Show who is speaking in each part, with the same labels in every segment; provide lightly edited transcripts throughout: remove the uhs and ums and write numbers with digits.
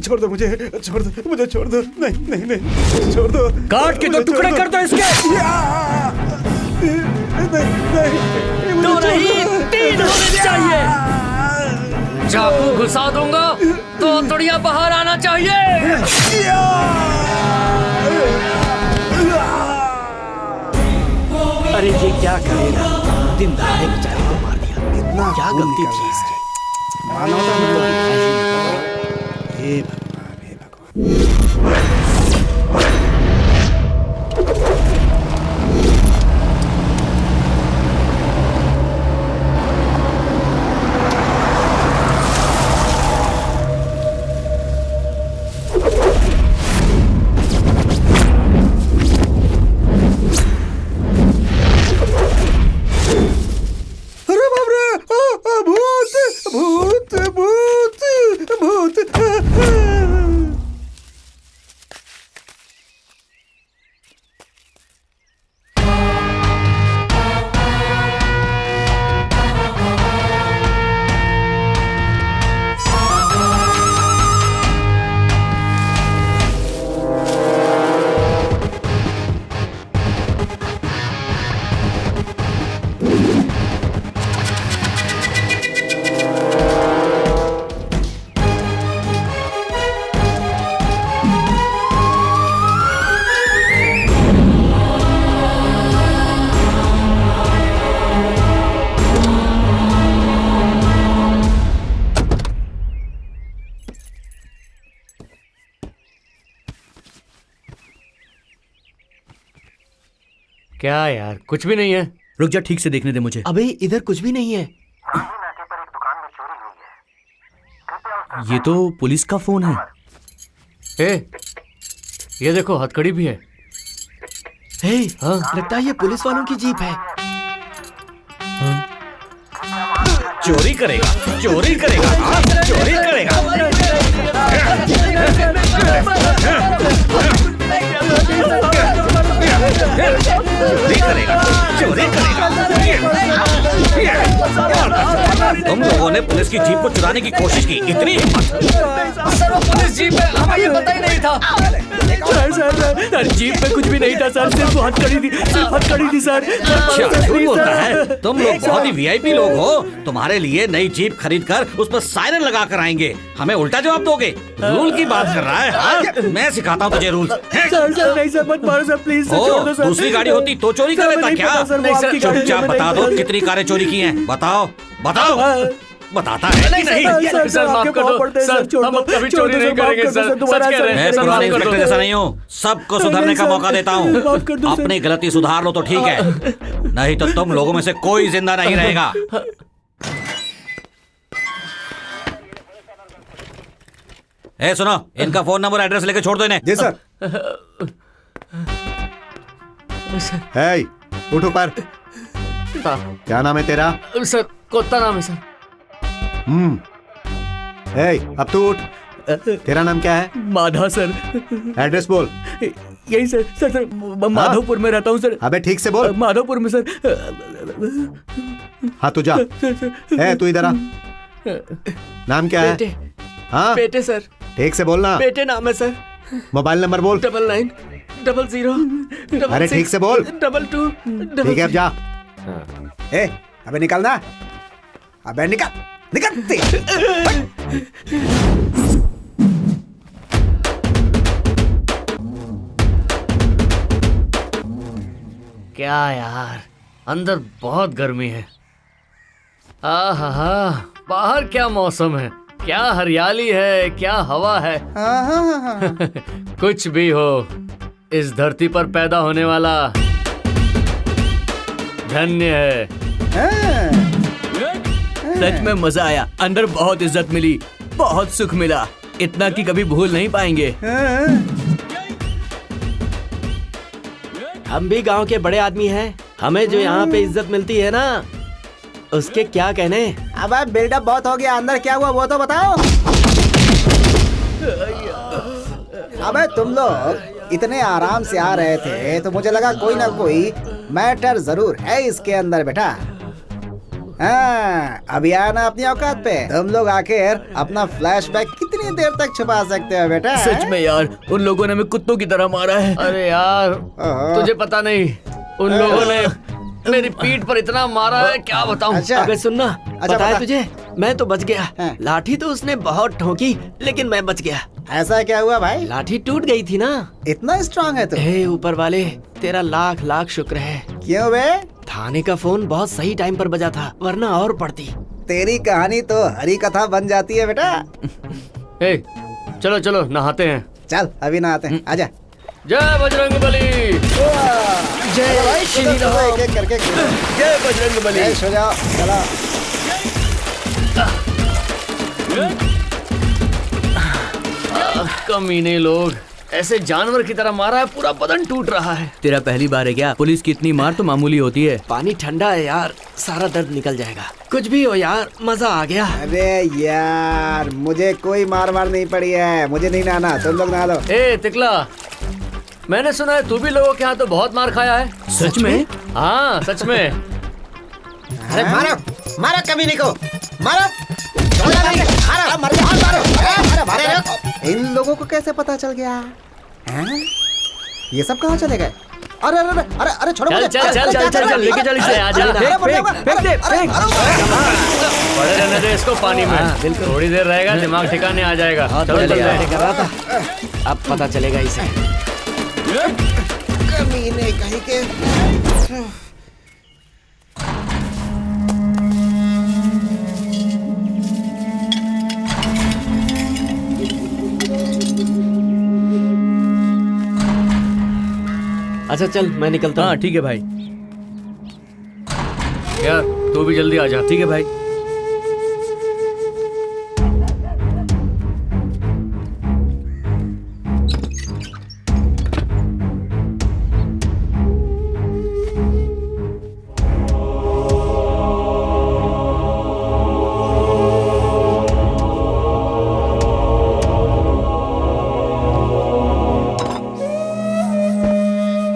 Speaker 1: छोड़ दो मुझे, छोड़ दो मुझे, छोड़ दो। नहीं नहीं नहीं, छोड़ दो।
Speaker 2: काट के दो टुकड़े कर दो इसके।
Speaker 3: दो नहीं, 3 होने चाहिए। चाकू घुसा दूंगा तो तोड़िया बाहर आना चाहिए।
Speaker 2: अरे ये क्या करेगा, दिन दहाड़े बेचारे को मार दिया। इतना क्या गलती थी इसकी। हे भगवान, हे भगवान।
Speaker 1: अरे बाप रे, भूत भूत भूत भूत।
Speaker 3: क्या यार, कुछ भी नहीं है।
Speaker 2: रुक जा, ठीक से देखने दे मुझे।
Speaker 4: अबे इधर कुछ भी नहीं है।
Speaker 2: ये तो पुलिस का फोन है।
Speaker 3: ये देखो हथकड़ी भी है।
Speaker 4: हे,
Speaker 3: हाँ?
Speaker 4: लगता है ये पुलिस वालों की जीप है।
Speaker 2: चोरी करेगा, चोरी करेगा, चोरी करेगा। चोरी करेगा, चोरी करेगा। तुम लोगों ने पुलिस की जीप को चुराने की कोशिश की, इतनी हिम्मत।
Speaker 3: सर वो पुलिस जीप है, हमें ये पता ही नहीं था।
Speaker 2: सर जीप में कुछ भी नहीं था सर, सिर्फ हथकड़ी थी, सिर्फ हथकड़ी थी सर। अच्छा, झूठ बोलता है। तुम लोग बहुत ही वीआईपी लोग हो। तुम्हारे लिए नई जीप खरीद कर उस पर सायरन लगा कर आएंगे, हमें उल्टा जवाब दोगे। रूल की बात कर रहा है। हाँ? मैं सिखाता हूँ तुझे रूल।
Speaker 4: सर नहीं सर, मत मारो सर, प्लीज सर, छोड़ दो सर।
Speaker 2: दूसरी गाड़ी होती तो चोरी कर लेता क्या? चुपचाप बता दो कितनी कारें चोरी की हैं। बताओ बताओ। बताता है कि नहीं?
Speaker 3: सर माफ कर दो सर, हम अब कभी चोरी नहीं करेंगे सर, सच कह रहे हैं।
Speaker 2: मैं पुराने इंस्पेक्टर जैसा नहीं हूँ, सबको सुधरने का मौका देता हूँ। अपनी गलती सुधार लो तो ठीक है, नहीं तो तुम लोगों में से कोई जिंदा नहीं रहेगा। ए सुनो, इनका फोन नंबर एड्रेस लेके छोड़ दो इन्हें।
Speaker 1: जी सर। है, उठ ऊपर। क्या नाम है तेरा?
Speaker 3: सर कोत्ता नाम है सर।
Speaker 1: अब तू उठ। तेरा नाम क्या है?
Speaker 4: माधा सर।
Speaker 1: एड्रेस बोल।
Speaker 4: यही सर, सर सर माधवपुर में रहता हूँ सर।
Speaker 1: अबे ठीक से बोल।
Speaker 4: माधवपुर में सर।
Speaker 1: हाँ तू जा। तू इधर आ। नाम क्या है?
Speaker 4: बेटे।
Speaker 1: हाँ
Speaker 4: बेटे सर।
Speaker 1: ठीक से बोलना।
Speaker 4: बेटे नाम है सर।
Speaker 1: मोबाइल नंबर बोल।
Speaker 4: 9900।
Speaker 1: अरे ठीक से बोल।
Speaker 4: 22।
Speaker 1: ठीक है अब जा। अबे निकलना। अबे निकल। निकलते।
Speaker 3: क्या यार, अंदर बहुत गर्मी है। आहा, बाहर क्या मौसम है, क्या हरियाली है, क्या हवा है। कुछ भी हो, इस धरती पर पैदा होने वाला धन्य है।
Speaker 4: सच में मजा आया, अंदर बहुत इज्जत मिली, बहुत सुख मिला, इतना कि कभी भूल नहीं पाएंगे।
Speaker 5: हम भी गांव के बड़े आदमी हैं, हमें जो यहाँ पे इज्जत मिलती है ना, उसके क्या कहने।
Speaker 6: अब बिल्डअप बहुत हो गया, अंदर क्या हुआ वो तो बताओ। अबे तुम लोग इतने आराम से आ रहे थे तो मुझे लगा कोई ना कोई मैटर जरूर है इसके अंदर बेटा। हाँ, अभी आना अपनी औकात पे। तुम लोग आखिर अपना फ्लैशबैक कितनी देर तक छुपा सकते हो बेटा?
Speaker 4: सच में यार, उन लोगों ने हमें कुत्तों की तरह मारा है।
Speaker 3: अरे यार, तुझे पता नहीं, उन लोगों ने मेरी पीठ पर इतना मारा है, क्या बताऊं।
Speaker 6: अच्छा।
Speaker 5: अबे सुनना, पता है तुझे, मैं तो बच गया।
Speaker 6: हाँ।
Speaker 5: लाठी तो उसने बहुत ठोकी, लेकिन मैं बच गया।
Speaker 6: ऐसा क्या हुआ भाई?
Speaker 5: लाठी टूट गई थी ना।
Speaker 6: इतना स्ट्रांग है तू?
Speaker 5: हे ऊपर वाले, तेरा लाख लाख शुक्र है।
Speaker 6: क्यों बे?
Speaker 5: थाने का फोन बहुत सही टाइम पर बजा था, वरना और पड़ती।
Speaker 6: तेरी कहानी तो हरी कथा बन जाती है बेटा।
Speaker 3: ए, चलो चलो नहाते हैं।
Speaker 6: चल अभी नहाते हैं, आजा।
Speaker 3: जय बजरंगबली।
Speaker 6: जय श्री राम। एक एक करके
Speaker 4: जय बजरंगबली।
Speaker 6: जय सो जाओ, चलो।
Speaker 3: कमीने लोग, ऐसे जानवर की तरह मारा है, पूरा बदन टूट रहा है।
Speaker 4: तेरा पहली बार है क्या? पुलिस की इतनी मार तो मामूली होती है।
Speaker 5: पानी ठंडा है यार, सारा दर्द निकल जाएगा। कुछ भी हो यार, मजा आ गया।
Speaker 6: अरे यार, मुझे कोई मार नहीं पड़ी है, मुझे नहीं नहाना, तुम लोग नहा लो।
Speaker 3: ए तिकला, मैंने सुना है तू भी लोगों के यहाँ तो बहुत मार खाया है।
Speaker 4: सच में?
Speaker 3: हाँ सच में।
Speaker 6: अरे मारो मारो कमीने को, मारो मारो मारो मारो। इन लोगों को कैसे पता चल गया? हैं? ये सब कहाँ चले गए? अरे अरे अरे अरे छोड़ो
Speaker 3: चल
Speaker 6: मुझे।
Speaker 3: चल चल चल चल चल, लेके चल इसे, आजा। पड़े रहने दे इसको पानी में, थोड़ी देर रहेगा दिमाग ठिकाने आ जाएगा। चलो चल
Speaker 5: कर रहा था, अब पता चलेगा इसे।
Speaker 6: कमीने कहीं के।
Speaker 5: अच्छा चल, मैं निकलता हूँ।
Speaker 4: हाँ ठीक है भाई।
Speaker 3: यार तू भी जल्दी आ जा।
Speaker 4: ठीक है भाई।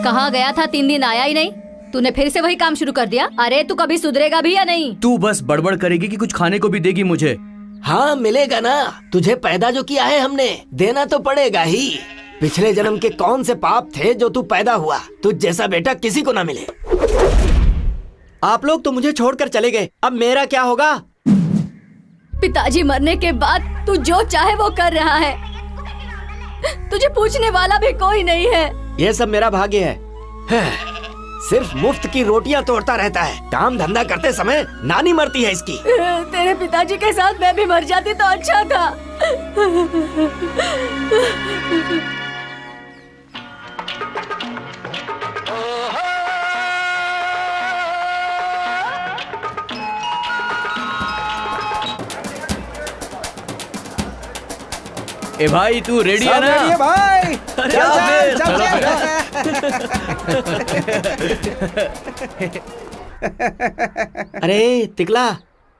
Speaker 7: कहाँ गया था? 3 दिन आया ही नहीं। तूने फिर से वही काम शुरू कर दिया। अरे तू कभी सुधरेगा भी या नहीं?
Speaker 4: तू बस बड़बड़ करेगी कि कुछ खाने को भी देगी मुझे।
Speaker 5: हाँ मिलेगा ना, तुझे पैदा जो किया है हमने, देना तो पड़ेगा ही। पिछले जन्म के कौन से पाप थे जो तू पैदा हुआ, तुझ जैसा बेटा किसी को ना मिले। आप लोग तो मुझे छोड़कर चले गए, अब मेरा क्या होगा?
Speaker 7: पिताजी मरने के बाद तू जो चाहे वो कर रहा है, तुझे पूछने वाला भी कोई नहीं है।
Speaker 5: ये सब मेरा भाग्य है। सिर्फ मुफ्त की रोटियां तोड़ता रहता है, काम धंधा करते समय नानी मरती है इसकी।
Speaker 7: तेरे पिताजी के साथ मैं भी मर जाती तो अच्छा था।
Speaker 4: ए भाई तू रेडी है ना?
Speaker 6: रेडी है भाई। चल चल चल।
Speaker 5: अरे तिकला,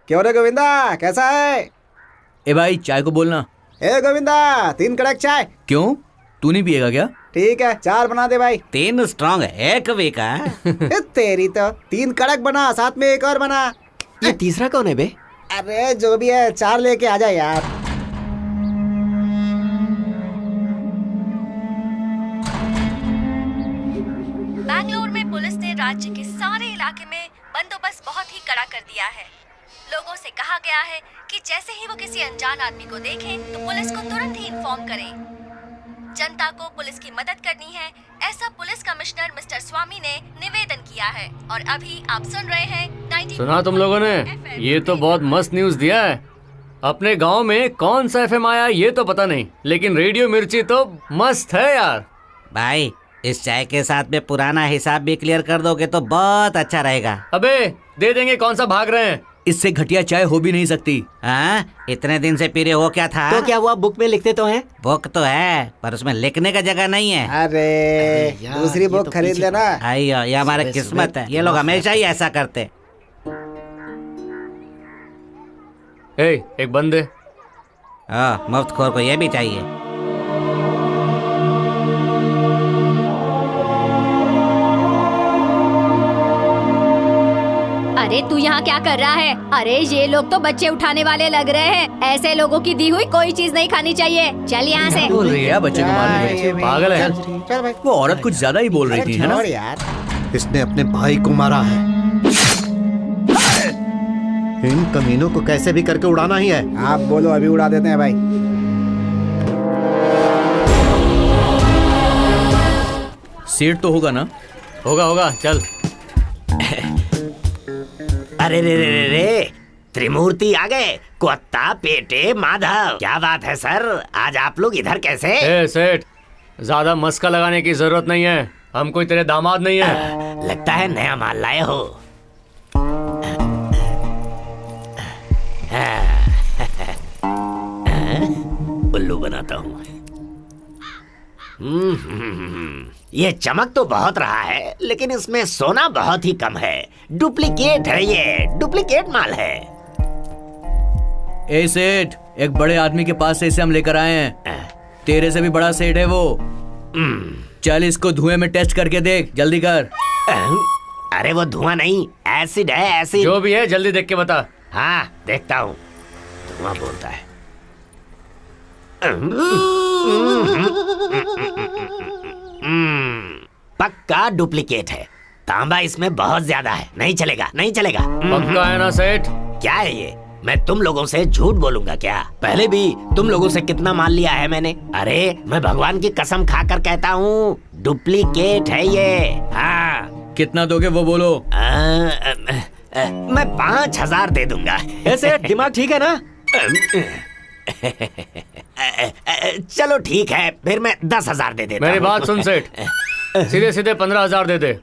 Speaker 6: क्यों रे गोविंदा, कैसा है?
Speaker 4: ए भाई चाय को बोलना।
Speaker 6: ए गोविंदा, 3 कड़क चाय।
Speaker 4: क्यों, तू नहीं पिएगा क्या?
Speaker 6: ठीक है, 4 बना दे भाई।
Speaker 2: 3 स्ट्रांग है, 1 वीक है।
Speaker 6: तेरी तो 3 कड़क बना, साथ में 1 और बना।
Speaker 5: ये तीसरा कौन है बे?
Speaker 6: अरे जो भी है, 4 लेके आ जा यार।
Speaker 8: बैंगलोर में पुलिस ने राज्य के सारे इलाके में बंदोबस्त बहुत ही कड़ा कर दिया है।
Speaker 7: लोगों से कहा गया है कि जैसे ही वो किसी अनजान आदमी को देखें तो पुलिस को तुरंत ही इन्फॉर्म करें। जनता को पुलिस की मदद करनी है, ऐसा पुलिस कमिश्नर मिस्टर स्वामी ने निवेदन किया है। और अभी आप सुन रहे हैं 90।
Speaker 3: सुना तुम लोगों ने? ये तो बहुत मस्त न्यूज दिया है। अपने गांव में कौन सा एफएम आया ये तो पता नहीं, लेकिन रेडियो मिर्ची तो मस्त है यार।
Speaker 2: भाई इस चाय के साथ में पुराना हिसाब भी क्लियर कर दोगे तो बहुत अच्छा रहेगा।
Speaker 3: अबे दे देंगे, कौन सा भाग रहे हैं।
Speaker 4: इससे घटिया चाय हो भी नहीं सकती।
Speaker 2: हाँ, इतने दिन से पी रहे हो क्या था?
Speaker 5: तो क्या हुआ, बुक में लिखते तो हैं?
Speaker 2: बुक तो है पर उसमें लिखने का जगह नहीं है।
Speaker 6: अरे दूसरी बुक खरीद लेना।
Speaker 2: आइयो, ये हमारी किस्मत है। ये लोग हमेशा ही ऐसा करते।
Speaker 3: एक बंदे।
Speaker 2: हाँ, मुफ्तखोर को ये भी चाहिए।
Speaker 7: अरे तू यहाँ क्या कर रहा है? अरे ये लोग तो बच्चे उठाने वाले लग रहे हैं। ऐसे लोगों की दी हुई कोई चीज नहीं खानी चाहिए। चल यहाँ से।
Speaker 4: बोल रही है बच्चे को मारने में? पागल है।
Speaker 6: चल भाई।
Speaker 4: वो औरत कुछ ज्यादा ही बोल रही थी, है ना?
Speaker 6: यार
Speaker 8: इसने अपने भाई को मारा है। इन कमीनों को कैसे भी करके उड़ाना ही है।
Speaker 6: आप बोलो, अभी उड़ा देते हैं भाई।
Speaker 4: सीट तो होगा ना?
Speaker 3: होगा चल।
Speaker 5: अरे रे त्रिमूर्ति आ गए। कुत्ता पेटे माधव, क्या बात है सर, आज आप लोग इधर कैसे?
Speaker 3: सेठ, ज्यादा मस्का लगाने की जरूरत नहीं है। हम कोई तेरे दामाद नहीं है।
Speaker 5: लगता है नया माल लाए हो। उल्लू बनाता हूँ। ये चमक तो बहुत रहा है, लेकिन इसमें सोना बहुत ही कम है। डुप्लीकेट है, ये डुप्लीकेट माल है।
Speaker 4: ए सेठ, एक बड़े आदमी के पास से इसे हम लेकर आए हैं। तेरे से भी बड़ा सेठ है वो। चल इसको धुएं में टेस्ट करके देख, जल्दी कर।
Speaker 5: अरे वो धुआं नहीं, एसिड है, एसिड।
Speaker 3: जो भी है जल्दी देख के बता।
Speaker 5: हाँ देखता हूँ। धुआं बोलता है। पक्का डुप्लीकेट है। तांबा इसमें बहुत ज्यादा है, नहीं चलेगा, नहीं चलेगा।
Speaker 3: पक्का है ना सेठ?
Speaker 5: क्या है ये? मैं तुम लोगों से झूठ बोलूंगा क्या? पहले भी तुम लोगों से कितना माल लिया है मैंने। अरे मैं भगवान की कसम खाकर कहता हूँ, डुप्लीकेट है ये। हाँ।
Speaker 4: कितना दोगे वो बोलो।
Speaker 5: मैं 5,000 दे दूंगा।
Speaker 4: ऐसे दिमाग ठीक है ना?
Speaker 5: चलो ठीक है, फिर मैं 10,000 दे देता हूँ।
Speaker 3: मेरी बात सुन सेठ, सीधे 15,000 दे दे।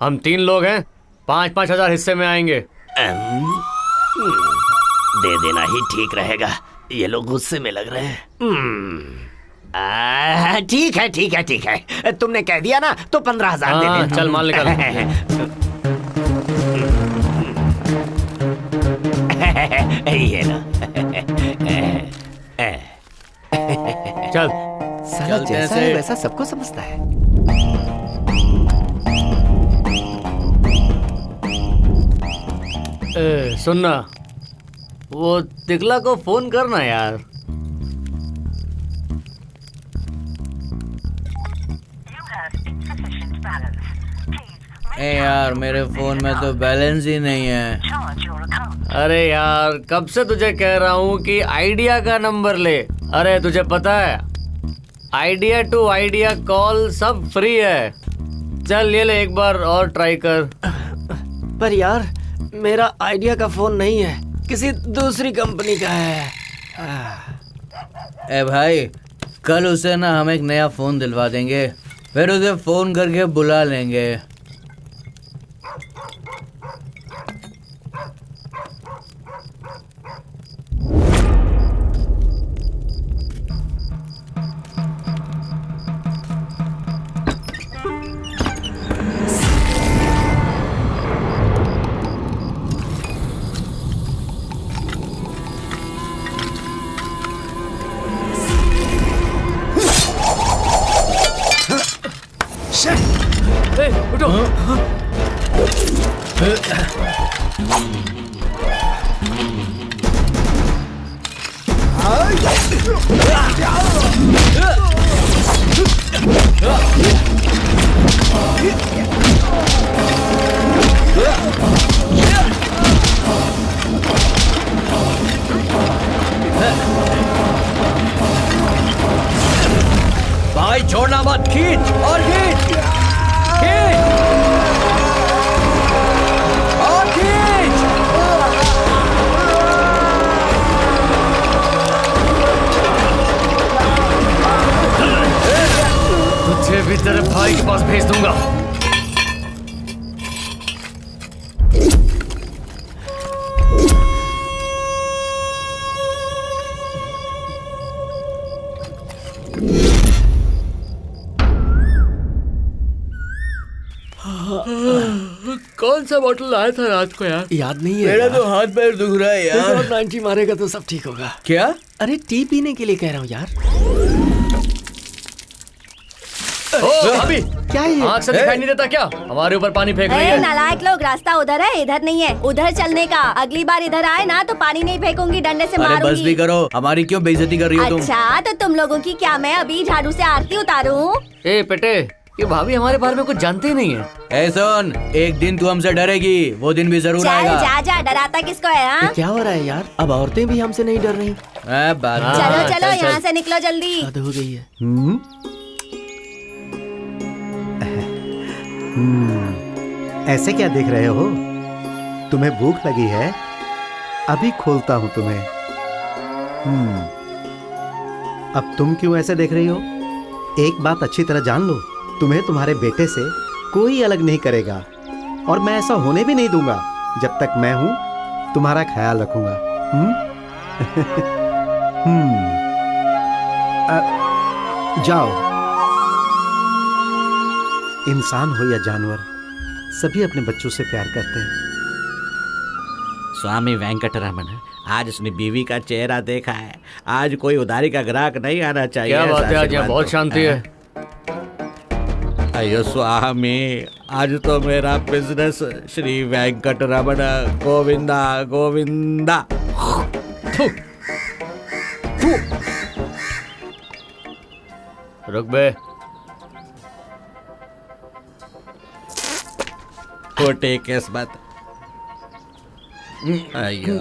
Speaker 3: हम 3 लोग हैं, 5-5 हजार हिस्से में आएंगे।
Speaker 5: दे देना ही ठीक रहेगा। ये लोग गुस्से में लग रहे हैं। ठीक है ठीक है ठीक है, तुमने कह दिया ना तो 15,000 दे देता।
Speaker 3: चल माल निकाल।
Speaker 5: ये लो।
Speaker 3: चल।
Speaker 5: साला जैसा है वैसा सबको समझता है।
Speaker 3: सुनना, वो तिकला को फोन करना यार।
Speaker 4: ए यार, मेरे फोन में तो बैलेंस ही नहीं है।
Speaker 3: अरे यार, कब से तुझे कह रहा हूँ कि आइडिया का नंबर ले। अरे तुझे पता है, आइडिया टू आइडिया कॉल सब फ्री है। चल ये ले, एक बार और ट्राई कर।
Speaker 5: पर यार मेरा आइडिया का फोन नहीं है, किसी दूसरी कंपनी का है।
Speaker 4: ए भाई, कल उसे ना हम एक नया फोन दिलवा देंगे, फिर उसे फोन करके बुला लेंगे।
Speaker 3: उठो।
Speaker 4: बहुत, खींच और खींच, खींच और खींच।
Speaker 3: तुझे भी तेरे भाई के पास भेज दूंगा। कौन सा बोतल लाया था रात को यार?
Speaker 5: याद नहीं है
Speaker 4: मेरा
Speaker 5: यार।
Speaker 4: तो हाथ पैर दुख रहा है यार।
Speaker 5: 90 मारेगा तो सब ठीक होगा।
Speaker 4: क्या?
Speaker 5: अरे टी पीने के लिए कह रहा हूँ यार।
Speaker 3: ओ भाभी,
Speaker 5: क्या है ये?
Speaker 3: आँख से दिखाई नहीं देता क्या? हमारे ऊपर पानी फेंक रही
Speaker 7: ए,
Speaker 3: है।
Speaker 7: नालायक लोग, रास्ता उधर है, इधर नहीं है। उधर चलने का। अगली बार इधर आए ना तो पानी नहीं फेंकूंगी, डंडे से
Speaker 4: अरे बस भी
Speaker 7: मारूंगी।
Speaker 4: करो, हमारी क्यों बेइज्जती कर रही हो तुम?
Speaker 7: अच्छा, तो तुम लोगों की क्या मैं अभी झाड़ू से आरती उतारूं?
Speaker 3: ए पेटे, ये भाभी हमारे बारे में कुछ जानते ही नहीं है।
Speaker 4: ए सुन, एक दिन तू हमसे डरेगी, वो दिन भी जरूर
Speaker 7: चल
Speaker 4: आएगा।
Speaker 7: जा जा, डराता किसको है? हाँ?
Speaker 5: क्या हो रहा है यार? अब औरतें भी हमसे नहीं डर रही।
Speaker 4: बात
Speaker 3: हाँ,
Speaker 7: चलो
Speaker 3: चल,
Speaker 7: चलो,
Speaker 3: चल।
Speaker 7: यहाँ से निकलो जल्दी।
Speaker 5: हद हो गई है।
Speaker 8: ऐसे क्या देख रहे हो? तुम्हें भूख लगी है? अभी खोलता हूं तुम्हें। अब तुम क्यों ऐसे देख रही हो? एक बात अच्छी तरह जान लो, तुम्हें तुम्हारे बेटे से कोई अलग नहीं करेगा, और मैं ऐसा होने भी नहीं दूंगा। जब तक मैं हूं तुम्हारा ख्याल रखूंगा। जाओ। इंसान हो या जानवर, सभी अपने बच्चों से प्यार करते हैं।
Speaker 2: स्वामी वेंकटरमण, आज उसने बीवी का चेहरा देखा है। आज कोई उधारी का ग्राहक नहीं आना चाहिए।
Speaker 3: क्या बात है, आज यहाँ
Speaker 2: आशीर्वाद
Speaker 3: बहुत
Speaker 2: दो।
Speaker 3: शांति है।
Speaker 2: अयो स्वामी, आज तो मेरा बिजनेस श्री वेंकटरमण गोविंदा गोविंदा।
Speaker 3: थू। थू। रुक बे।
Speaker 2: खोटी किस्मत। अयो,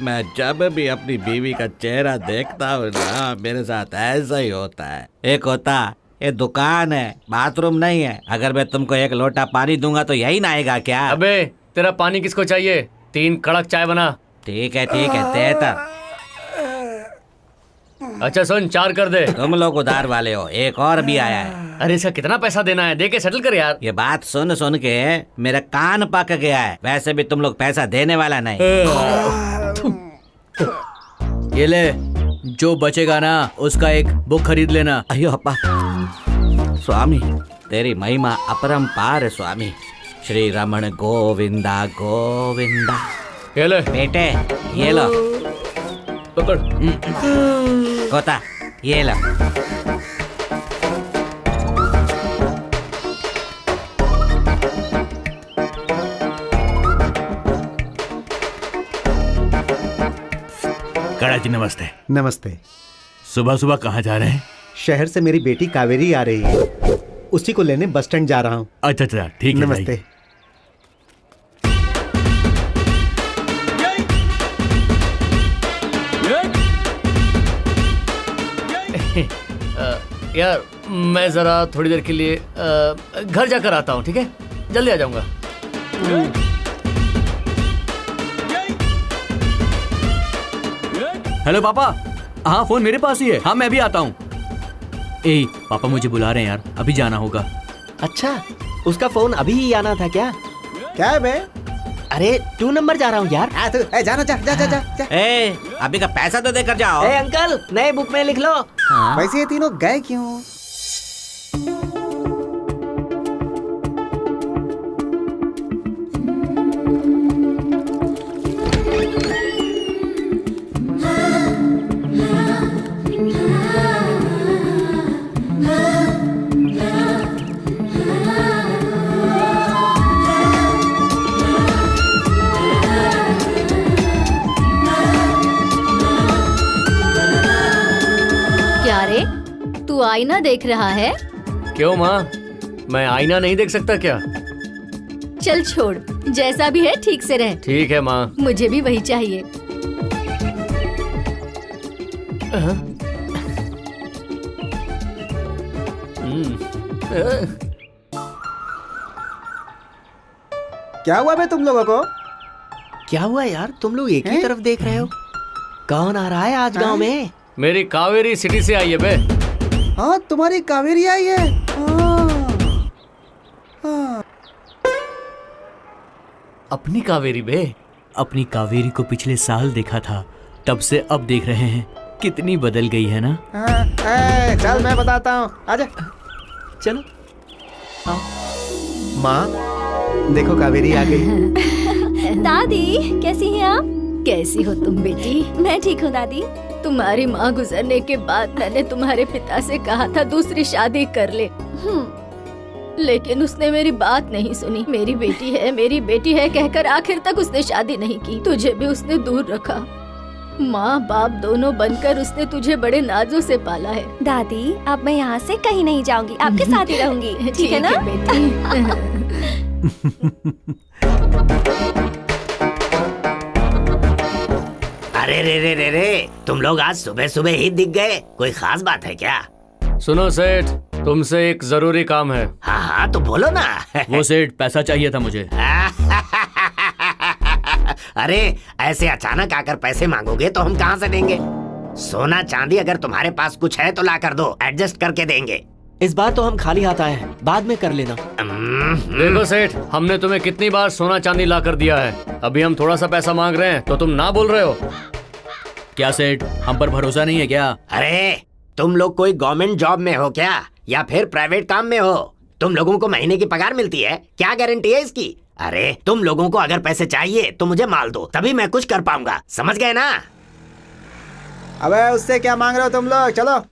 Speaker 2: मैं जब भी अपनी बीवी का चेहरा देखता हूँ ना, मेरे साथ ऐसा ही होता है। एक होता, ये दुकान है, बाथरूम नहीं है। अगर मैं तुमको एक लोटा पानी दूंगा तो यही ना आएगा क्या?
Speaker 3: अबे तेरा पानी किसको चाहिए? 3 कड़क चाय बना।
Speaker 2: ठीक है देता।
Speaker 3: अच्छा सुन, 4 कर दे।
Speaker 2: तुम लोग उधार वाले हो, एक और भी आया है।
Speaker 3: अरे इसका कितना पैसा देना है? दे के सेटल कर यार।
Speaker 2: ये बात सुन सुन के मेरा कान पक गया है। वैसे भी तुम लोग पैसा देने वाला नहीं।
Speaker 4: ये ले, जो बचेगा ना उसका एक बुक खरीद लेना।
Speaker 2: अयो अप्पा, स्वामी तेरी महिमा अपरंपार है स्वामी। श्री रमण गोविंदा गोविंदा।
Speaker 3: ये ले।
Speaker 2: बेटे ये लो।
Speaker 3: पकड़।
Speaker 2: कोता ये लो।
Speaker 1: काड़ा जी नमस्ते।
Speaker 8: नमस्ते।
Speaker 1: सुबह सुबह कहाँ जा रहे हैं?
Speaker 8: शहर से मेरी बेटी कावेरी आ रही है, उसी को लेने बस स्टैंड जा रहा हूँ।
Speaker 1: अच्छा अच्छा, ठीक है।
Speaker 8: नमस्ते।
Speaker 3: यार मैं जरा थोड़ी देर के लिए घर जाकर आता हूँ, ठीक है? जल्दी आ जाऊंगा।
Speaker 4: हेलो पापा। हाँ फोन मेरे पास ही है। हाँ मैं भी आता हूँ। ए पापा मुझे बुला रहे हैं यार, अभी जाना होगा।
Speaker 5: अच्छा, उसका फोन अभी ही आना था क्या?
Speaker 6: क्या है बे?
Speaker 5: अरे 2 नंबर जा रहा हूँ यार।
Speaker 6: जाना, जा जा जा जा, जा।
Speaker 2: ए, अभी का पैसा तो देकर जाओ।
Speaker 5: ए अंकल, नए बुक में लिख लो।
Speaker 6: वैसे ये तीनों गए क्यों?
Speaker 9: क्या रे, तू आईना देख रहा है?
Speaker 3: क्यों माँ, मैं आईना नहीं देख सकता क्या?
Speaker 9: चल छोड़, जैसा भी है ठीक से रह।
Speaker 3: ठीक है माँ।
Speaker 9: मुझे भी वही चाहिए।
Speaker 6: क्या हुआ बे तुम लोगों को?
Speaker 5: क्या हुआ यार, तुम लोग एक ही तरफ देख रहे हो? कौन आ रहा है आज गांव में?
Speaker 3: मेरी कावेरी सिटी से आई है बे।
Speaker 6: हाँ, तुम्हारी कावेरी आई है।
Speaker 3: अपनी कावेरी बे?
Speaker 4: अपनी कावेरी को पिछले साल देखा था, तब से अब देख रहे हैं। कितनी बदल गई है ना।
Speaker 6: चल मैं बताता हूँ, आजा।
Speaker 5: चलो।
Speaker 8: माँ देखो कावेरी आ गई।
Speaker 9: दादी कैसी हैं आप? कैसी हो तुम बेटी?
Speaker 7: मैं ठीक हूँ दादी।
Speaker 9: तुम्हारी माँ गुजरने के बाद मैंने तुम्हारे पिता से कहा था दूसरी शादी कर ले, लेकिन उसने मेरी बात नहीं सुनी। मेरी बेटी है कहकर आखिर तक उसने शादी नहीं की। तुझे भी उसने दूर रखा। माँ बाप दोनों बनकर उसने तुझे बड़े नाजों से पाला है।
Speaker 7: दादी अब मैं यहाँ से कहीं नहीं जाऊंगी, आपके साथ ही रहूंगी। ठीक है ना
Speaker 9: बेटी?
Speaker 5: अरे रे, तुम लोग आज सुबह सुबह ही दिख गए। कोई खास बात है क्या?
Speaker 3: सुनो सेठ, तुमसे एक जरूरी काम है।
Speaker 5: हाँ तो बोलो ना।
Speaker 4: वो सेठ, पैसा चाहिए था मुझे।
Speaker 5: अरे ऐसे अचानक आकर पैसे मांगोगे तो हम कहाँ से देंगे? सोना चांदी अगर तुम्हारे पास कुछ है तो ला कर दो, एडजस्ट करके देंगे।
Speaker 10: इस बार तो हम खाली हाथ आए हैं, बाद में कर लेना।
Speaker 3: देखो सेठ, हमने तुम्हें कितनी बार सोना चांदी ला कर दिया है। अभी हम थोड़ा सा पैसा मांग रहे हैं तो तुम ना बोल रहे हो।
Speaker 4: क्या सेठ, हम पर भरोसा नहीं है क्या?
Speaker 5: अरे तुम लोग कोई गवर्नमेंट जॉब में हो क्या, या फिर प्राइवेट काम में हो? तुम लोगों को महीने की पगार मिलती है, क्या गारंटी है इसकी? अरे तुम लोगों को अगर पैसे चाहिए तो मुझे माल दो, तभी मैं कुछ कर पाऊंगा। समझ गए ना?
Speaker 6: अबे उससे क्या मांग रहे हो तुम लोग? चलो।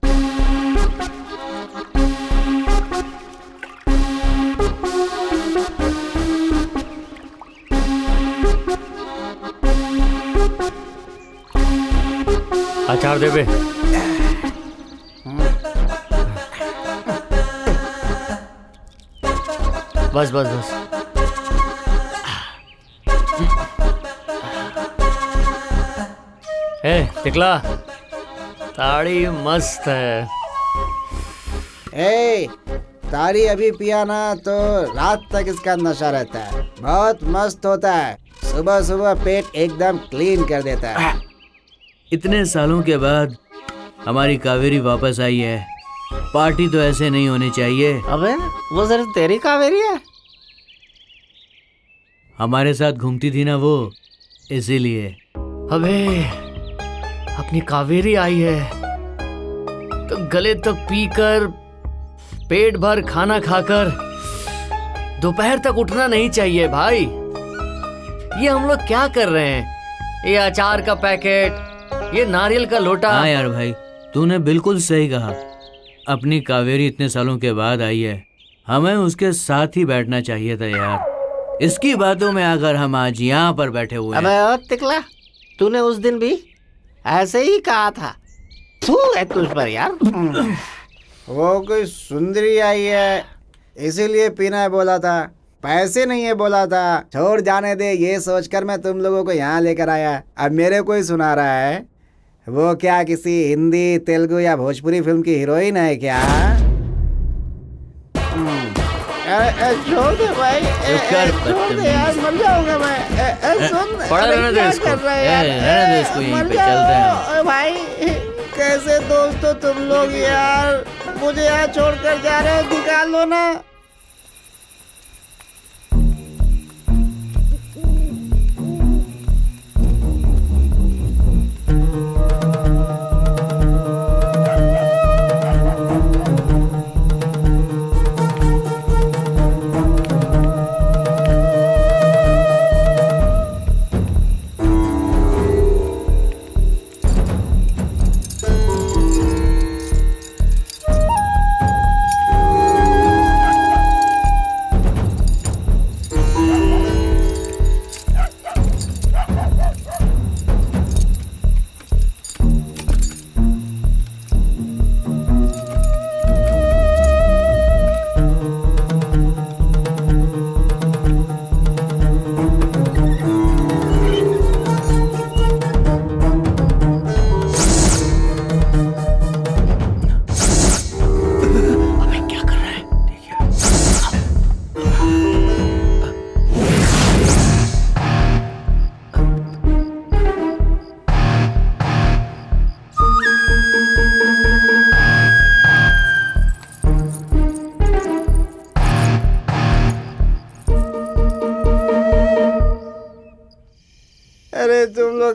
Speaker 3: अचार दे बे। बस बस बस। टिकला, ताड़ी मस्त है।
Speaker 6: ताड़ी अभी पिया ना तो रात तक इसका नशा रहता है। बहुत मस्त होता है। सुबह सुबह पेट एकदम क्लीन कर देता है।
Speaker 4: इतने सालों के बाद हमारी कावेरी वापस आई है। पार्टी तो ऐसे नहीं होनी चाहिए।
Speaker 5: अबे वो सिर्फ तेरी कावेरी है?
Speaker 4: हमारे साथ घूमती थी ना वो, इसीलिए।
Speaker 3: अबे अपनी कावेरी आई है तो गले तक पीकर, पेट भर खाना खाकर दोपहर तक उठना नहीं चाहिए भाई। ये हम लोग क्या कर रहे हैं? ये अचार का पैकेट, ये नारियल का लोटा।
Speaker 4: हाँ यार भाई, तूने बिल्कुल सही कहा। अपनी कावेरी इतने सालों के बाद आई है, हमें उसके साथ ही बैठना चाहिए था यार। इसकी बातों में आकर हम आज यहाँ पर बैठे हुए हैं।
Speaker 5: अबे तिकला, तूने उस दिन भी ऐसे ही कहा था। थू है तुझ पर यार।
Speaker 6: वो कोई सुंदरी आई है इसीलिए पीना है बोला था, पैसे नहीं है बोला था। छोड़ जाने दे, ये सोचकर मैं तुम लोगों को यहाँ लेकर आया। अब मेरे को ही सुना रहा है। वो क्या किसी हिंदी, तेलुगु या भोजपुरी फिल्म की हीरोइन है क्या? छोड़ दे भाई, छोड़ दे यार, मर जाऊंगा मैं। सुन,
Speaker 3: पड़ा रहने दे इसको।
Speaker 4: रहने दे इसको, यहीं पे चलते हैं
Speaker 6: भाई। कैसे दोस्त हो तुम लोग यार? मुझे यहाँ छोड़कर जा रहे हो, निकाल लो ना।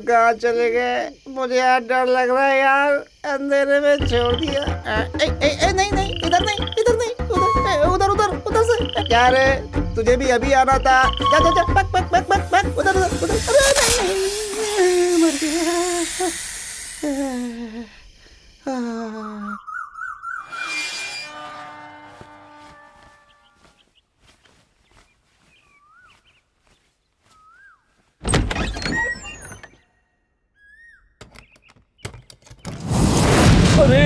Speaker 6: कहाँ चले गए? मुझे यार डर लग रहा है यार, अंधेरे में छोड़ दिया। नहीं नहीं, इधर नहीं, इधर नहीं, उधर उधर उधर से। क्या रे, तुझे भी अभी आना था? जा जा जा, पक पक पक पक पक, उधर उधर उधर। अरे नहीं, मर गया।
Speaker 2: अरे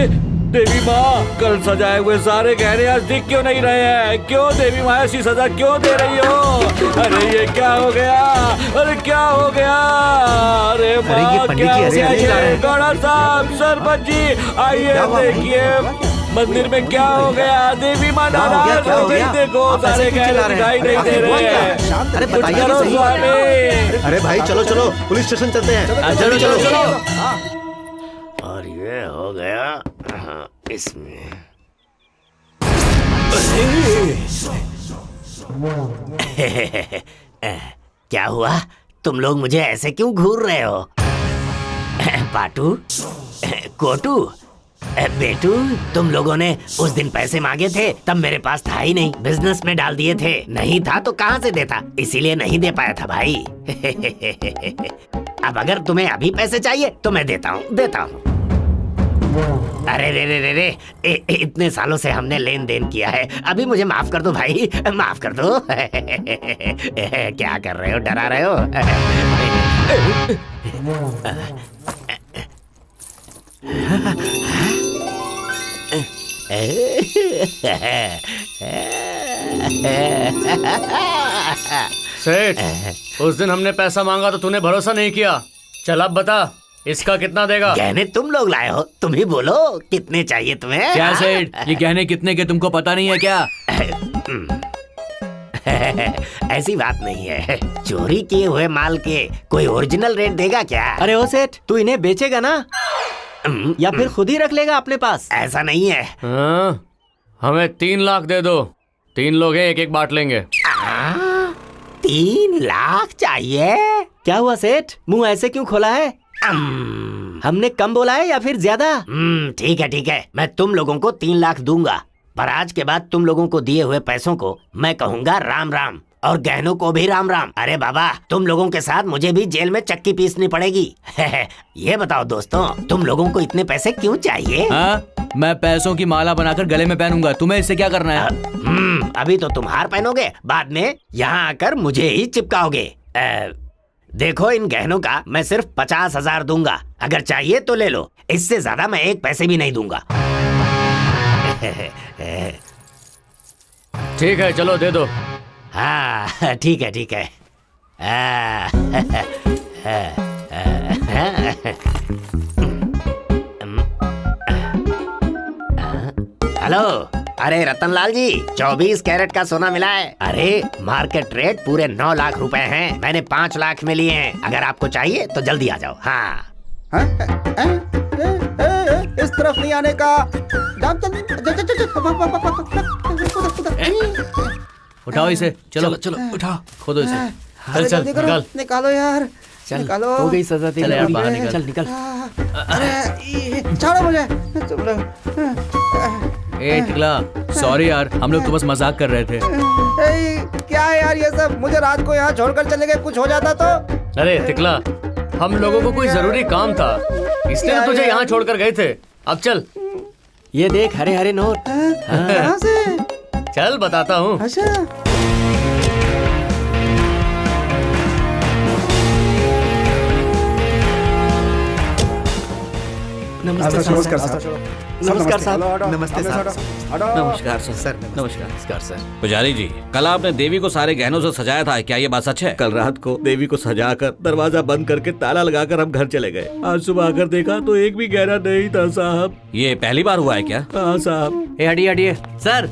Speaker 2: देवी माँ, कल सजाए हुए सारे गहने आज दिख क्यों नहीं रहे हैं? क्यों देवी माँ ऐसी सजा क्यों दे रही हो? अरे ये क्या हो गया? अरे क्या हो गया? अरे माँ क्या हो गया? गौड़ा साहब, सरपंच जी, आइए देखिए मंदिर में क्या हो गया। देवी माँ नाराज हो गई, देखो सारे गहने दिखाई नहीं दे रहे हैं।
Speaker 8: अरे बताइए
Speaker 2: स्वामी।
Speaker 8: अरे भाई चलो चलो, पुलिस स्टेशन चलते हैं।
Speaker 2: चलो चलो चलो।
Speaker 5: और ये हो गया इसमें। क्या हुआ? तुम लोग मुझे ऐसे क्यों घूर रहे हो? पाटू, कोटू, बेटू, तुम लोगों ने उस दिन पैसे मांगे थे, तब मेरे पास था ही नहीं, बिजनेस में डाल दिए थे। नहीं था तो कहाँ से देता, इसीलिए नहीं दे पाया था भाई। अब अगर तुम्हें अभी पैसे चाहिए तो मैं देता हूँ। अरे रे रे रे रे, इतने सालों से हमने लेन देन किया है, अभी मुझे माफ कर दो भाई, माफ कर दो। क्या कर रहे हो, डरा रहे हो?
Speaker 3: सेठ, उस दिन हमने पैसा मांगा तो तूने भरोसा नहीं किया। चल अब बता, इसका कितना देगा?
Speaker 5: गहने तुम लोग लाए हो, तुम ही बोलो कितने चाहिए तुम्हें?
Speaker 4: क्या सेठ, ये गहने कितने के तुमको पता नहीं है क्या?
Speaker 5: ऐसी बात नहीं है, चोरी किए हुए माल के कोई ओरिजिनल रेट देगा क्या?
Speaker 10: अरे ओ सेठ, तू इन्हें बेचेगा ना या फिर खुद ही रख लेगा अपने पास?
Speaker 5: ऐसा नहीं है।
Speaker 3: हमें 3 लाख दे दो, 3 लोग हैं, एक एक बांट लेंगे।
Speaker 5: 3 लाख चाहिए?
Speaker 10: क्या हुआ सेठ, मुंह ऐसे क्यों खोला है? हमने कम बोला है या फिर ज्यादा?
Speaker 5: ठीक है, मैं तुम लोगों को 3 लाख दूंगा, पर आज के बाद तुम लोगों को दिए हुए पैसों को मैं कहूँगा राम राम, और गहनों को भी राम राम। अरे बाबा, तुम लोगों के साथ मुझे भी जेल में चक्की पीसनी पड़ेगी। ये बताओ दोस्तों, तुम लोगों को इतने पैसे क्यों चाहिए?
Speaker 4: मैं पैसों की माला बनाकर गले में पहनूंगा, तुम्हें इससे क्या करना है?
Speaker 5: अभी तो तुम हार पहनोगे, बाद में यहाँ आकर मुझे ही चिपकाओगे। देखो, इन गहनों का मैं सिर्फ 50,000 दूंगा, अगर चाहिए तो ले लो, इससे ज्यादा मैं 1 पैसे भी नहीं दूंगा।
Speaker 3: ठीक है, चलो दे दो।
Speaker 5: हाँ ठीक है। हेलो, अरे रतनलाल जी, 24 कैरेट का सोना मिला है। अरे मार्केट रेट पूरे 9 लाख रुपए हैं, मैंने 5 लाख में लिए हैं, अगर आपको चाहिए तो जल्दी आ जाओ। हाँ
Speaker 6: इस तरफ नहीं आने का।
Speaker 4: उठाओ इसे, चलो उठाओ, खोदो इसे।
Speaker 3: चल निकाल,
Speaker 6: निकालो यार,
Speaker 10: चल,
Speaker 6: निकालो।
Speaker 10: हो गई सजा तेरी।
Speaker 4: चल यार, बाहर निकल।
Speaker 10: चल निकल।
Speaker 6: अरे छोड़ो मुझे, तुम लोग।
Speaker 4: ए टिकला, सॉरी यार, हम लोग तो बस मजाक कर रहे थे।
Speaker 6: क्या है यार ये सब, मुझे रात को यहाँ छोड़कर चले गए, कुछ हो जाता तो?
Speaker 3: अरे टिकला, हम लोगों को कोई जरूरी काम था, इसलिए तुझे यहाँ छोड़कर गए थे। अब चल।
Speaker 10: ये देख, हरे हरे नोट।
Speaker 6: कहाँ से?
Speaker 3: चल बताता हूँ।
Speaker 6: अच्छा,
Speaker 10: नमस्ते
Speaker 8: नमस्कार साहब। नमस्ते साहब।
Speaker 2: नमस्कार सर। नमस्कार सर। पुजारी जी, कल आपने देवी को सारे गहनों से सजाया था, क्या ये बात सच है? कल रात को देवी को सजाकर दरवाजा बंद करके ताला लगाकर हम घर चले गए। आज सुबह आकर देखा तो एक भी गहना नहीं था साहब। ये पहली बार हुआ है क्या? हाँ साहब।
Speaker 4: हटिए सर,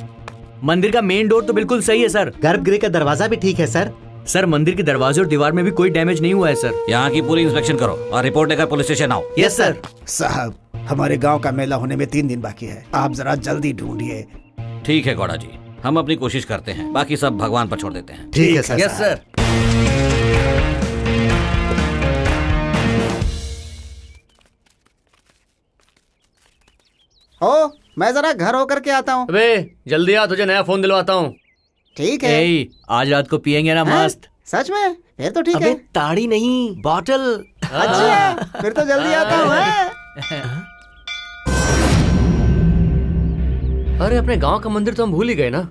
Speaker 4: मंदिर का मेन डोर तो बिल्कुल सही है सर।
Speaker 8: गर्भगृह का दरवाजा भी ठीक है सर।
Speaker 4: सर, मंदिर के दरवाजे और दीवार में भी कोई डैमेज नहीं हुआ है सर।
Speaker 2: यहाँ की पूरी इंस्पेक्शन करो और रिपोर्ट लेकर पुलिस स्टेशन आओ।
Speaker 4: Yes sir.
Speaker 1: साहब, हमारे गांव का मेला होने में 3 दिन बाकी है, आप जरा जल्दी ढूंढिए।
Speaker 2: ठीक है गौड़ा जी, हम अपनी कोशिश करते हैं, बाकी सब भगवान पर छोड़ देते हैं।
Speaker 8: ठीक है सर।
Speaker 4: Yes sir.
Speaker 6: ओ, मैं जरा घर होकर के आता हूँ।
Speaker 3: अबे जल्दी आ, तुझे नया फोन दिलवाता हूँ।
Speaker 6: ठीक है।
Speaker 4: ए, आज रात को पियेंगे ना मस्त।
Speaker 6: सच में? फिर तो ठीक
Speaker 5: अबे
Speaker 6: है।
Speaker 5: ताड़ी नहीं, बॉटल।
Speaker 6: अच्छा, फिर तो जल्दी आता हूँ।
Speaker 3: अरे अपने गांव का मंदिर तो हम भूल ही गए ना।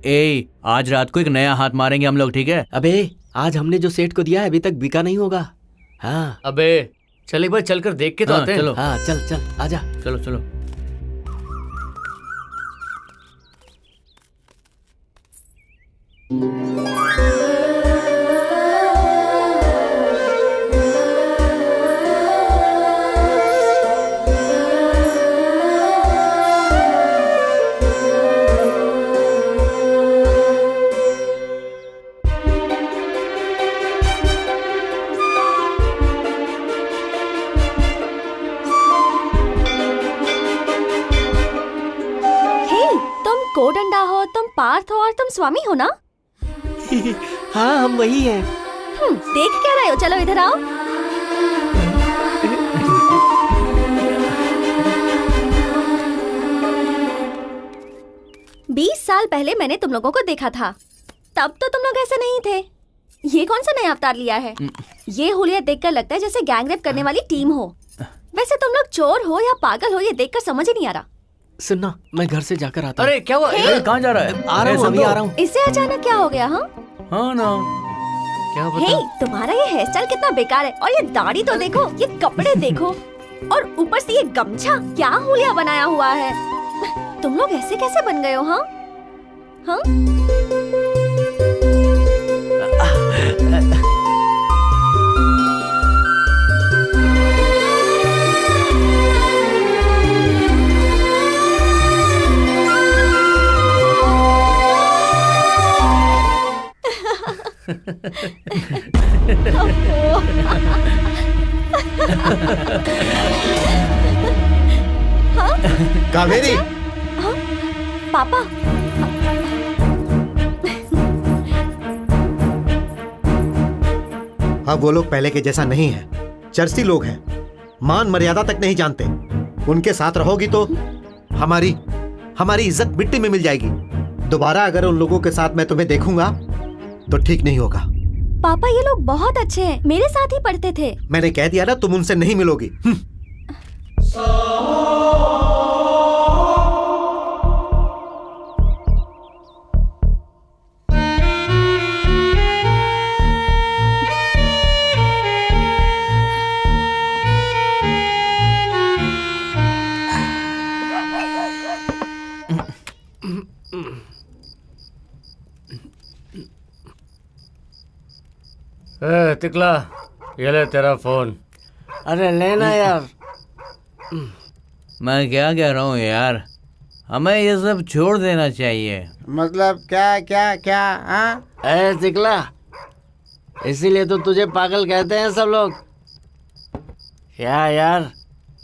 Speaker 4: ए, आज रात को एक नया हाथ मारेंगे हम लोग, ठीक है?
Speaker 5: अबे आज हमने जो सेठ को दिया है अभी तक बिका नहीं होगा। हाँ
Speaker 3: अबे चल एक बार चलकर देख के तो आते हैं।
Speaker 4: चलो।
Speaker 5: हाँ चल चल आजा।
Speaker 4: चलो चलो।
Speaker 7: कोडंडा हो, तुम पार्थ हो और तुम स्वामी हो ना?
Speaker 5: हाँ हम वही हैं।
Speaker 7: देख क्या रहे हो? चलो इधर आओ। बीस साल पहले मैंने तुम लोगों को देखा था, तब तो तुम लोग ऐसे नहीं थे। ये कौन सा नया अवतार लिया है? ये हुलिया देखकर लगता है जैसे गैंगरेप करने वाली टीम हो। वैसे तुम लोग चोर हो या पागल हो, ये देखकर समझ ही नहीं आ रहा।
Speaker 5: सुनना, मैं घर से जाकर आता हूँ।
Speaker 3: अरे क्या हुआ?
Speaker 4: कहाँ जा रहा है?
Speaker 5: आ रहा हूँ, अभी आ रहा हूँ।
Speaker 7: इससे अचानक क्या हो गया?
Speaker 4: हाँ ना,
Speaker 3: क्या
Speaker 7: हे, तुम्हारा ये हेयर स्टाइल कितना बेकार है, और ये दाढ़ी तो देखो, ये कपड़े देखो, और ऊपर से ये गमछा, क्या हुलिया बनाया हुआ है। तुम लोग ऐसे कैसे बन गए हो? हाँ हाँ।
Speaker 8: कावेरी।
Speaker 7: पापा,
Speaker 8: अब वो लोग पहले के जैसा नहीं है। चर्सी लोग हैं, मान मर्यादा तक नहीं जानते। उनके साथ रहोगी तो हमारी इज्जत मिट्टी में मिल जाएगी। दोबारा अगर उन लोगों के साथ मैं तुम्हें देखूंगा तो ठीक नहीं होगा।
Speaker 7: पापा ये लोग बहुत अच्छे हैं, मेरे साथ ही पढ़ते थे।
Speaker 8: मैंने कह दिया ना, तुम उनसे नहीं मिलोगी।
Speaker 3: तिकला, ये ले तेरा फोन।
Speaker 5: अरे लेना यार।
Speaker 4: मैं क्या कह रहा हूँ यार, हमें ये सब छोड़ देना चाहिए।
Speaker 6: मतलब क्या क्या क्या? हाँ
Speaker 5: अरे तिकला, इसीलिए तो तुझे पागल कहते हैं सब लोग। क्या यार,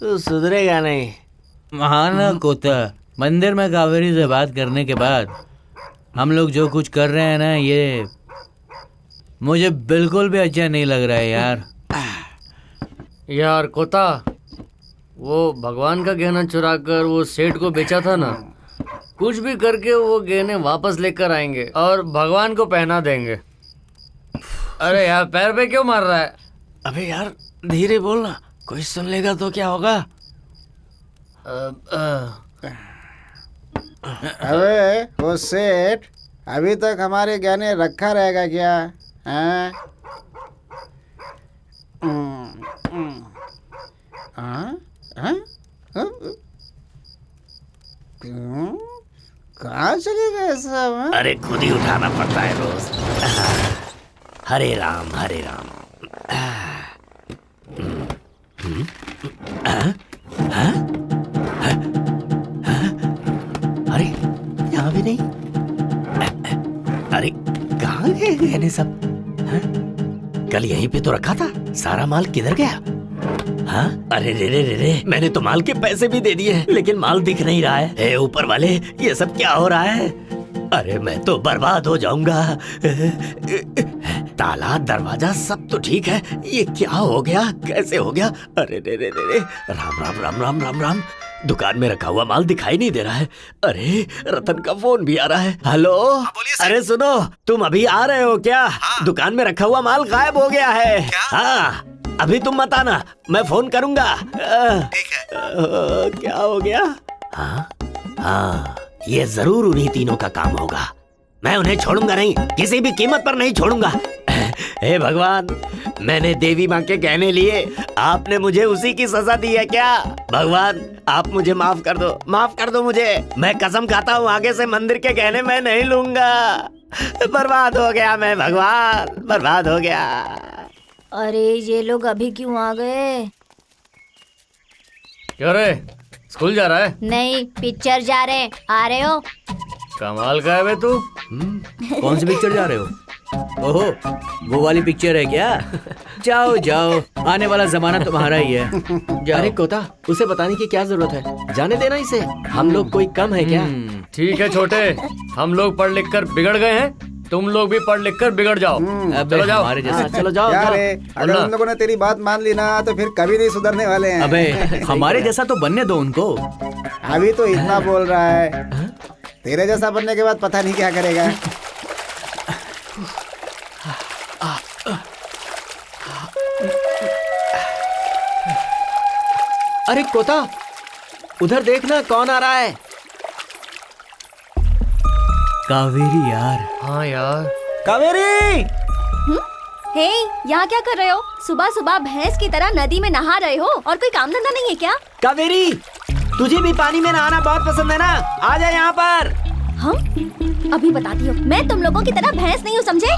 Speaker 5: तू सुधरेगा नहीं।
Speaker 4: महाना कोता, मंदिर में कावेरी से बात करने के बाद हम लोग जो कुछ कर रहे हैं ना, ये मुझे बिल्कुल भी अच्छा नहीं लग रहा है यार।
Speaker 3: यार कोता, वो भगवान का गहना चुरा कर वो सेठ को बेचा था ना, कुछ भी करके वो गहने वापस लेकर आएंगे और भगवान को पहना देंगे। अरे यार पैर पे क्यों मार रहा है?
Speaker 5: अबे यार धीरे बोलना, कोई सुन लेगा तो क्या होगा?
Speaker 6: अबे वो सेठ अभी तक हमारे गहने रखा रहेगा क्या? हाँ? कहाँ चले गए सब?
Speaker 5: अरे खुद ही उठाना पड़ता है रोज। हरे राम हरे राम। अरे यहाँ भी नहीं। अरे कहाँ गए गहने सब? कल यहीं पे तो रखा था, सारा माल किधर गया? हाँ? अरे रे रे रे रे, मैंने तो माल के पैसे भी दे दिए लेकिन माल दिख नहीं रहा है। हे ऊपर वाले, ये सब क्या हो रहा है? अरे मैं तो बर्बाद हो जाऊंगा। ताला दरवाजा सब तो ठीक है, ये क्या हो गया, कैसे हो गया? अरे रे रे रे रे, राम राम राम राम राम राम। दुकान में रखा हुआ माल दिखाई नहीं दे रहा है। अरे रतन का फोन भी आ रहा है। हेलो, अरे सुनो, तुम अभी आ रहे हो क्या? दुकान में रखा हुआ माल गायब हो गया है। हाँ, अभी तुम मत आना, मैं फोन करूंगा। ठीक है। क्या हो गया? हाँ हाँ, ये जरूर उन्हीं तीनों का काम होगा। मैं उन्हें छोड़ूंगा नहीं, किसी भी कीमत पर नहीं छोड़ूंगा। हे भगवान, मैंने देवी माँ के गहने लिए, आपने मुझे उसी की सजा दी है क्या? भगवान, आप मुझे माफ कर दो मुझे। मैं कसम खाता हूँ आगे से मंदिर के गहने मैं नहीं लूंगा। बर्बाद हो गया मैं, भगवान बर्बाद हो गया।
Speaker 9: अरे ये लोग अभी क्यों आ गए?
Speaker 3: क्यों रे, स्कूल जा रहा है?
Speaker 9: नहीं, पिक्चर जा रहे हैं। आ रहे हो?
Speaker 3: कमाल का है बे तू।
Speaker 4: कौन सी पिक्चर जा रहे हो? ओहो, वो वाली पिक्चर है क्या? जाओ जाओ, आने वाला जमाना तुम्हारा ही है। जाओ।
Speaker 5: अरे कोता, उसे बताने की क्या जरूरत है, जाने देना इसे। हम लोग कोई कम है क्या?
Speaker 3: ठीक है छोटे, हम लोग पढ़ लिख कर बिगड़ गए हैं, तुम लोग भी पढ़ लिख कर बिगड़ जाओ। चलो जाओ,
Speaker 4: हमारे जैसे।
Speaker 5: चलो जाओ।
Speaker 6: क्या रे, अगर उन लोगों ने तेरी बात मान ली ना तो फिर कभी नहीं सुधरने वाले हैं।
Speaker 4: अबे हमारे जैसा तो बनने दो उनको।
Speaker 6: अभी तो इतना बोल रहा है, तेरे जैसा बनने के बाद पता नहीं क्या करेगा।
Speaker 5: अरे कोता, उधर देखना कौन आ रहा है।
Speaker 4: कावेरी यार।
Speaker 3: हाँ यार।
Speaker 4: कावेरी!
Speaker 7: हे, यहाँ क्या कर रहे हो? सुबह सुबह भैंस की तरह नदी में नहा रहे हो और कोई काम धंधा नहीं है क्या?
Speaker 5: कावेरी, तुझे भी पानी में नहाना बहुत पसंद है ना? आ जा यहाँ पर।
Speaker 7: हम? अभी बताती हूँ, मैं तुम लोगों की तरह भैंस नहीं हूँ, समझे?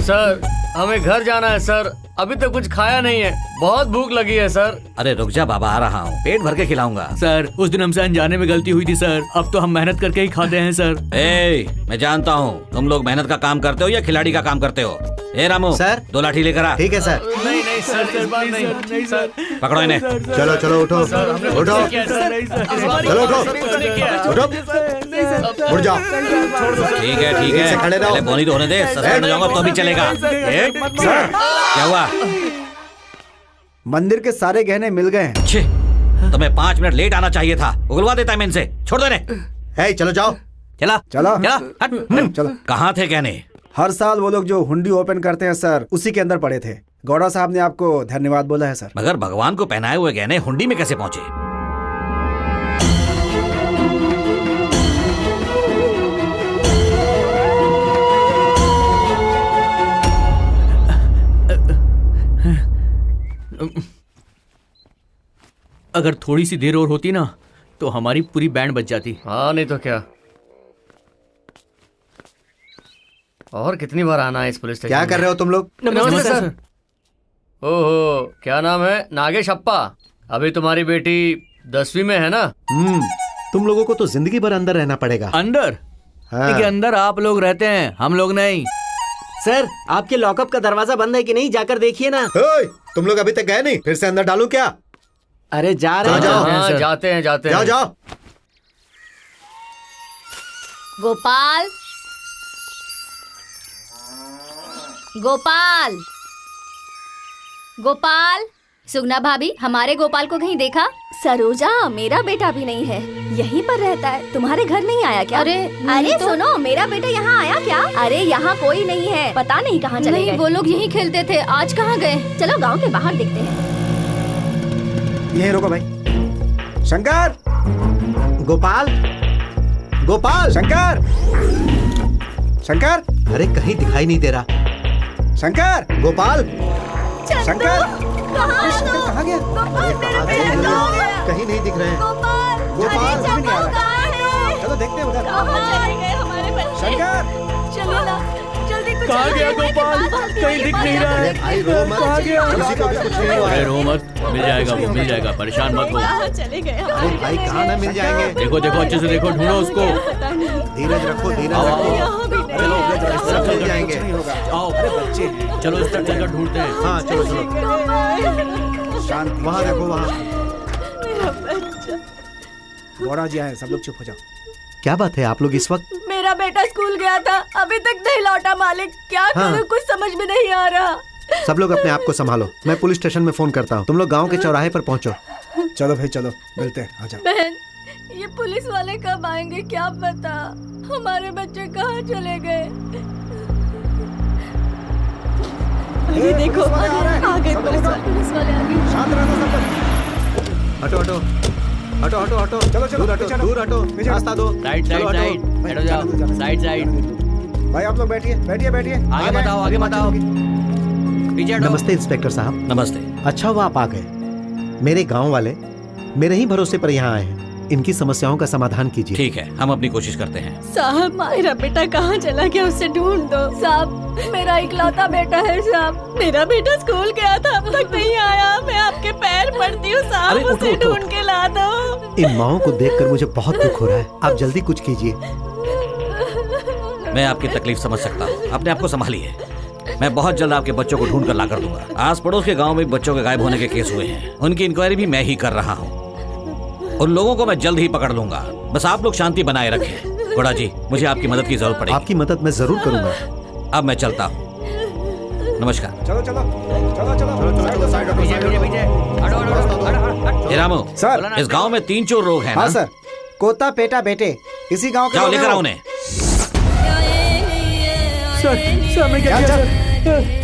Speaker 3: सर, हमें घर जाना है सर, अभी तक कुछ खाया नहीं है, बहुत भूख लगी है सर।
Speaker 2: अरे रुक जा बाबा, आ रहा हूँ, पेट भर के खिलाऊंगा।
Speaker 4: सर, उस दिन हमसे अनजाने में गलती हुई थी सर, अब तो हम मेहनत करके ही खाते हैं सर।
Speaker 2: मैं जानता हूँ तुम लोग मेहनत का काम करते हो या खिलाड़ी का काम करते हो। ए रामू
Speaker 8: सर,
Speaker 2: 2 लाठी लेकर आ।
Speaker 8: ठीक है सर।
Speaker 3: नहीं नहीं सर, इस बार नहीं सर।
Speaker 2: पकड़ो इन्हें।
Speaker 8: चलो चलो उठो उठो, चलो उठो उठो, उठ जाओ।
Speaker 2: ठीक है,
Speaker 8: खड़े रहो।
Speaker 2: पहले बोनी तो होने दे, सस्पेंड हो जाऊंगा तो भी चलेगा। क्या हुआ?
Speaker 6: मंदिर के सारे गहने मिल गए हैं।
Speaker 2: छे, तुम्हें 5 मिनट लेट आना चाहिए था, उगलवा देता मैं इनसे। छोड़ दो इन्हें।
Speaker 8: चलो जाओ।
Speaker 2: चला
Speaker 6: चलो
Speaker 2: हट।
Speaker 6: चलो।
Speaker 2: कहाँ थे गहने?
Speaker 6: हर साल वो लोग जो हुंडी ओपन करते हैं सर, उसी के अंदर पड़े थे। गौड़ा साहब ने आपको धन्यवाद बोला है सर।
Speaker 2: मगर भगवान को पहनाए हुए गहने हुंडी में कैसे पहुंचे?
Speaker 4: अगर थोड़ी सी देर और होती ना तो हमारी पूरी बैंड बच जाती।
Speaker 3: हाँ नहीं तो क्या। और कितनी बार आना है इस पुलिस स्टेशन?
Speaker 8: क्या कर रहे हो तुम लोग?
Speaker 3: नमस्ते सर। ओहो, क्या नाम है? नागेश अप्पा। अभी तुम्हारी बेटी 10वीं में है ना?
Speaker 8: तुम लोगों को तो जिंदगी भर अंदर रहना पड़ेगा।
Speaker 4: अंदर?
Speaker 8: हाँ।
Speaker 4: के अंदर आप लोग रहते हैं, हम लोग नहीं।
Speaker 5: सर, आपके लॉकअप का दरवाजा बंद है कि नहीं, जाकर देखिए ना।
Speaker 8: तुम लोग अभी तक गए नहीं, फिर से अंदर डालूं क्या?
Speaker 5: अरे जा रहे हैं।
Speaker 3: हाँ, जाते हैं
Speaker 8: जाओ जाओ।
Speaker 9: गोपाल, गोपाल, गोपाल।
Speaker 7: सुगना भाभी, हमारे गोपाल को कहीं देखा? सरोजा, मेरा बेटा भी नहीं है, यहीं पर रहता है। तुम्हारे घर नहीं आया क्या? अरे तो... सुनो, मेरा बेटा यहाँ आया क्या? अरे यहाँ कोई नहीं है, पता नहीं कहाँ चले गए।
Speaker 9: वो लोग यहीं खेलते थे, आज कहाँ गए?
Speaker 7: चलो गांव के बाहर देखते हैं।
Speaker 6: यहीं रुको भाई। शंकर,
Speaker 8: गोपाल, गोपाल,
Speaker 6: शंकर, शंकर।
Speaker 8: अरे कहीं दिखाई नहीं दे रहा।
Speaker 6: शंकर,
Speaker 8: गोपाल,
Speaker 6: शंकर,
Speaker 7: कहाँ
Speaker 6: गया?
Speaker 8: कहीं नहीं दिख रहे हैं।
Speaker 7: गोपाल,
Speaker 6: चलो देखते हैं उधर।
Speaker 7: कहाँ चले गए हमारे बच्चे?
Speaker 6: शंकर,
Speaker 7: चलो ना, जल्दी कुछ
Speaker 4: कहाँ गया गोपाल? कहीं दिख नहीं रहा है।
Speaker 6: भाई रो मत,
Speaker 4: कहाँ गया?
Speaker 6: किसी को भी कुछ नहीं हुआ
Speaker 4: अरे
Speaker 6: है।
Speaker 4: रो मत, मिल जाएगा वो, मिल जाएगा, परेशान मत हो।
Speaker 9: चले गए
Speaker 6: अरे भाई कहाँ ना मिल जाएंगे।
Speaker 4: देखो देखो अच्छे से देखो, ढूंढो उसको।
Speaker 6: धीरज रखो, धीरज
Speaker 4: आओ,
Speaker 6: रखो।
Speaker 4: चलो
Speaker 6: सब मिल जाएंगे।
Speaker 4: आओ, चलो इस तरफ चलकर ढूंढते हैं।
Speaker 6: हाँ चलो चलो। शांत, वहाँ देखो, वहाँ। गौरा जी आए, सब लोग चुप हो जाओ।
Speaker 8: क्या बात है, आप लोग इस वक्त?
Speaker 9: मेरा बेटा स्कूल गया था, अभी तक नहीं लौटा मालिक। क्या
Speaker 8: हाँ।
Speaker 9: करूं, कुछ समझ में नहीं आ रहा।
Speaker 8: सब लोग अपने आप को संभालो, मैं पुलिस स्टेशन में फोन करता हूँ। तुम लोग गांव के चौराहे पर पहुँचो।
Speaker 1: चलो भाई चलो, मिलते हैं, आ जाओ।
Speaker 9: बहन, ये पुलिस वाले कब आएंगे क्या पता। हमारे बच्चे कहाँ चले गए। अरे देखो, आ गए पुलिस वाले आ गए।
Speaker 6: शांत रहना सब लोग।
Speaker 8: हटो हटो हटो हटो हटो,
Speaker 6: चलो चलो,
Speaker 8: दूर हटो,
Speaker 6: पीछे हटो।
Speaker 8: दूर हटो,
Speaker 6: पीछे
Speaker 8: रास्ता दो।
Speaker 4: साइड
Speaker 8: चलो,
Speaker 4: साइड
Speaker 8: हटो।
Speaker 4: साइड, हटो जाओ, साइड साइड।
Speaker 6: भाई आप लोग बैठिए, बैठिए बैठिए।
Speaker 4: आगे मत आओ, आगे मत आओ। पीछे हटो।
Speaker 8: नमस्ते इंस्पेक्टर साहब।
Speaker 2: नमस्ते।
Speaker 8: अच्छा हुआ आप आ गए। मेरे गांव वाले मेरे ही भरोसे पर यहाँ आए हैं। इनकी समस्याओं का समाधान कीजिए।
Speaker 2: ठीक है, हम अपनी कोशिश करते हैं।
Speaker 9: साहब, मेरा बेटा कहाँ चला गया, उसे ढूंढ दो। साहब, मेरा इकलौता बेटा है साहब। मेरा बेटा स्कूल गया था, अब तक नहीं आया। मैं आपके पैर पड़ती हूँ साहब,
Speaker 8: अरे, उठो,
Speaker 9: उसे
Speaker 8: उठो।
Speaker 9: ढूंढ के ला दो।
Speaker 8: इन माओं को देखकर मुझे बहुत दुख हो रहा है। आप जल्दी कुछ कीजिए।
Speaker 2: मैं आपकी तकलीफ समझ सकता हूँ, अपने आप को संभालिए। मैं बहुत जल्द आपके बच्चों को ढूंढ कर ला कर दूंगा। आस पड़ोस के गांव में बच्चों के गायब होने के केस हुए हैं, उनकी इंक्वायरी भी मैं ही कर रहा हूँ। उन लोगों को मैं जल्द ही पकड़ लूंगा। बस आप लोग शांति बनाए रखें। घोड़ा जी, मुझे आपकी मदद की जरूरत पड़ेगी।
Speaker 8: आपकी मदद मैं जरूर करूंगा।
Speaker 2: अब मैं चलता हूँ, नमस्कार।
Speaker 6: चलो चलो चलो चलो साइड हटो,
Speaker 4: पीछे पीछे पीछे, हटो हटो हटो।
Speaker 2: हे रामू,
Speaker 6: सर।
Speaker 2: इस गांव में 3 चोर लोग हैं
Speaker 6: हाँ
Speaker 2: ना?
Speaker 6: सर, कोता पेटा बेटे, इसी गांव के
Speaker 2: जाओ
Speaker 6: लोग
Speaker 2: लेकर
Speaker 6: हैं
Speaker 2: आओ
Speaker 6: वो।
Speaker 2: उन्हें।
Speaker 1: सर मैं क्या
Speaker 6: चल
Speaker 1: किया
Speaker 6: चल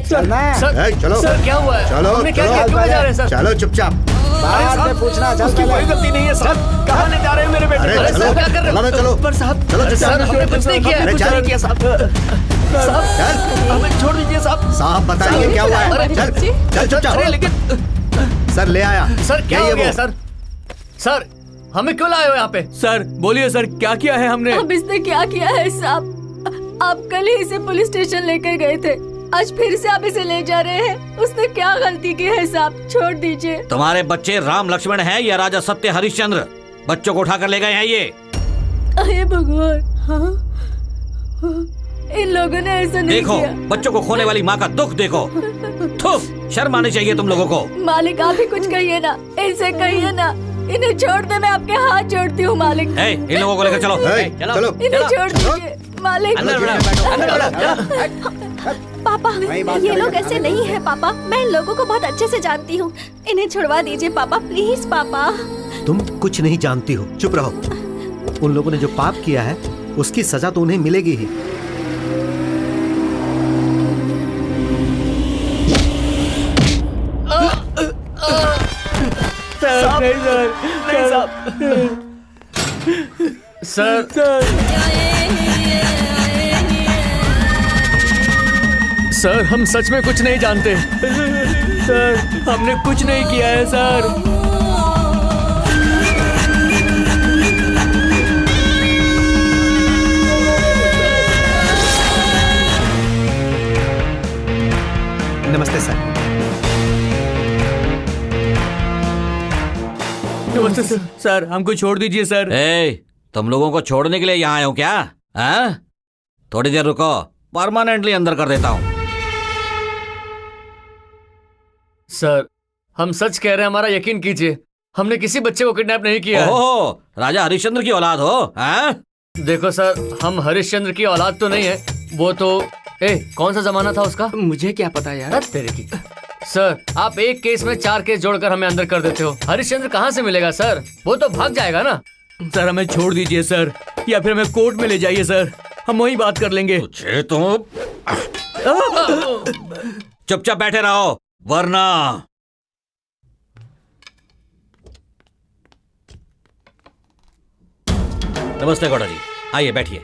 Speaker 6: चलना है।
Speaker 3: सर,
Speaker 6: चलो
Speaker 3: सर क्या हुआ है?
Speaker 6: चलो
Speaker 3: हमने क्या
Speaker 6: चलो,
Speaker 3: किया? क्यों ले जा रहे हैं सर?
Speaker 6: चलो चुपचाप, बाद में पूछना। चल
Speaker 1: उसकी कोई गलती नहीं है साहब। कहाँ ले जा रहे हैं मेरे बेटे
Speaker 6: अरे
Speaker 1: को?
Speaker 6: चलो,
Speaker 3: सर, क्या कर रहे हो?
Speaker 6: चलो ना, चलो
Speaker 1: पर साहब,
Speaker 6: चलो
Speaker 3: अरे
Speaker 6: चुपचाप।
Speaker 3: सर, हमने कुछ नहीं किया।
Speaker 6: अरे
Speaker 1: कुछ
Speaker 6: चल।
Speaker 1: नहीं किया साहब। साहब,
Speaker 6: चल
Speaker 1: हमें छोड़ दीजिए साहब।
Speaker 6: साहब बताइए क्या हुआ है।
Speaker 3: अरे,
Speaker 6: चल चल चुपचाप।
Speaker 3: अरे लेकिन
Speaker 6: सर ले आया।
Speaker 3: सर क्या
Speaker 6: यही
Speaker 3: हो
Speaker 6: है
Speaker 3: गया
Speaker 6: वो।
Speaker 3: सर? सर, हमें क्यों लाए हो यहाँ पे?
Speaker 4: सर बोलिए सर, क्या किया है हमने?
Speaker 9: अब इसने क्या किया है साहब? आप कल ही इसे पुलिस स्टेशन लेकर गए थे, आज फिर से आप इसे ले जा रहे हैं। उसने क्या गलती की है साहब? छोड़ दीजिए।
Speaker 2: तुम्हारे बच्चे राम लक्ष्मण हैं या राजा सत्य हरिश्चंद्र? बच्चों को उठाकर ले गए हैं ये।
Speaker 9: अरे भगवान, हाँ? इन लोगों ने ऐसा नहीं
Speaker 2: देखो,
Speaker 9: किया।
Speaker 2: बच्चों को खोने वाली माँ का दुख देखो। थू, शर्म आनी चाहिए तुम लोगों को।
Speaker 9: मालिक, आप ही कुछ कहिए ना, इनसे कहिए ना, इन्हें छोड़ दे। मैं आपके हाथ जोड़ती हूँ मालिक।
Speaker 2: ए, इन लोगों को लेकर चलो।
Speaker 6: ए, चलो
Speaker 9: इन्हें छोड़ दीजिए मालिक।
Speaker 3: अंदर बैठो, अंदर बैठो।
Speaker 7: पापा,
Speaker 6: वही बात
Speaker 7: ये लोग
Speaker 6: करेंगे,
Speaker 7: ऐसे नहीं है पापा। मैं इन लोगों को बहुत अच्छे से जानती हूँ। इन्हें छुड़वा दीजिए पापा, प्लीज पापा।
Speaker 8: तुम कुछ नहीं जानती हो, चुप रहो। उन लोगों ने जो पाप किया है उसकी सजा तो उन्हें मिलेगी ही।
Speaker 4: सर नहीं सर, नहीं साहब।
Speaker 3: सर, सर हम सच में कुछ नहीं जानते।
Speaker 4: सर हमने कुछ नहीं किया है सर।
Speaker 8: नमस्ते सर।
Speaker 4: नमस्ते सर। सर हमको छोड़ दीजिए सर।
Speaker 2: ए, तुम लोगों को छोड़ने के लिए यहाँ आए हो क्या? हाँ? थोड़ी देर रुको, परमानेंटली अंदर कर देता हूँ।
Speaker 3: सर, हम सच कह रहे हैं, हमारा यकीन कीजिए। हमने किसी बच्चे को किडनैप नहीं किया है।
Speaker 2: ओहो, राजा हरिश्चंद्र की औलाद हो? हाँ?
Speaker 3: देखो सर, हम हरिश्चंद्र की औलाद तो नहीं है। वो तो कौन सा जमाना था उसका?
Speaker 5: मुझे क्या पता यार।
Speaker 3: तेरे की। सर, आप एक केस में 4 केस जोड़कर हमें अंदर कर देते हो। हरिश्चंद्र कहाँ से मिलेगा सर? वो तो भाग जाएगा ना।
Speaker 4: सर हमें छोड़ दीजिए सर, या फिर हमें कोर्ट में ले जाइए सर, हम वहीं बात कर लेंगे।
Speaker 2: तुझे तो चुपचाप बैठे रहो, वरना। नमस्ते गौड़ा जी, आइए बैठिए।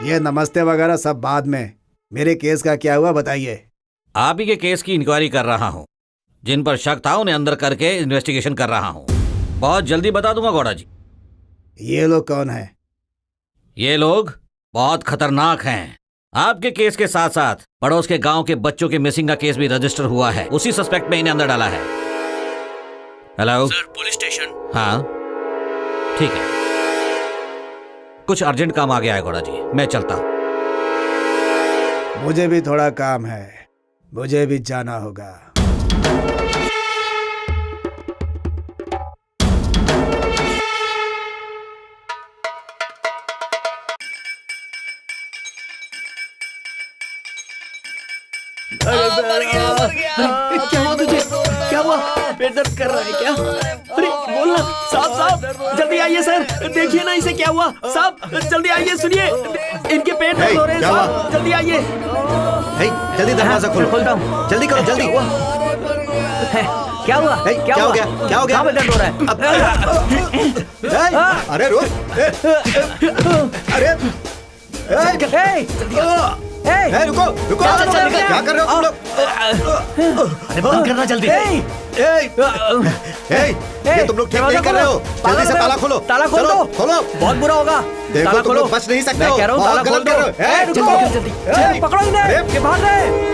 Speaker 6: ये नमस्ते वगैरह सब बाद में, मेरे केस का क्या हुआ बताइए।
Speaker 2: आप ही के केस की इंक्वायरी कर रहा हूँ। जिन पर शक था उन्हें अंदर करके इन्वेस्टिगेशन कर रहा हूँ। बहुत जल्दी बता दूंगा गौड़ा जी।
Speaker 6: ये लोग कौन है?
Speaker 2: ये लोग बहुत खतरनाक हैं। आपके केस के साथ साथ पड़ोस के गांव के बच्चों के मिसिंग का केस भी रजिस्टर हुआ है। उसी सस्पेक्ट में इन्हें अंदर डाला है। Hello
Speaker 4: sir, police station.
Speaker 2: हाँ ठीक है, कुछ अर्जेंट काम आ गया है घोड़ा जी, मैं चलता हूँ।
Speaker 1: मुझे भी थोड़ा काम है, मुझे भी जाना होगा।
Speaker 5: क्या हुआ तुझे? क्या हुआ? पेट दर्द कर रहा है क्या? अरे बोलना साहब, साहब जल्दी आइए सर, देखिए ना इसे क्या हुआ। साहब जल्दी आइए, सुनिए इनके पेट दर्द हो रहे हैं साहब, जल्दी आइए।
Speaker 8: जल्दी दरवाजा खोलो, खोलता हूँ, जल्दी करो जल्दी।
Speaker 10: क्या हुआ?
Speaker 8: क्या हो गया? क्या हो गया?
Speaker 10: कहाँ पे दर्द हो रहा है?
Speaker 8: अरे रुक, अरे रुको रुको, क्या कर रहे हो तुम लोग?
Speaker 10: अरे बंद करना जल्दी।
Speaker 8: ये तुम लोग ठीक नहीं कर रहे हो, जल्दी से ताला खोलो।
Speaker 10: ताला खोल दो,
Speaker 8: खोलो,
Speaker 10: बहुत बुरा होगा।
Speaker 8: देखो तुम लोग बच नहीं सकते हो,
Speaker 10: कह रहा हूँ ताला खोल दो। जल्दी पकड़ो इन्हें, ये भाग रहे हैं।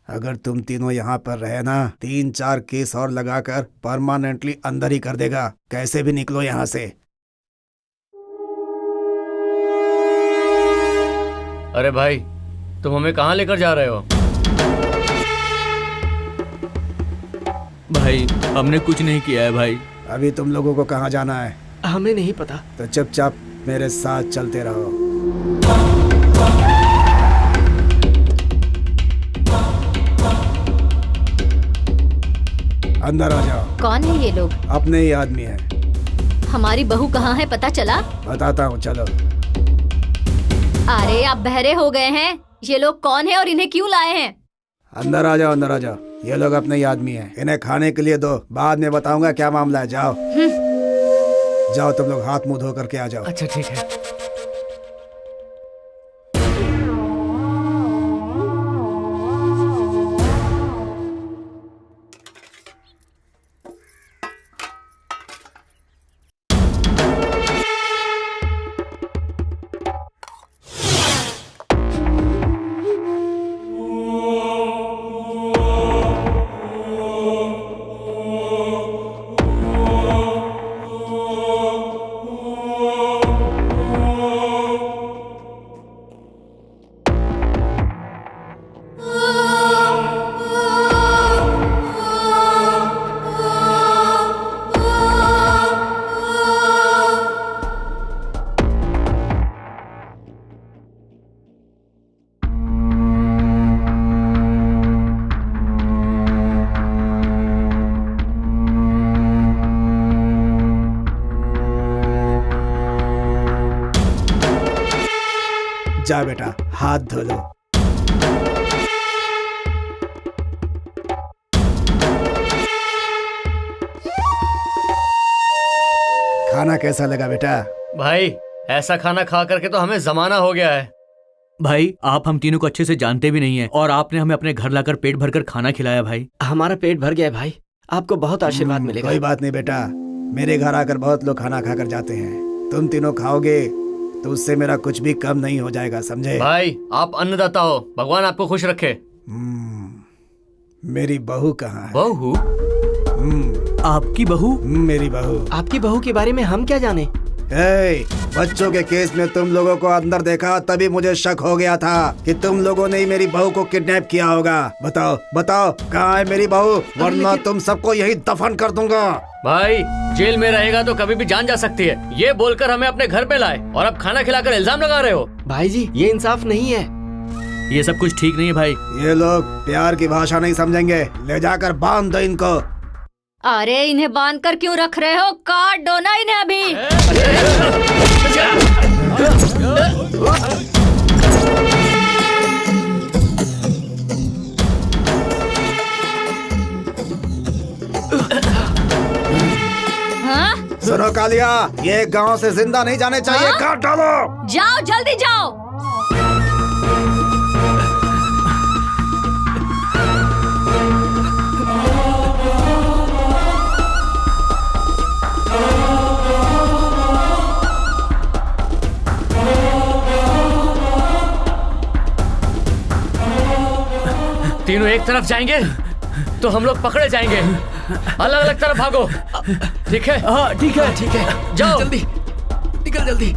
Speaker 1: अगर तुम तीनों यहाँ पर रहे ना, 3-4 केस और लगाकर परमानेंटली अंदर ही कर देगा। कैसे भी निकलो यहाँ से।
Speaker 3: अरे भाई, तुम हमें कहाँ लेकर जा रहे हो?
Speaker 4: भाई हमने कुछ नहीं किया है भाई।
Speaker 1: अभी तुम लोगों को कहाँ जाना है?
Speaker 5: हमें नहीं पता।
Speaker 1: तो चुपचाप मेरे साथ चलते रहो। अंदर आ जाओ।
Speaker 9: कौन है ये लोग?
Speaker 1: अपने ही आदमी है।
Speaker 9: हमारी बहू कहाँ है, पता चला?
Speaker 1: बताता हूँ, चलो।
Speaker 9: अरे आप बहरे हो गए हैं। ये लोग कौन है और इन्हें क्यों लाए हैं?
Speaker 1: अंदर आ जाओ, अंदर आ जाओ। ये लोग अपने ही आदमी हैं। इन्हें खाने के लिए दो, बाद में बताऊंगा क्या मामला है। जाओ जाओ, तुम लोग हाथ मुंह धो करके आ जाओ।
Speaker 3: अच्छा ठीक है।
Speaker 1: जा बेटा, हाथ धो लो। खाना कैसा लगा बेटा?
Speaker 3: भाई ऐसा खाना खा करके तो हमें जमाना हो गया है।
Speaker 4: भाई आप हम तीनों को अच्छे से जानते भी नहीं है और आपने हमें अपने घर लाकर पेट भरकर खाना खिलाया। भाई
Speaker 5: हमारा पेट भर गया है भाई, आपको बहुत आशीर्वाद मिलेगा।
Speaker 1: कोई बात नहीं बेटा, मेरे घर आकर बहुत लोग खाना खाकर जाते हैं। तुम तीनों खाओगे तो उससे मेरा कुछ भी कम नहीं हो जाएगा, समझे?
Speaker 3: भाई आप अन्नदाता हो, भगवान आपको खुश रखे।
Speaker 1: मेरी बहू कहाँ है?
Speaker 3: बहू?
Speaker 4: आपकी बहू?
Speaker 1: मेरी बहू।
Speaker 5: आपकी बहू के बारे में हम क्या जाने?
Speaker 1: बच्चों के केस में तुम लोगों को अंदर देखा तभी मुझे शक हो गया था कि तुम लोगों ने ही मेरी बहू को किडनैप किया होगा। बताओ बताओ, कहाँ है मेरी बहू? वरना तुम सबको यही दफन कर दूंगा।
Speaker 3: भाई जेल में रहेगा तो कभी भी जान जा सकती है, ये बोलकर हमें अपने घर पे लाए और अब खाना खिलाकर इल्जाम लगा रहे हो।
Speaker 5: भाई जी ये इंसाफ नहीं है।
Speaker 4: ये सब कुछ ठीक नहीं है भाई।
Speaker 1: ये लोग प्यार की भाषा नहीं समझेंगे, ले जाकर बांध दो इनको।
Speaker 9: अरे इन्हें बांध कर क्यों रख रहे हो? काट दो ना इन्हें अभी।
Speaker 1: सुनो काली दिया। ये गांव से जिंदा नहीं जाने चाहिए।
Speaker 7: हाँ?
Speaker 1: काट डालो।
Speaker 7: जाओ, जल्दी जाओ।
Speaker 3: तीनों एक तरफ जाएंगे तो हम लोग पकड़े जाएंगे। अलग अलग तरफ भागो, ठीक है?
Speaker 4: हाँ ठीक है
Speaker 3: जाओ
Speaker 4: जल्दी निकल जल्दी।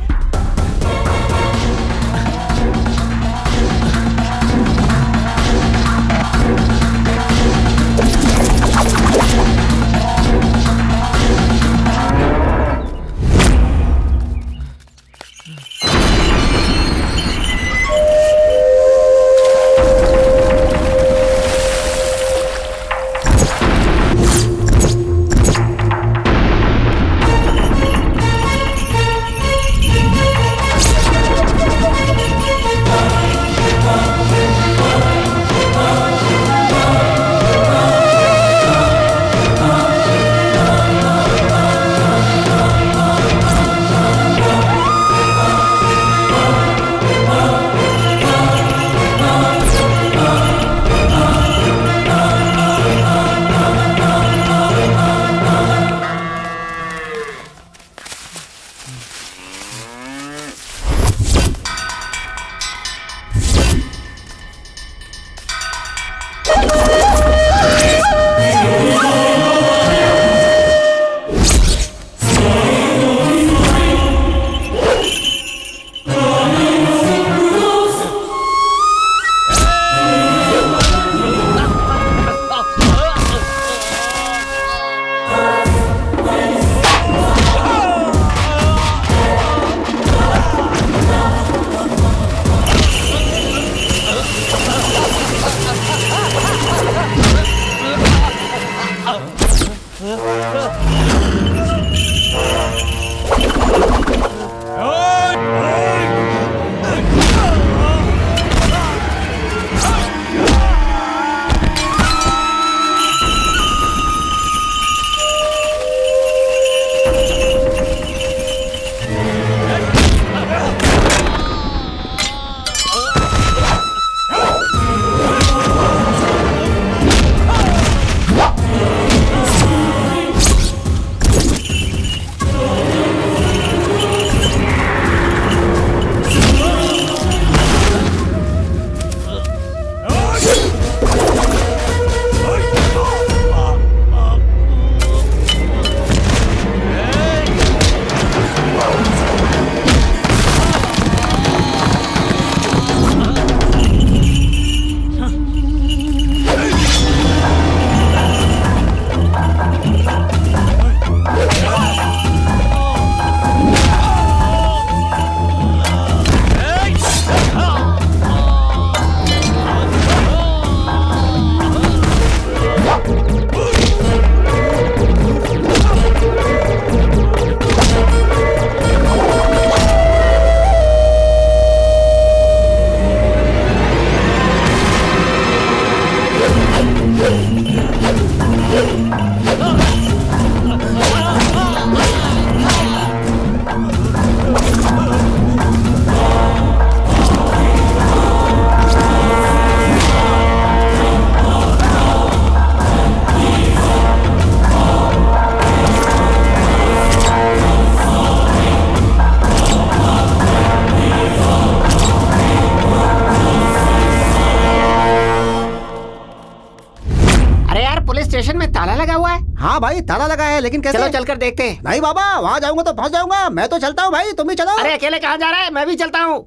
Speaker 6: स्टेशन में ताला लगा हुआ है। हाँ भाई ताला लगा है, लेकिन कैसे?
Speaker 5: चलो चलकर देखते हैं।
Speaker 6: नहीं बाबा, वहाँ जाऊंगा तो फंस जाऊंगा। मैं तो चलता हूँ भाई, तुम भी चलो।
Speaker 5: अरे अकेले कहाँ जा रहा है? मैं भी चलता हूँ।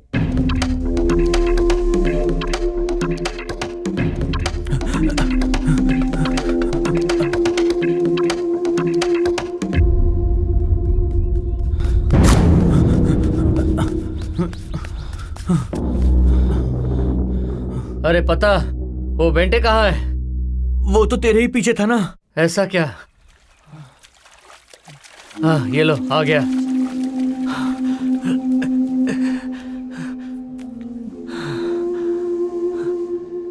Speaker 3: अरे पता, वो बेंटे कहाँ है?
Speaker 4: वो तो तेरे ही पीछे था ना।
Speaker 3: ऐसा क्या? हाँ ये लो, आ गया।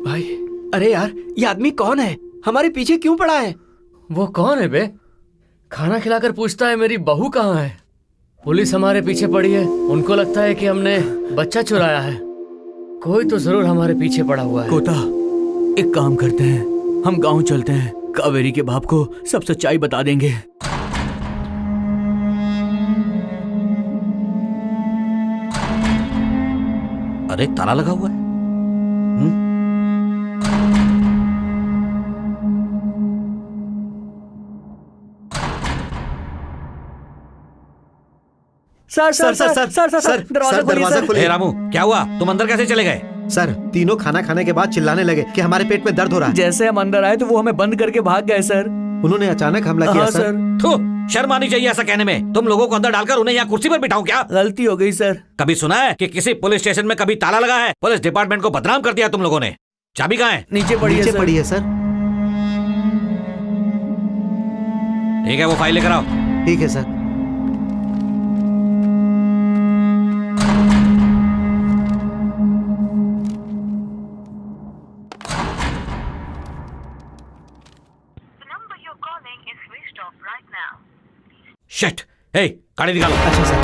Speaker 5: भाई अरे यार, ये आदमी कौन है? हमारे पीछे क्यों पड़ा है?
Speaker 3: वो कौन है बे? खाना खिलाकर पूछता है मेरी बहू कहाँ है। पुलिस हमारे पीछे पड़ी है। उनको लगता है कि हमने बच्चा चुराया है। कोई तो जरूर हमारे पीछे पड़ा हुआ है।
Speaker 4: कोता, एक काम करते हैं, हम गांव चलते हैं, कावेरी के बाप को सब सच्चाई बता देंगे।
Speaker 2: अरे ताला लगा हुआ है।
Speaker 8: सर, दरवाजा खोलिए।
Speaker 2: हे रामू, क्या हुआ? तुम अंदर कैसे चले गए?
Speaker 8: सर, तीनों खाना खाने के बाद चिल्लाने लगे कि हमारे पेट में दर्द हो रहा है।
Speaker 4: जैसे हम अंदर आए तो वो हमें बंद करके भाग गए सर।
Speaker 8: उन्होंने अचानक हमला किया।
Speaker 4: हाँ,
Speaker 8: सर।
Speaker 2: थू, शर्म आनी चाहिए ऐसा कहने में। तुम लोगों को अंदर डालकर उन्हें यहाँ कुर्सी पर बिठाऊं क्या?
Speaker 4: गलती हो गई सर।
Speaker 2: कभी सुना है कि किसी पुलिस स्टेशन में कभी ताला लगा है? पुलिस डिपार्टमेंट को बदनाम कर दिया तुम लोगों ने। चाबी कहाँ है?
Speaker 4: नीचे पड़ी है
Speaker 8: सर।
Speaker 2: ठीक है, वो फाइल लेकर आओ।
Speaker 8: ठीक है सर।
Speaker 2: शिट! हे, गाड़ी निकालो।
Speaker 8: अच्छा सर।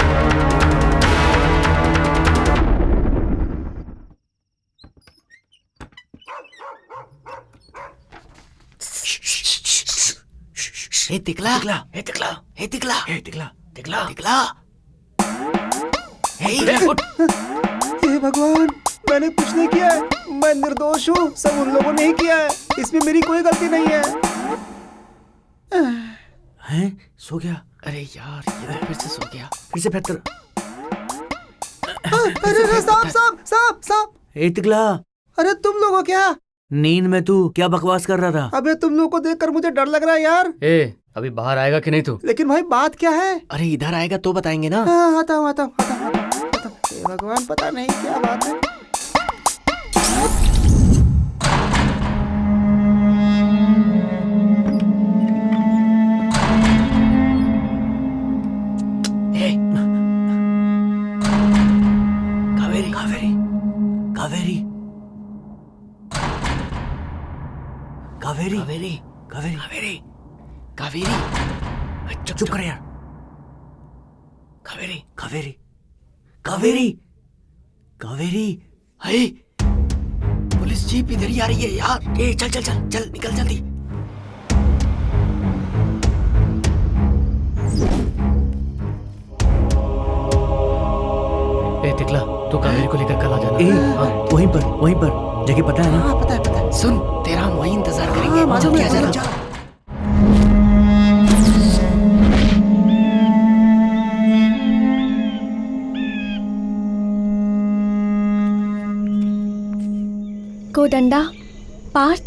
Speaker 5: हे तिकला, हे तिकला, हे तिकला, हे तिकला, तिकला, तिकला। हे उठ।
Speaker 1: हे भगवान, मैंने कुछ नहीं किया है। मैं निर्दोष हूँ। सब उन लोगों ने ही किया है। इसमें मेरी कोई गलती नहीं है।
Speaker 4: हैं? सो गया?
Speaker 5: अरे यार, ये फिर से सो गया। फिर से बेहतर।
Speaker 1: अरे सांप।
Speaker 4: ए तिकला,
Speaker 1: अरे तुम लोगों क्या?
Speaker 4: नींद में तू क्या बकवास कर रहा था?
Speaker 1: अबे तुम लोगों को देखकर मुझे डर लग रहा है यार।
Speaker 3: ए, अभी बाहर आएगा कि नहीं तू?
Speaker 1: लेकिन भाई बात क्या है?
Speaker 5: अरे इधर आएगा तो बताएंगे ना।
Speaker 1: हाँ, आता हूँ। भगवान, पता नहीं क्या बात है।
Speaker 5: कावेरी।
Speaker 4: चुप कर यार। कावेरी।
Speaker 5: हे, पुलिस जीप इधर ही आ रही है यार। ए, चल निकल जल्दी।
Speaker 3: ए तिकला, तू कावेरी को लेकर कल आ जाना।
Speaker 4: वहीं पर जगह पता है ना?
Speaker 5: हाँ, पता है। सुन, तेरा हम वहीं इंतजार करेंगे। जल्दी आ जाना।
Speaker 7: कोदंडा, पार्थ,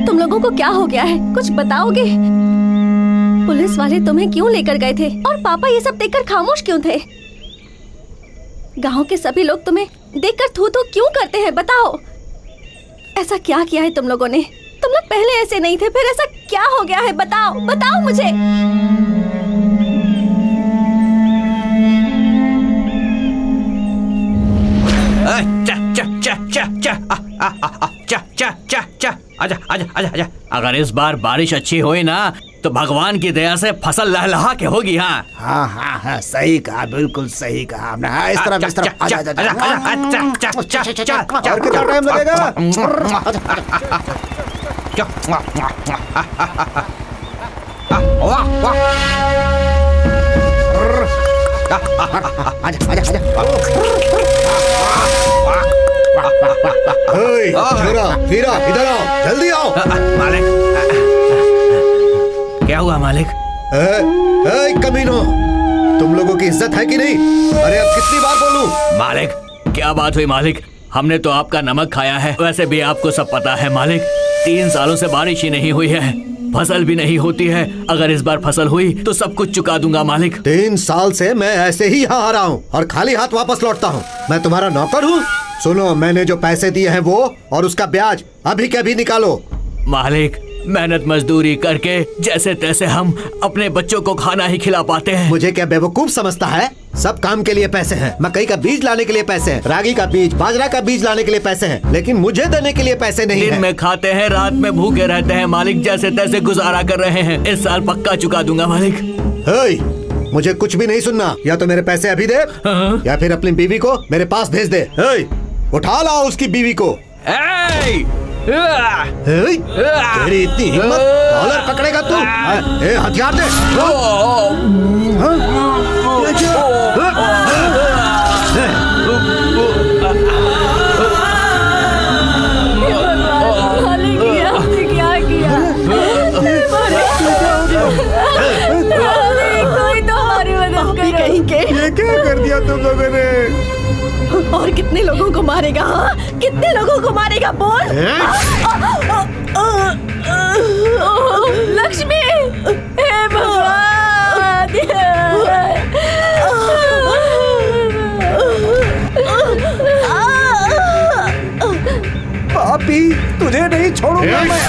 Speaker 7: तुम लोगों को क्या हो गया है? कुछ बताओगे? पुलिस वाले तुम्हें क्यों लेकर गए थे? और पापा ये सब देखकर खामोश क्यों थे? गांव के सभी लोग तुम्हें देखकर थू थू क्यों करते हैं? बताओ, ऐसा क्या किया है तुम लोगों ने? तुम लोग पहले ऐसे नहीं थे, फिर ऐसा क्या हो गया है? बताओ मुझे।
Speaker 2: आजा।
Speaker 4: अगर इस बार बारिश अच्छी हुई ना तो भगवान की दया से फसल लहलहा के होगी।
Speaker 1: हाँ, सही कहा, बिल्कुल सही कहा आपने। हाँ, इस तरफ। आजा। और कितना टाइम लगेगा?
Speaker 8: हीरा, इधर आओ, जल्दी आओ।
Speaker 4: मालिक, क्या हुआ मालिक?
Speaker 8: कमीनो, तुम लोगों की इज्जत है कि नहीं? अरे अब कितनी बार बोलूं?
Speaker 4: मालिक, क्या बात हुई मालिक? हमने तो आपका नमक खाया है। वैसे भी आपको सब पता है मालिक, 3 सालों से बारिश ही नहीं हुई है, फसल भी नहीं होती है। अगर इस बार फसल हुई तो सब कुछ चुका दूंगा मालिक।
Speaker 8: 3 साल से मैं ऐसे ही यहाँ आ रहा हूँ और खाली हाथ वापस लौटता हूँ। मैं तुम्हारा नौकर हूँ? सुनो, मैंने जो पैसे दिए हैं वो और उसका ब्याज अभी के अभी निकालो।
Speaker 4: मालिक, मेहनत मजदूरी करके जैसे तैसे हम अपने बच्चों को खाना ही खिला पाते हैं।
Speaker 8: मुझे क्या बेवकूफ समझता है? सब काम के लिए पैसे हैं। मकई का बीज लाने के लिए पैसे हैं, रागी का बीज, बाजरा का बीज लाने के लिए पैसे हैं, लेकिन मुझे देने के लिए पैसे नहीं
Speaker 4: दिन
Speaker 8: हैं।
Speaker 4: में खाते हैं, रात में भूखे रहते हैं मालिक, जैसे तैसे गुजारा कर रहे हैं। इस साल पक्का चुका दूंगा मालिक।
Speaker 8: मुझे कुछ भी नहीं सुनना। या तो मेरे पैसे अभी दे या फिर अपनी बीवी को मेरे पास भेज दे। उठा लाओ उसकी बीवी को। तेरी इतनी हिम्मत, कॉलर पकड़ेगा तू? हथियार दे।
Speaker 9: क्या किया? कोई तो हमारी मदद करो।
Speaker 1: ये क्या कर दिया तुम लोगों ने?
Speaker 9: और कितने लोगों को मारेगा? हाँ, कितने लोगों को मारेगा बोल? लक्ष्मी, हे भगवान!
Speaker 1: पापी, तुझे नहीं छोड़ूंगा मैं।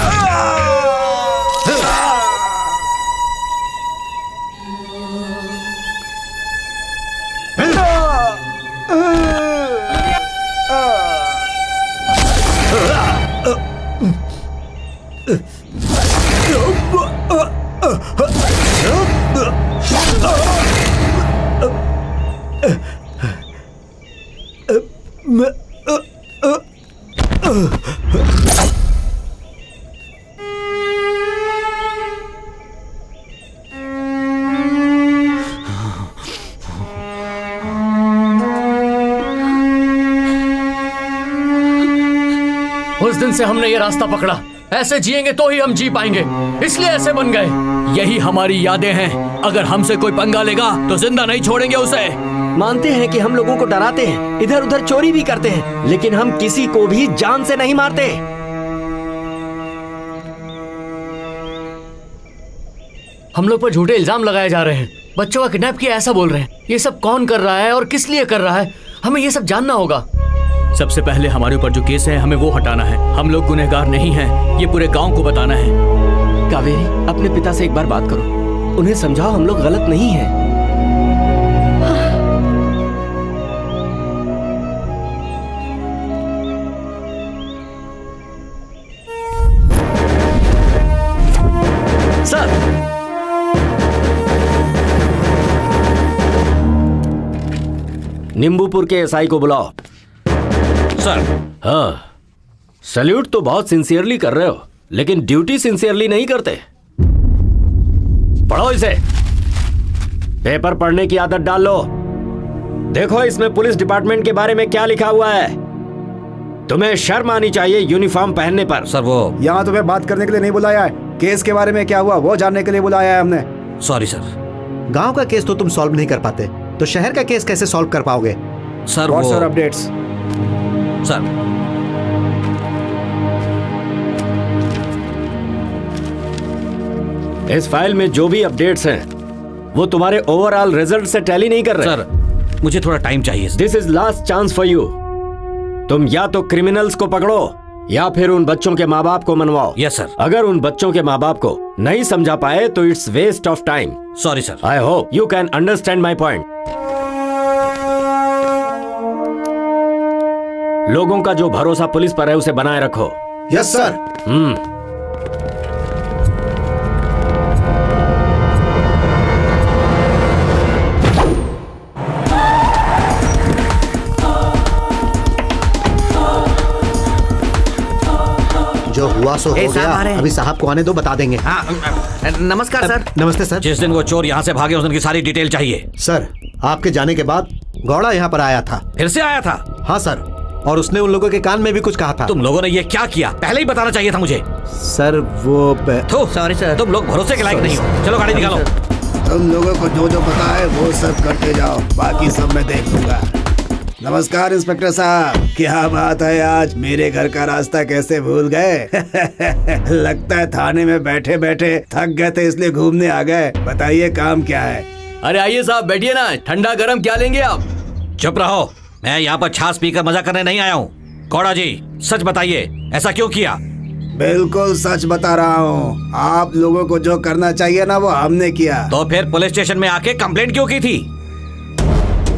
Speaker 3: उस दिन से हमने ये रास्ता पकड़ा। ऐसे जिएंगे तो ही हम जी पाएंगे, इसलिए ऐसे बन गए।
Speaker 4: यही हमारी यादें हैं। अगर हमसे कोई पंगा लेगा तो जिंदा नहीं छोड़ेंगे उसे।
Speaker 5: मानते हैं कि हम लोगों को डराते हैं, इधर उधर चोरी भी करते हैं, लेकिन हम किसी को भी जान से नहीं मारते।
Speaker 3: हम लोग पर झूठे इल्जाम लगाए जा रहे हैं। बच्चों का किडनैप किया ऐसा बोल रहे हैं। ये सब कौन कर रहा है और किस लिए कर रहा है, हमें ये सब जानना होगा।
Speaker 4: सबसे पहले हमारे ऊपर जो केस है हमें वो हटाना है। हम लोग गुनहगार नहीं हैं, ये पूरे गांव को बताना है।
Speaker 5: कावेरी, अपने पिता से एक बार बात करो, उन्हें समझाओ हम लोग गलत नहीं हैं। सर, नींबूपुर के एसआई को बुलाओ।
Speaker 2: सर।
Speaker 5: हाँ, सैल्यूट तो बहुत सिंसियरली कर रहे हो, लेकिन ड्यूटी सिंसियरली नहीं करते। पढ़ो इसे, पेपर पढ़ने की आदत डाल लो। देखो इसमें पुलिस डिपार्टमेंट के बारे में क्या लिखा हुआ है। तुम्हें शर्म आनी चाहिए यूनिफॉर्म पहनने पर।
Speaker 2: सर वो
Speaker 1: यहाँ तुम्हें बात करने के लिए नहीं बुलाया है, केस के बारे में क्या हुआ वो जानने के लिए बुलाया है हमने।
Speaker 2: Sorry sir.
Speaker 8: गांव का केस तो तुम सॉल्व नहीं कर पाते, तो शहर का केस कैसे सॉल्व कर पाओगे?
Speaker 2: Sir
Speaker 1: what's your updates?
Speaker 2: Sir
Speaker 5: इस फाइल में जो भी अपडेट्स हैं वो तुम्हारे ओवरऑल रिजल्ट से टैली नहीं कर रहे।
Speaker 2: सर मुझे थोड़ा टाइम चाहिए।
Speaker 5: This is last chance for you. तुम या तो क्रिमिनल्स को पकड़ो या फिर उन बच्चों के माँ बाप को मनवाओ।
Speaker 2: Yes sir.
Speaker 5: अगर उन बच्चों के माँ बाप को नहीं समझा पाए तो it's waste of time.
Speaker 2: Sorry sir.
Speaker 5: I hope you can understand my point. लोगों का जो भरोसा पुलिस पर है उसे बनाए रखो।
Speaker 8: Yes sir. जो हुआ सो हो गया। अभी साहब को आने दो, बता देंगे।
Speaker 10: नमस्कार सर।
Speaker 8: नमस्ते सर।
Speaker 2: जिस दिन वो चोर यहाँ से भागे उस दिन की सारी डिटेल चाहिए।
Speaker 8: सर आपके जाने के बाद गौड़ा यहाँ पर आया था।
Speaker 2: फिर से आया था?
Speaker 8: हाँ सर, और उसने उन लोगों के कान में भी कुछ कहा था।
Speaker 2: तुम लोगों ने ये क्या किया, पहले ही बताना चाहिए था मुझे।
Speaker 8: सर वो
Speaker 2: सॉरी सर। तुम लोग भरोसे के लायक नहीं हो। चलो गाड़ी निकालो।
Speaker 1: तुम लोगों को जो जो पता है वो सब करते जाओ, बाकी सब मैं देख लूंगा। नमस्कार इंस्पेक्टर साहब, क्या बात है आज मेरे घर का रास्ता कैसे भूल गए? लगता है थाने में बैठे बैठे थक गए थे इसलिए घूमने आ गए। बताइए काम क्या है?
Speaker 4: अरे आइए साहब बैठिए ना, ठंडा गरम क्या लेंगे आप?
Speaker 2: चुप रहो, मैं यहाँ पर छाछ पीकर मजा करने नहीं आया हूँ। गौड़ा जी सच बताइए, ऐसा क्यों किया?
Speaker 1: बिल्कुल सच बता रहा हूँ। आप लोगों को जो करना चाहिए ना वो हमने किया।
Speaker 2: तो फिर पुलिस स्टेशन में आके कंप्लेंट क्यों की थी?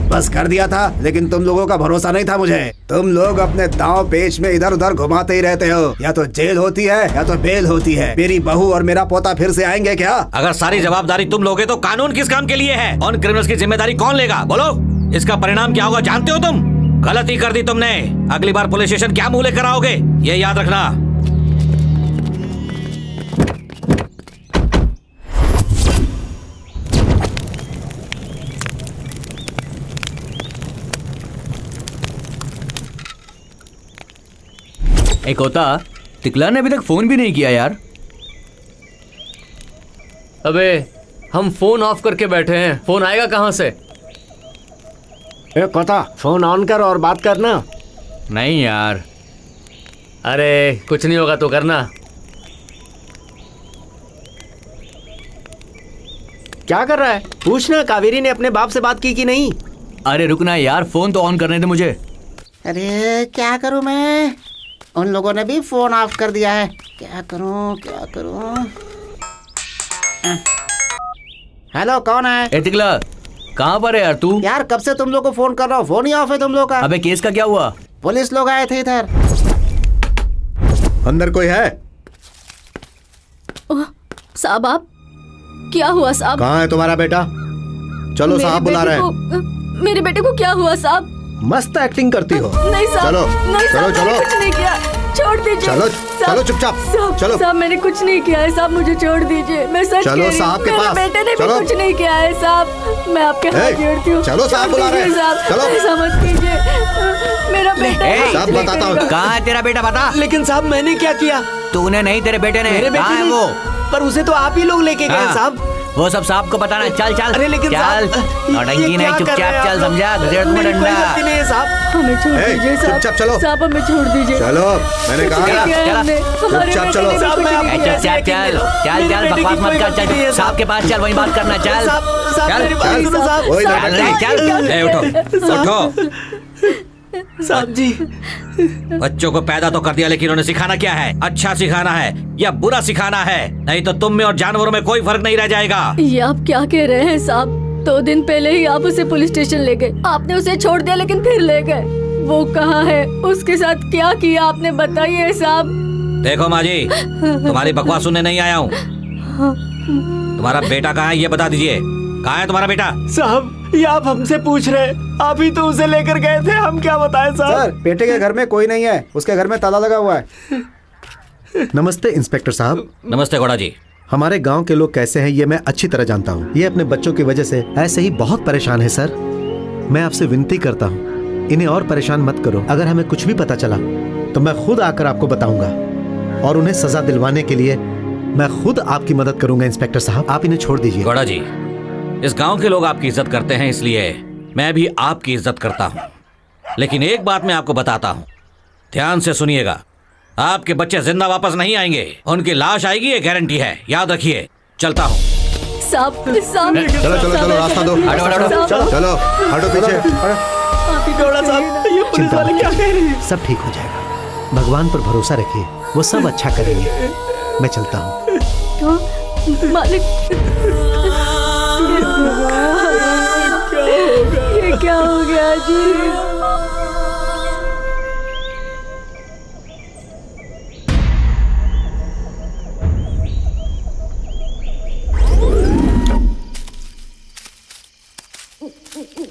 Speaker 1: बस कर दिया था, लेकिन तुम लोगों का भरोसा नहीं था मुझे। तुम लोग अपने दांव पेच में इधर उधर घुमाते ही रहते हो। या तो जेल होती है या तो बेल होती है। मेरी बहू और मेरा पोता फिर से आएंगे क्या?
Speaker 2: अगर सारी जवाबदारी तुम लोगे तो कानून किस काम के लिए है? उन क्रिमिनल्स की जिम्मेदारी कौन लेगा? बोलो, इसका परिणाम क्या होगा जानते हो तुम? गलती कर दी तुमने। अगली बार पुलिस स्टेशन क्या मुंह लेकर आओगे, ये याद रखना।
Speaker 4: एक होता टिकला ने अभी तक फोन भी नहीं किया यार।
Speaker 3: अबे हम फोन ऑफ करके बैठे हैं, फोन आएगा कहाँ से?
Speaker 5: ए कोता, फोन ऑन कर और बात करना।
Speaker 4: नहीं यार।
Speaker 3: अरे कुछ नहीं होगा तो करना।
Speaker 5: क्या कर रहा है? पूछना कावेरी ने अपने बाप से बात की कि नहीं।
Speaker 4: अरे रुकना यार, फोन तो ऑन करने दे मुझे।
Speaker 6: अरे क्या करूं मैं? उन लोगों ने भी फोन ऑफ कर दिया है। क्या करूं क्या करूं? हेलो, कौन है?
Speaker 4: ए टिकला, कहाँ पर है यार तू?
Speaker 6: यार कब से तुम लोग को फोन कर रहा हूँ, फोन ही ऑफ है तुम लोग का।
Speaker 4: अबे केस का क्या हुआ?
Speaker 6: पुलिस लोग आए थे इधर।
Speaker 8: अंदर कोई है?
Speaker 9: साहब आप क्या हुआ साहब?
Speaker 8: कहाँ है तुम्हारा बेटा? चलो साहब बुला रहे हैं।
Speaker 9: मेरे बेटे को क्या हुआ साहब?
Speaker 8: मस्त एक्टिंग करती हो।
Speaker 9: नहीं साहब,
Speaker 8: चलो
Speaker 9: नहीं
Speaker 8: चलो
Speaker 9: साहब,
Speaker 8: चलो
Speaker 9: मैंने कुछ नहीं किया, छोड़ दीजिए।
Speaker 8: चलो चलो चुपचाप चलो।
Speaker 9: साहब मैंने कुछ नहीं किया है साहब, मुझे छोड़ दीजिए। मैं सच
Speaker 8: चलो
Speaker 9: कह रही हूँ,
Speaker 8: साहब के
Speaker 9: मेरे
Speaker 8: पास।
Speaker 9: बेटे ने भी
Speaker 8: चलो।
Speaker 9: कुछ नहीं किया है साहब। मैं आपके हाथ जोड़ती हूँ।
Speaker 8: चलो साहब बुला रहे हैं। चलो।
Speaker 9: ऐसा मत कीजिए, मेरा बेटा कुछ
Speaker 8: साहब
Speaker 9: नहीं
Speaker 8: बताता हूँ।
Speaker 9: करेगा।
Speaker 4: कहाँ है तेरा बेटा बता?
Speaker 5: लेकिन साहब मैंने क्या किया?
Speaker 4: तूने नहीं, तेरे बेटे ने।
Speaker 5: मेरे बेटे
Speaker 4: कहाँ है
Speaker 5: ने?
Speaker 4: वो?
Speaker 5: पर उसे तो आप ही लोग लेके गए
Speaker 4: हाँ।
Speaker 5: साहब।
Speaker 4: वो सब साहब को बताना। चल चल।
Speaker 5: अरे लेकिन
Speaker 4: चल
Speaker 5: साहब,
Speaker 4: नौटंकी
Speaker 5: ये
Speaker 4: नहीं,
Speaker 5: क्या कर
Speaker 4: चुपचाप
Speaker 5: रहे हैं
Speaker 4: चल,
Speaker 5: आप लोग?
Speaker 4: समझा? घुसेड़ दूंगा
Speaker 5: मेरी कोई
Speaker 4: डंडा।
Speaker 5: गलती नहीं है साहब।
Speaker 9: हमें छोड़ दीजिए साहब।
Speaker 8: चुपचाप चलो।
Speaker 9: साहब हमें छोड़ दीजिए।
Speaker 8: चलो, मैंने
Speaker 9: कुछ
Speaker 8: कहा
Speaker 9: नहीं
Speaker 8: ना।
Speaker 9: किया है
Speaker 4: चला।
Speaker 9: हमने। हमारे
Speaker 8: चुपचाप
Speaker 9: बेटे
Speaker 8: चलो।
Speaker 9: ने भी
Speaker 5: साहब,
Speaker 9: कुछ
Speaker 5: मैं
Speaker 9: नहीं
Speaker 5: आपको
Speaker 9: किया।
Speaker 4: चल चल चल चल
Speaker 5: मेरे
Speaker 4: चल,
Speaker 5: बेटे की
Speaker 4: बकवास मत
Speaker 5: कोई
Speaker 4: कर।
Speaker 5: गलती नहीं
Speaker 4: चल
Speaker 5: है,
Speaker 4: साहब के पास चल, वहीं बात करना। चल
Speaker 5: साहब
Speaker 4: चल,
Speaker 5: मेरी बात
Speaker 4: चल।
Speaker 5: सुनो साहब।
Speaker 8: कोई
Speaker 4: चल रे, चल।
Speaker 2: ए, उठो उठो।
Speaker 5: साहब जी,
Speaker 2: बच्चों को पैदा तो कर दिया, लेकिन उन्हें सिखाना क्या है? अच्छा सिखाना है या बुरा सिखाना है? नहीं तो तुम में और जानवरों में कोई फर्क नहीं रह जाएगा।
Speaker 9: ये आप क्या कह रहे हैं साहब? 2 दिन पहले ही आप उसे पुलिस स्टेशन ले गए। आपने उसे छोड़ दिया लेकिन फिर ले गए। वो कहाँ है? उसके साथ क्या किया आपने, बताइए साहब।
Speaker 2: देखो माँ जी, तुम्हारी बकवास सुनने नहीं आया हूँ। तुम्हारा बेटा कहाँ है ये बता दीजिए। कहाँ है तुम्हारा बेटा?
Speaker 5: साहब ये आप हमसे पूछ रहे हैं? आप ही तो उसे लेकर गए थे, हम क्या बताएं साहब?
Speaker 1: सर, बेटे के घर में कोई नहीं है, उसके घर में ताला लगा हुआ है।
Speaker 8: नमस्ते इंस्पेक्टर साहब।
Speaker 2: नमस्ते घोड़ा जी।
Speaker 8: हमारे गांव के लोग कैसे हैं ये मैं अच्छी तरह जानता हूँ। ये अपने बच्चों की वजह से ऐसे ही बहुत परेशान है सर। मैं आपसे विनती करता हूँ, इन्हें और परेशान मत करो। अगर हमें कुछ भी पता चला तो मैं खुद आकर आपको बताऊंगा और उन्हें सजा दिलवाने के लिए मैं खुद आपकी मदद करूंगा। इंस्पेक्टर साहब आप इन्हें छोड़ दीजिए।
Speaker 2: घोड़ा जी, इस गांव के लोग आपकी इज्जत करते हैं, इसलिए मैं भी आपकी इज्जत करता हूँ। लेकिन एक बात मैं आपको बताता हूँ, ध्यान से सुनिएगा। आपके बच्चे जिंदा वापस नहीं आएंगे, उनकी लाश आएगी, ये गारंटी है, याद रखिए। चलता हूँ।
Speaker 9: साहब साहब
Speaker 8: चलो चलो चलो, रास्ता दो।
Speaker 2: हटो, हटो,
Speaker 8: चलो चलो, हटो पीछे।
Speaker 5: गौड़ा साहब, ये पुलिस वाले क्या कह रहे हैं?
Speaker 8: सब ठीक हो जाएगा, भगवान पर भरोसा रखिए, वो सब अच्छा करेंगे। मैं चलता हूँ।
Speaker 9: मालिक, ये क्या हो गया जी?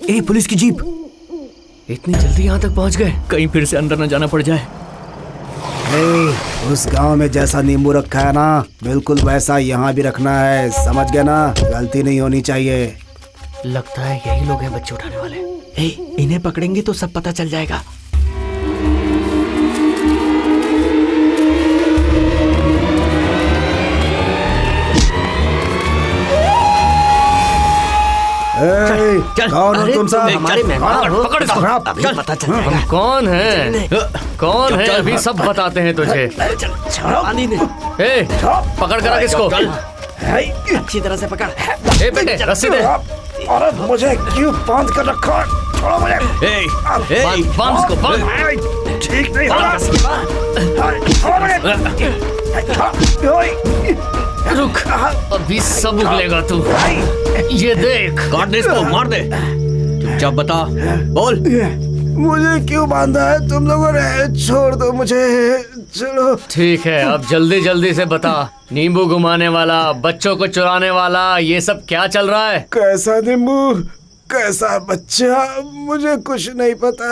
Speaker 4: ए पुलिस की जीप।
Speaker 3: इतनी जल्दी यहाँ तक पहुँच गए?
Speaker 4: कहीं फिर से अंदर न जाना पड़ जाए।
Speaker 1: उस गांव में जैसा नींबू रखा है ना, बिल्कुल वैसा यहाँ भी रखना है, समझ गया ना? गलती नहीं होनी चाहिए।
Speaker 5: लगता है यही लोग हैं बच्चे उठाने वाले। इन्हें पकड़ेंगे तो सब पता चल जाएगा।
Speaker 1: कौन हो तुम सब?
Speaker 5: हमारे मेहमान हो।
Speaker 3: पकड़ इसको।
Speaker 5: अभी पता चल जाएगा।
Speaker 3: हम कौन है? कौन है अभी सब बताते हैं तुझे। ए, पकड़ कर रख इसको।
Speaker 5: अच्छी तरह से पकड़।
Speaker 3: ए बेटे, रस्सी दे।
Speaker 1: अरे मुझे क्यों बांध कर रखा? छोड़ो मुझे।
Speaker 3: बांध इसको, बांध।
Speaker 1: ठीक नहीं हो रहा। छोड़ो मुझे।
Speaker 3: रुक, अभी सब उगलेगा तू। ये देख।
Speaker 2: काट दे इसको, मार दे। चुपचाप बता, बोल।
Speaker 1: मुझे क्यों बांधा है तुम लोगों ने? छोड़ दो मुझे, चलो।
Speaker 3: ठीक है, अब जल्दी जल्दी से बता। नींबू घुमाने वाला, बच्चों को चुराने वाला, ये सब क्या चल रहा है?
Speaker 1: कैसा नींबू, कैसा बच्चा, मुझे कुछ नहीं पता।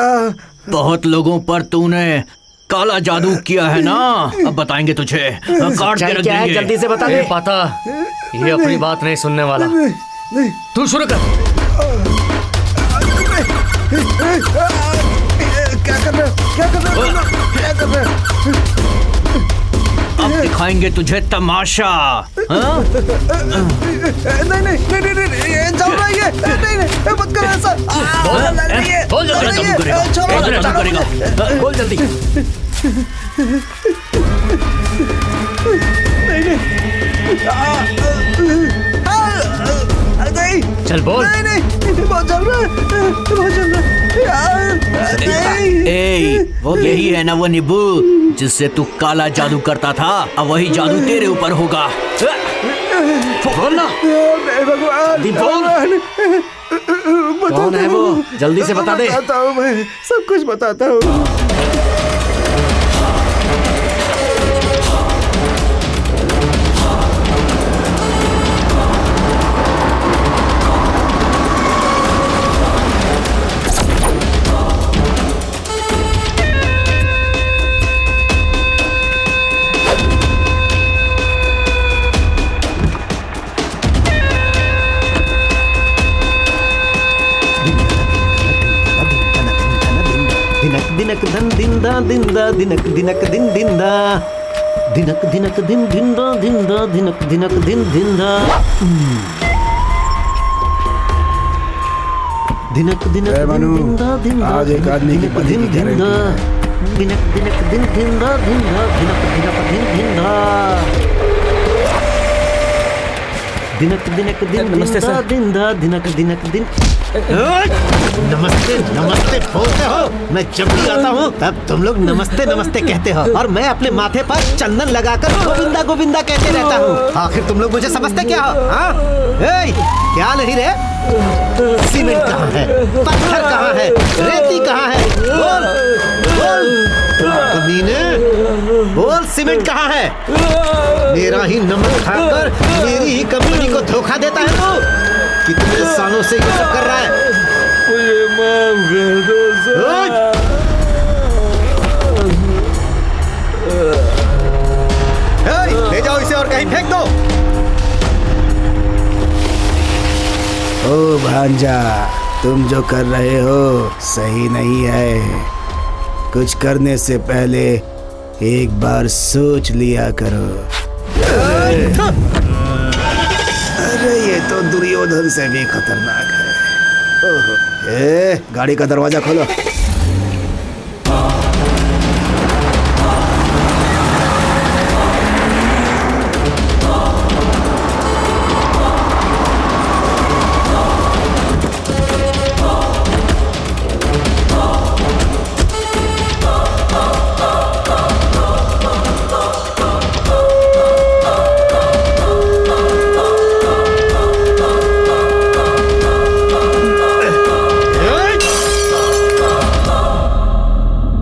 Speaker 4: बहुत लोगों पर तूने काला जादू किया है ना, अब बताएंगे तुझे। काट के रख
Speaker 5: क्या है,
Speaker 4: देंगे।
Speaker 5: जल्दी से बता दे।
Speaker 3: पता, ये अपनी बात नहीं सुनने वाला। तू शुरू कर।
Speaker 1: क्या कर रहे हो? क्या कर रहे हो? क्या कर रहे हो?
Speaker 4: अब दिखाएंगे तुझे तमाशा। हाँ?
Speaker 1: नहीं नहीं नहीं नहीं नहीं, जाओ ना ये, नहीं नहीं मत करो ऐसा।
Speaker 3: बोल जल्दी।
Speaker 4: बोल जल्दी।
Speaker 1: नहीं,
Speaker 3: चल बोल।
Speaker 1: नहीं नहीं, बहुत चल रहा है, बहुत चल रहा है।
Speaker 4: ए, वो यही है ना वो नींबू जिससे तू काला जादू करता था, अब वही जादू तेरे ऊपर होगा। बोल ना।
Speaker 1: भगवान,
Speaker 5: कौन है वो? जल्दी से बता दे।
Speaker 1: बताता हूँ, मैं सब कुछ बताता हूँ।
Speaker 8: दिनक धन दिंदा दिंदा दिनक दिनक दिन दिंदा दिनक दिनक दिन दिंदा दिंदा दिनक दिनक दिन दिंदा दिनक दिनक दिंदा दिंदा
Speaker 1: आज एक आदमी की पति की
Speaker 8: दिंदा दिनक दिनक दिन दिंदा दिंदा दिनक दिनक दिन दिंदा दिनक दिनक दिन दिंदा दिंदा दिनक दिनक दिन। नमस्ते नमस्ते बोलते हो, मैं जब भी आता हूँ तब तुम लोग नमस्ते नमस्ते कहते हो और मैं अपने माथे पर चंदन लगाकर गोविंदा गोविंदा कहते रहता हूँ। आखिर तुम लोग मुझे समझते क्या हो? हाँ? क्या नहीं रे? सीमेंट कहाँ है, पत्थर कहाँ है, रेती कहाँ है? बोल बोल कमीने, बोल सीमेंट कहाँ है? मेरा ही नमक खाकर मेरी ही कमीनी को धोखा देता है तू। कितने सालों से ये सब कर रहा है?
Speaker 1: मुझे माफ कर दो सर।
Speaker 8: ले जाओ इसे और कहीं फेंक दो।
Speaker 1: ओ भांजा, तुम जो कर रहे हो सही नहीं है। कुछ करने से पहले एक बार सोच लिया करो। अरे ये तो दुर्योधन से भी खतरनाक है। गाड़ी का दरवाजा खोलो।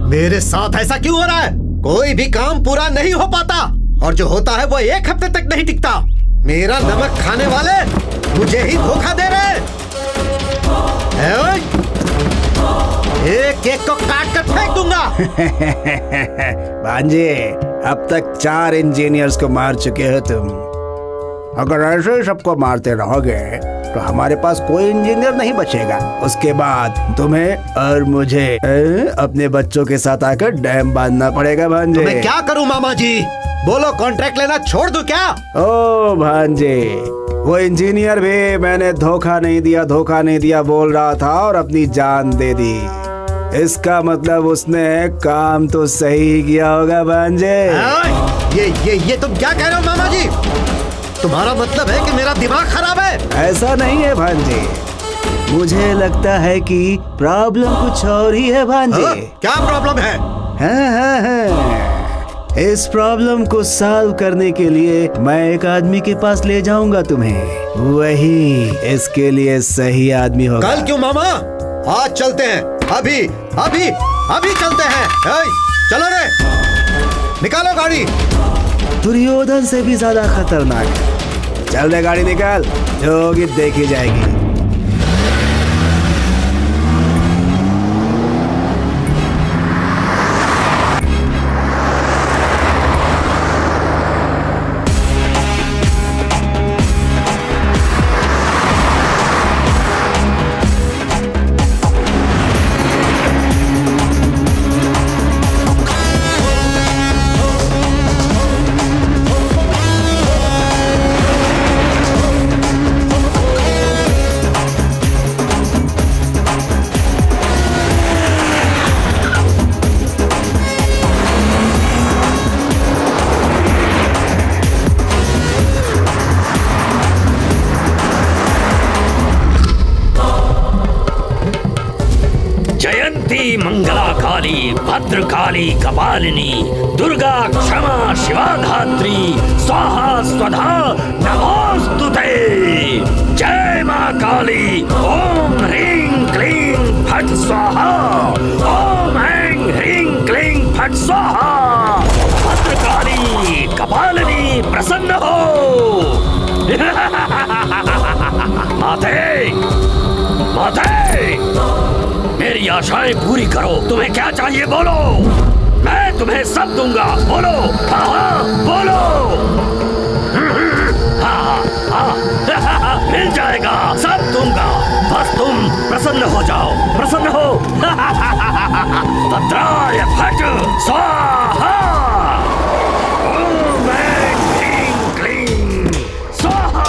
Speaker 8: मेरे साथ ऐसा क्यों हो रहा है? कोई भी काम पूरा नहीं हो पाता और जो होता है वो एक हफ्ते तक नहीं टिकता। मेरा नमक खाने वाले मुझे ही धोखा दे रहे हैं। एक एक को काट कर फेंक दूंगा।
Speaker 1: भांजे, अब तक 4 इंजीनियर्स को मार चुके हो तुम। अगर ऐसे सबको मारते रहोगे तो हमारे पास कोई इंजीनियर नहीं बचेगा। उसके बाद तुम्हें और मुझे अपने बच्चों के साथ आकर डैम बांधना पड़ेगा भांजे।
Speaker 8: तो मैं क्या करूं मामा जी? बोलो, कॉन्ट्रैक्ट लेना छोड़ दूं क्या?
Speaker 1: ओ भांजे, वो इंजीनियर भी मैंने धोखा नहीं दिया बोल रहा था और अपनी जान दे दी। इसका मतलब उसने काम तो सही किया होगा भांजे।
Speaker 8: ये तुम क्या कह रहे हो मामा जी? तुम्हारा मतलब है कि मेरा दिमाग खराब है?
Speaker 1: ऐसा नहीं है भांजे, मुझे लगता है कि प्रॉब्लम कुछ और ही है भांजे।
Speaker 8: क्या प्रॉब्लम है?
Speaker 1: हाँ। इस प्रॉब्लम को सॉल्व करने के लिए मैं एक आदमी के पास ले जाऊंगा तुम्हें। वही इसके लिए सही आदमी होगा।
Speaker 8: कल क्यों मामा, आज चलते हैं। अभी अभी अभी चलते हैं। चलो रे, निकालो गाड़ी।
Speaker 1: दुर्योधन से भी ज्यादा खतरनाक है। चल दे गाड़ी निकाल, जो होगी देखी जाएगी।
Speaker 11: मंगला काली, भद्रकाली कपालिनी, दुर्गा क्षमा शिवा धात्री, स्वाहा स्वधा नमोस्तुते। जय मां काली। ओम ह्रीं क्लीं फट स्वाहा। ओम ऐं ह्रीं क्लीं फट स्वाहा। भद्रकाली कपालिनी प्रसन्न हो। माते माते, मेरी आशाएं पूरी करो। तुम्हें क्या चाहिए बोलो, मैं तुम्हें सब दूंगा। बोलो, हाँ हाँ बोलो। हाँ हाँ मिल जाएगा, सब दूंगा। बस तुम प्रसन्न हो जाओ, प्रसन्न हो। भद्राय फट स्वाहा। ओम ऐं ह्रीं क्लीं स्वाहा।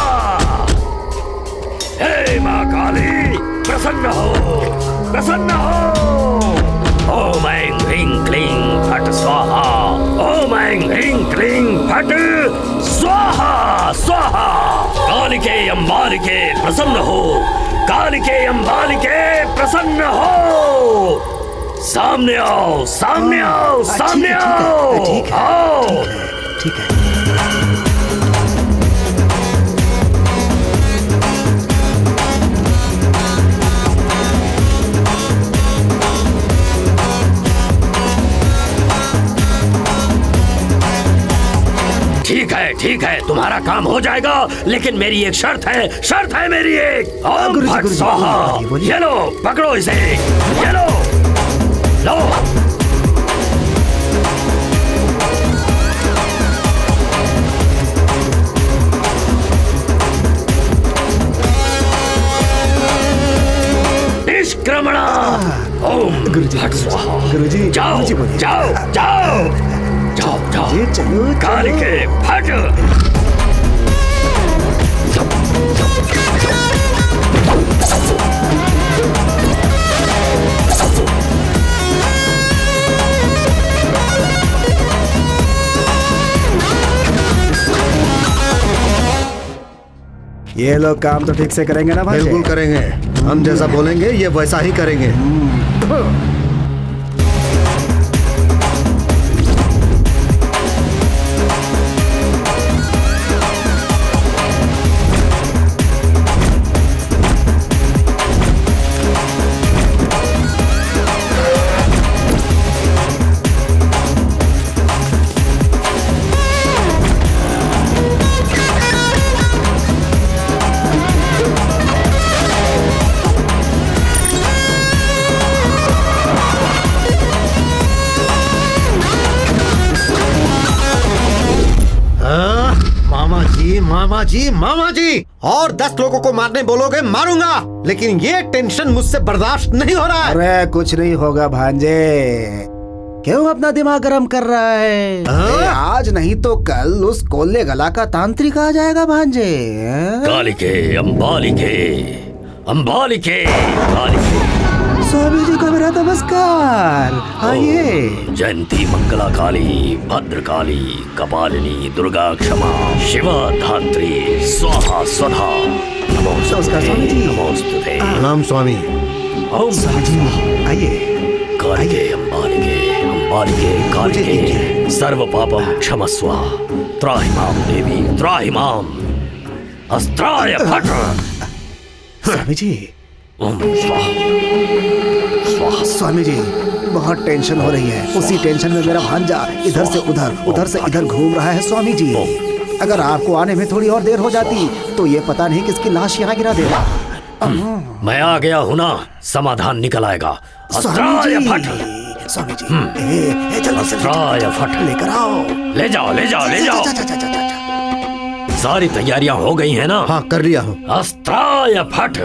Speaker 11: हे मां काली, प्रसन्न हो, प्रसन्न हो। ओम ऐं ह्रीं क्लीं फट स्वाहा। ओम ऐं ह्रीं क्लीं फट स्वाहा स्वाहा। कालिके अंबालिके प्रसन्न हो। कालिके अंबालिके प्रसन्न हो। सामने आओ, सामने आओ, सामने आओ। आओ,
Speaker 1: ठीक है।
Speaker 11: ठीक है, तुम्हारा काम हो जाएगा, लेकिन मेरी एक शर्त है मेरी एक। ओम फट स्वाहा। ये लो, पकड़ो इसे, ये लो, लो। निष्क्रमणा। ओम फट स्वाहा।
Speaker 1: गुरुजी,
Speaker 11: जाओ जाओ जाओ जाओ जाओ। कालिके फट।
Speaker 1: ये लोग काम तो ठीक से करेंगे ना भाई?
Speaker 8: बिल्कुल करेंगे। हम जैसा बोलेंगे ये वैसा ही करेंगे। मामा जी, और 10 लोगों को मारने बोलोगे मारूंगा, लेकिन ये टेंशन मुझसे बर्दाश्त नहीं हो रहा है।
Speaker 1: अरे कुछ नहीं होगा भांजे, क्यों अपना दिमाग गर्म कर रहा है? आज नहीं तो कल उस कोल्ले गला का तांत्रिक आ जाएगा भांजे।
Speaker 11: कालिके अंबालिके अंबालिके कालिके।
Speaker 1: स्वामी जी को मेरा नमस्कार। आइए।
Speaker 11: जयंती मंगला काली, भद्रकाली कपालिनी, दुर्गा क्षमा शिवा धात्री, स्वाहा स्वधा नमोस्तुते नमोस्तुते।
Speaker 8: प्रणाम स्वामी।
Speaker 11: ओम
Speaker 1: स्वामी जी आइए।
Speaker 11: कालिके अंबालिके अंबालिके कालिके। सर्व पापम क्षमस्व, त्राहिमाम देवी त्राहिमाम, अस्त्राय फट।
Speaker 1: स्वामी जी,
Speaker 11: ओम स्वाहा स्वाहा।
Speaker 1: स्वामी जी बहुत टेंशन हो रही है। उसी टेंशन में मेरा भांजा इधर से उधर, उधर से इधर घूम रहा है। स्वामी जी, अगर आपको आने में थोड़ी और देर हो जाती तो ये पता नहीं किसकी लाश यहाँ गिरा देगा।
Speaker 11: मैं आ गया हूँ ना, समाधान निकल आएगा। अस्त्राय फट।
Speaker 1: स्वामी जी, जल्दी से
Speaker 11: अस्त्राय फट
Speaker 1: लेकर आओ।
Speaker 11: ले जाओ ले जाओ ले जाओ। सारी तैयारियां हो गई हैं ना?
Speaker 8: हाँ कर लिया हूँ।
Speaker 11: अस्त्राय फट।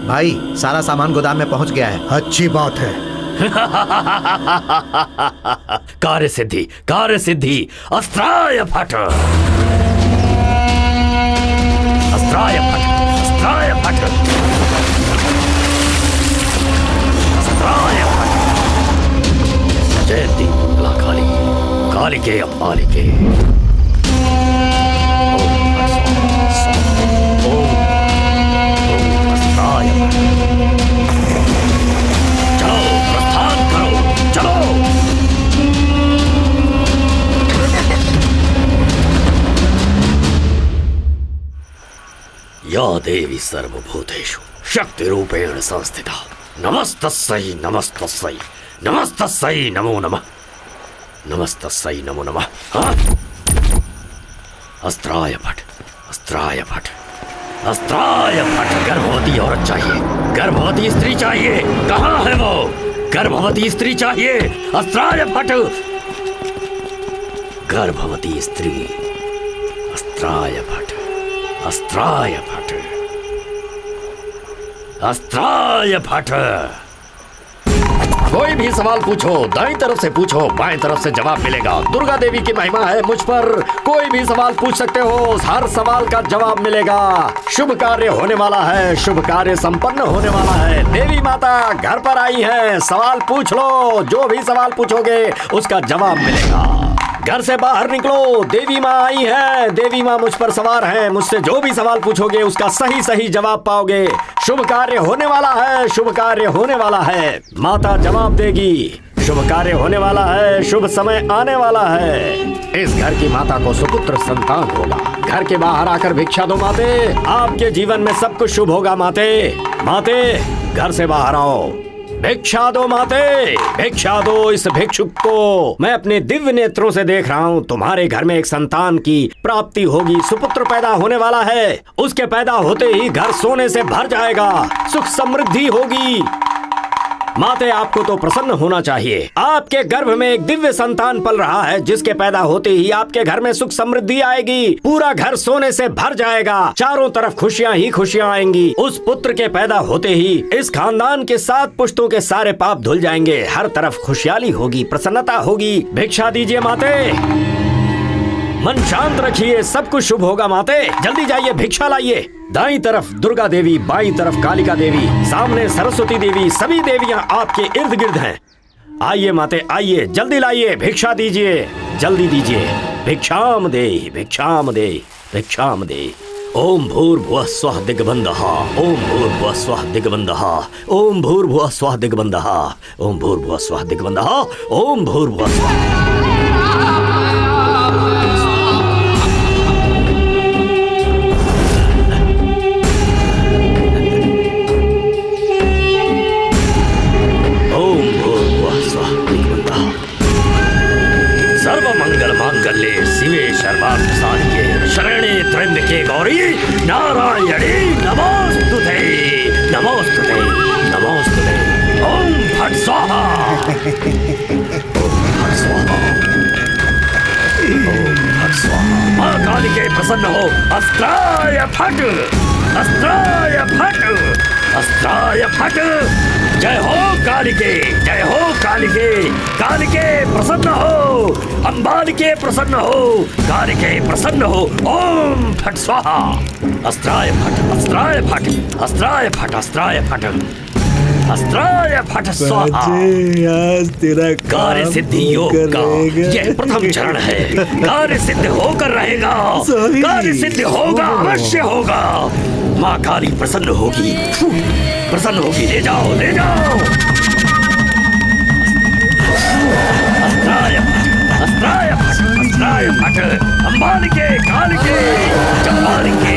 Speaker 8: भाई सारा सामान गोदाम में पहुँच गया है। अच्छी बात है।
Speaker 11: कार्य सिद्धि, कार्य सिद्धि। अस्त्राय फट, अस्त्राय फट, अस्त्राय फट, अस्त्राय फट। जयंती मंगला काली, कालिके अम्बालिके। या देवी सर्वभूतेषु शक्ति रूपेण संस्थिता, नमस्तस्यै नमस्तस्यै नमस्तस्यै नमो नमः, नमस्तस्यै नमो नमः। हाँ? अस्त्राय फट, अस्त्राय फट, अस्त्राय फट। गर्भवती औरत चाहिए, गर्भवती स्त्री चाहिए। कहाँ है वो? गर्भवती स्त्री चाहिए। अस्त्राय फट, गर्भवती स्त्री। अस्त्राय फट, अस्त्राय फट, अस्त्राय फट। कोई भी सवाल पूछो, दाईं तरफ से पूछो, बाएं तरफ से जवाब मिलेगा। दुर्गा देवी की महिमा है मुझ पर, कोई भी सवाल पूछ सकते हो, हर सवाल का जवाब मिलेगा। शुभ कार्य होने वाला है, शुभ कार्य संपन्न होने वाला है। देवी माता घर पर आई है, सवाल पूछ लो, जो भी सवाल पूछोगे उसका जवाब मिलेगा। घर से बाहर निकलो, देवी माँ आई है, देवी माँ मुझ पर सवार है। मुझसे जो भी सवाल पूछोगे उसका सही सही जवाब पाओगे। शुभ कार्य होने वाला है, शुभ कार्य होने वाला है, माता जवाब देगी। शुभ कार्य होने वाला है, शुभ समय आने वाला है। इस घर की माता को सुपुत्र संतान होगा। घर के बाहर आकर भिक्षा दो माते, आपके जीवन में सब कुछ शुभ होगा। माते, माते घर से बाहर आओ, भिक्षा दो माते, भिक्षा दो इस भिक्षुक को। मैं अपने दिव्य नेत्रों से देख रहा हूँ, तुम्हारे घर में एक संतान की प्राप्ति होगी, सुपुत्र पैदा होने वाला है। उसके पैदा होते ही घर सोने से भर जाएगा, सुख समृद्धि होगी। माते आपको तो प्रसन्न होना चाहिए। आपके गर्भ में एक दिव्य संतान पल रहा है, जिसके पैदा होते ही आपके घर में सुख समृद्धि आएगी, पूरा घर सोने से भर जाएगा, चारों तरफ खुशियां ही खुशियां आएंगी। उस पुत्र के पैदा होते ही इस खानदान के 7 पुश्तों के सारे पाप धुल जाएंगे, हर तरफ खुशहाली होगी, प्रसन्नता होगी। भिक्षा दीजिए माते, मन शांत रखिए, सब कुछ शुभ होगा। माते जल्दी जाइए, भिक्षा लाइए। दाईं तरफ दुर्गा देवी, बाईं तरफ कालिका देवी, सामने सरस्वती देवी, सभी देवियां आपके इर्द गिर्द हैं। आइए माते आइए, जल्दी लाइए, भिक्षा दीजिए, जल्दी दीजिए। भिक्षाम देहि, भिक्षाम देहि, भिक्षाम देहि। ओम भूर्भुवः स्वः दिग्बन्धः, ओम भूर्भुवः स्वः दिग्बन्धः, ओम भूर्भुवः स्वः दिग्बन्धः, ओम भूर्भुवः स्वः दिग्बन्धः, ओम भूर्भुवः स्वः। सर्वमंगल मांगल्ये शिवे सर्वार्थ साधिके शरणे त्र्यंबके गौरी नारायणी नमोस्तुते, नमोस्तुते, नमोस्तुते। ओम फट स्वाहा, ओम फट स्वाहा, ओम फट स्वाहा। मां कालिके प्रसन्न हो। अस्त्राय फट, अस्त्राय फट, अस्त्राय फट। जय हो कालिके, जय हो कालिके, कालिके प्रसन्न हो, अंबालिके प्रसन्न हो, कालिके प्रसन्न हो। ओम फट स्वाहा। अस्त्राय फट, अस्त्राय फट, अस्त्राय फट, अस्त्राय फट, अस्त्राय फट स्वाहा।
Speaker 1: आज तेरा
Speaker 11: कार्य सिद्धि योग का यह प्रथम चरण है। कार्य सिद्ध होकर रहेगा, कार्य सिद्ध होगा, अवश्य होगा। माँ काली प्रसन्न होगी, प्रसन्न होगी। ले जाओ, ले जाओ। अस्त्राय फट, अस्त्राय फट अंबाल के काल के चंबाल के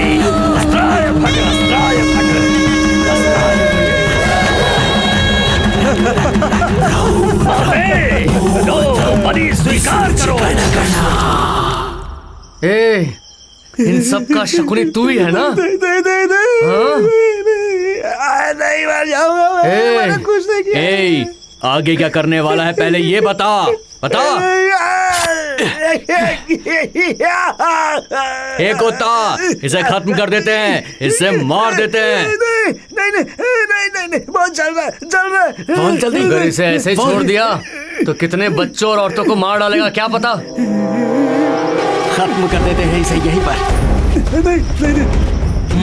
Speaker 11: अस्त्राय फट लो बलि स्वीकार करो।
Speaker 3: इन सब का शकुनी तू ही है ना?
Speaker 1: नहीं मर जाऊंगा मैंने कुछ नहीं किया।
Speaker 4: आगे क्या करने वाला है पहले ये बता। एक कुत्ता, इसे खत्म कर देते हैं, इसे मार देते हैं।
Speaker 1: नहीं, बहुत चल रहा है।
Speaker 3: बहुत जल्दी। अगर इसे ऐसे ही छोड़ दिया तो कितने बच्चों और औरतों को मार डालेगा क्या पता।
Speaker 5: खत्म कर देते हैं इसे यहीं पर।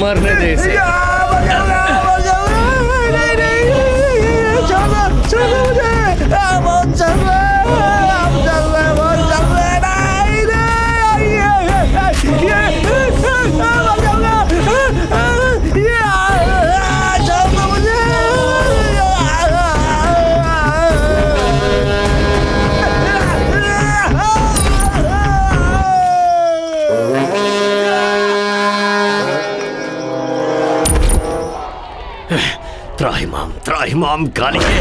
Speaker 3: मरने दे इसे।
Speaker 11: त्राहिमाम कालिके।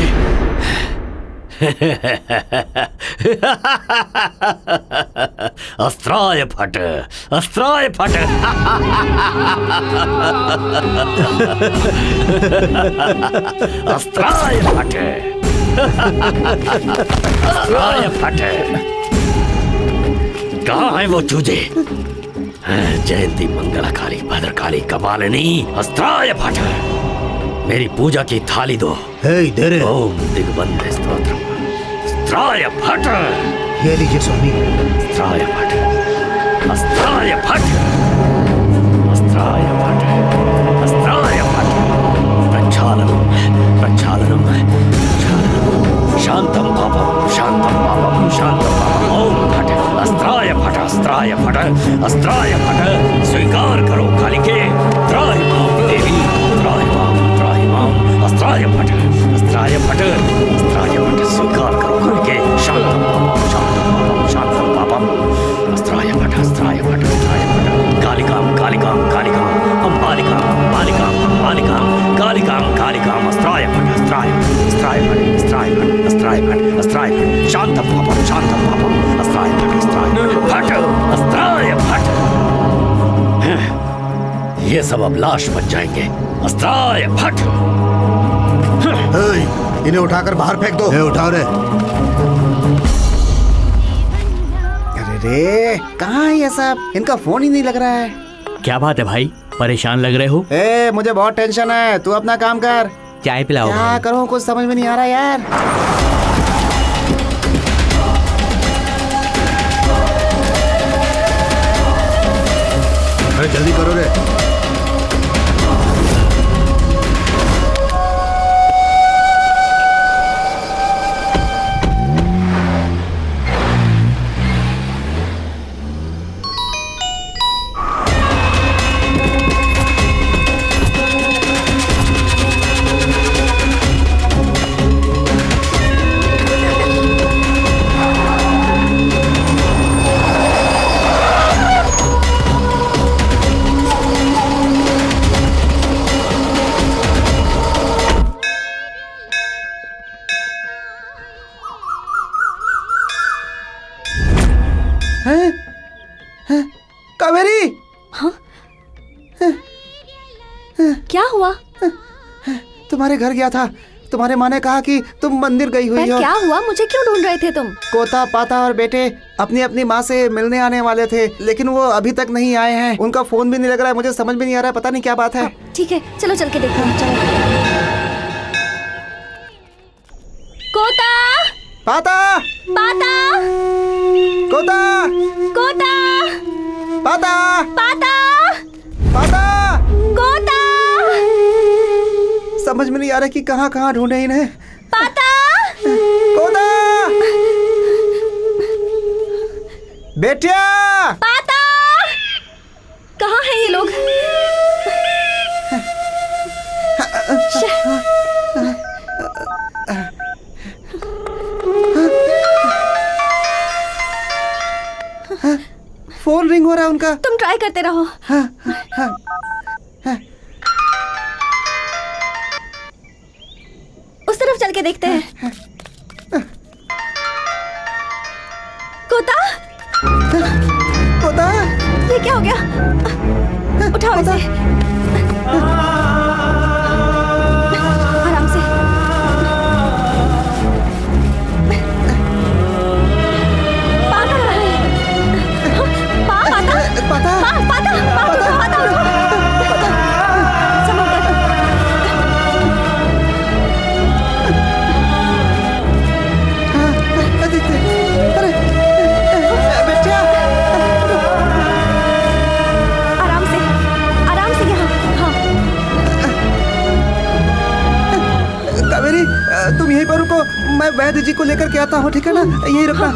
Speaker 11: अस्त्राय फट अस्त्राय फट। अस्त्राय फट अस्त्राय फट। कहाँ है वो चूजे? जयंती मंगला काली भद्रकाली कपालिनी अस्त्राय फट। मेरी पूजा की थाली दो।
Speaker 1: इधर है।
Speaker 11: ओम दिग्बंध स्तोत्र अस्त्राय फट।
Speaker 1: ये लीजिए स्वामी।
Speaker 11: अस्त्राय फट अस्त्राय फट अस्त्राय फट अस्त्राय फट। प्रक्षालनम प्रक्षालनम शांतम पापम शांतम पापम शांतम पापम। ओम फट अस्त्राय फट अस्त्राय फट अस्त्राय फट। स्वीकार करो कालिके। त्राहिमाम देवी त्राहिमाम अस्त्राय फट अस्त्राय फट अस्त्राय फट। स्वीकार करो करके शांतम पापम अस्त्राय फट अस्त्राय फट अस्त्राय फट। कालिकाम कालिकाम कालिकाम अंबालिकाम अंबालिकाम अंबालिकाम कालिकाम कालिकाम अस्त्राय फट अस्त्राय फट अस्त्राय फट अस्त्राय फट अस्त्राय फट। शांतम पापम अस्त्राय फट अस्त्राय फट अस्त्राय फट। ये सब अब लाश बन जाएंगे। अस्त्राय फट।
Speaker 1: इन्हें उठाकर बाहर फेंक दो। उठाओ रे।
Speaker 6: अरे कहाँ है ये सब? इनका फोन ही नहीं लग रहा है।
Speaker 4: क्या बात है भाई, परेशान लग रहे हो?
Speaker 6: मुझे बहुत टेंशन है, तू अपना काम कर।
Speaker 4: चाय पिलाओ।
Speaker 6: क्या करूँ कुछ समझ में नहीं आ रहा यार।
Speaker 1: अरे जल्दी करो रे।
Speaker 6: कावेरी।
Speaker 7: हाँ? क्या हुआ?
Speaker 6: तुम्हारे घर गया था, तुम्हारे माँ ने कहा कि तुम मंदिर गई हुई हो।
Speaker 7: क्या हुआ? मुझे क्यों ढूंढ रहे थे तुम?
Speaker 6: कोता पाता और बेटे अपनी अपनी माँ से मिलने आने वाले थे, लेकिन वो अभी तक नहीं आए हैं। उनका फोन भी नहीं लग रहा है, मुझे समझ में नहीं आ रहा है, पता नहीं क्या बात है।
Speaker 7: ठीक है चलो चल के देखते हैं। चलो। कोता
Speaker 6: पाता
Speaker 7: पाता
Speaker 6: कोता
Speaker 7: कोता
Speaker 6: पाता
Speaker 7: पाता
Speaker 6: पाता।
Speaker 7: कोता
Speaker 6: समझ में नहीं आ रहा कि कहाँ कहाँ ढूंढे इन्हें।
Speaker 7: पाता
Speaker 6: कोता बेटिया
Speaker 7: पाता। कहाँ हैं ये लोग?
Speaker 6: हो रहा है उनका।
Speaker 7: तुम ट्राई करते रहो।
Speaker 6: हाँ, हाँ, हाँ।
Speaker 7: उस तरफ चल के देखते हैं। कोता,
Speaker 6: कोता,
Speaker 7: ये क्या हो गया? उठाओ इसे। आराम से।
Speaker 6: तुम यहीं पर रुको, मैं वैद्य जी को लेकर के आता हूँ, ठीक है ना? यहीं रुकना।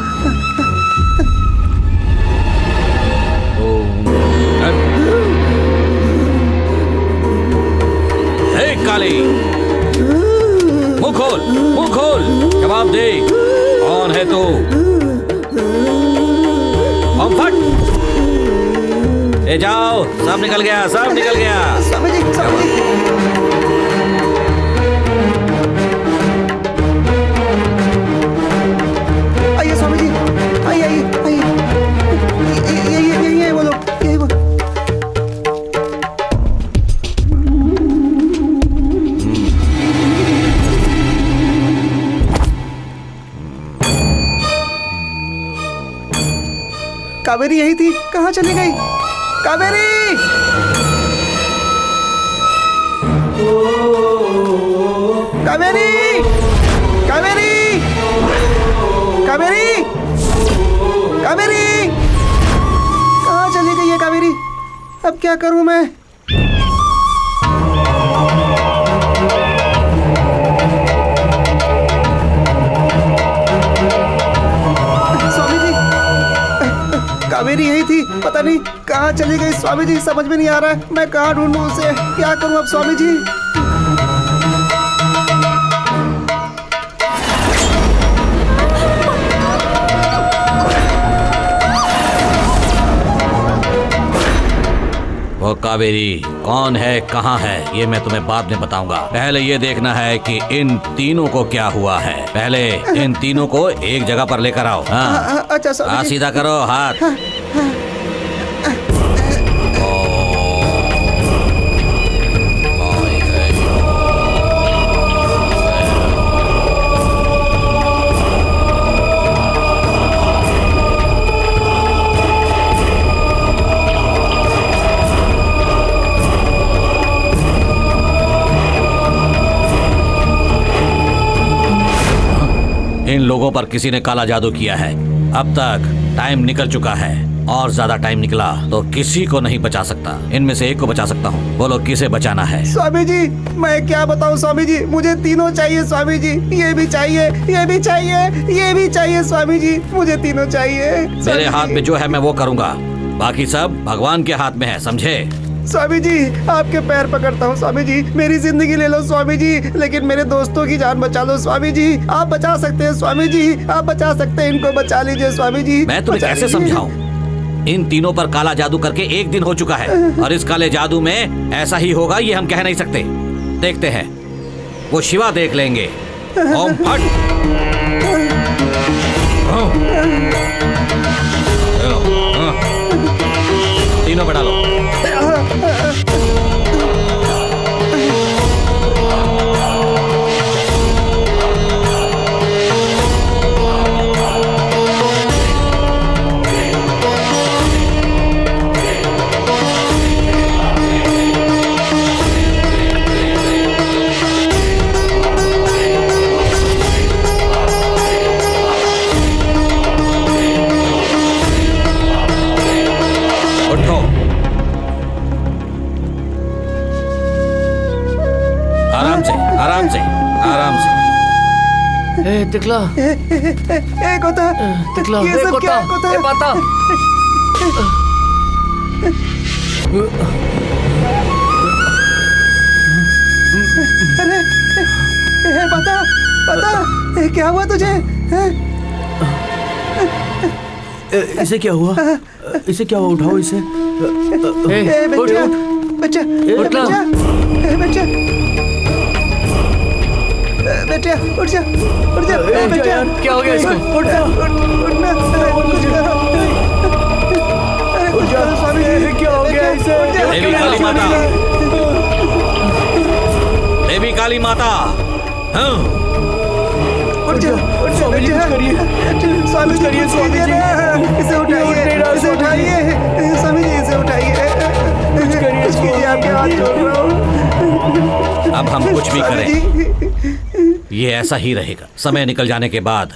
Speaker 2: हे काली, मुंह खोल, जवाब दे, कौन है तू? फट, ए जाओ, सब निकल गया।
Speaker 6: स्वामी जी। आइए स्वामी जी, आइए। यही है वो लोग, यही वो। कावेरी यही थी, कहाँ चली गई? कावेरी! कावेरी! कावेरी! कावेरी! कावेरी! कहाँ चली गई है कावेरी? अब क्या करूं मैं? स्वामी जी, कावेरी यही थी, पता नहीं कहाँ चली गई। स्वामी जी समझ में नहीं आ रहा है, मैं कहाँ ढूंढूं उसे? क्या करूं अब स्वामी जी?
Speaker 2: वो कावेरी कौन है, कहाँ है, ये मैं तुम्हें बाद में बताऊंगा। पहले ये देखना है कि इन तीनों को क्या हुआ है। पहले इन तीनों को एक जगह पर लेकर आओ। हाँ,
Speaker 6: अच्छा
Speaker 2: सीधा करो हाथ। इन लोगों पर किसी ने काला जादू किया है। अब तक टाइम निकल चुका है और ज्यादा टाइम निकला तो किसी को नहीं बचा सकता। इनमें से एक को बचा सकता हूँ, बोलो किसे बचाना है?
Speaker 6: स्वामी जी मैं क्या बताऊँ स्वामी जी, मुझे तीनों चाहिए स्वामी जी। ये भी चाहिए, ये भी चाहिए, ये भी चाहिए स्वामी जी, मुझे तीनों चाहिए।
Speaker 2: मेरे हाथ में जो है मैं वो करूँगा, बाकी सब भगवान के हाथ में है, समझे?
Speaker 6: स्वामी जी आपके पैर पकड़ता हूँ स्वामी जी, मेरी जिंदगी ले लो स्वामी जी, लेकिन मेरे दोस्तों की जान बचा लो स्वामी जी। आप बचा सकते हैं स्वामी जी, आप बचा सकते हैं, इनको बचा लीजिए स्वामी जी।
Speaker 2: मैं तुम्हें कैसे समझाऊं? इन तीनों पर काला जादू करके एक दिन हो चुका है और इस काले जादू में ऐसा ही होगा ये हम कह नहीं सकते। देखते हैं, वो शिवा देख लेंगे। ओम फट। तीनों पे डालो। आराम से, आराम से।
Speaker 3: ए तिकला,
Speaker 6: एक होता,
Speaker 3: तिकला,
Speaker 6: ये सब क्या होता है?
Speaker 3: पता।
Speaker 6: अरे बता, क्या हुआ तुझे?
Speaker 4: इसे क्या हुआ? इसे क्या हुआ? उठाओ इसे।
Speaker 6: बच्चा बच्चा बच्चा बच्चा बेटा उठ जा बेटा।
Speaker 3: क्या हो गया इसको?
Speaker 6: उठना स्वामी जी,
Speaker 3: क्या हो गया इसे?
Speaker 2: देवी काली माता, देवी काली माता। हाँ।
Speaker 6: उठ जा स्वामी जी, स्वामी जी करिए, स्वामी जी इसे उठाइए, इसे उठाइए स्वामी जी, इसे उठाइए, कुछ कीजिए, आपके हाथ जोड़ रहा हूँ।
Speaker 2: अब हम कुछ भी करें ये ऐसा ही रहेगा। समय निकल जाने के बाद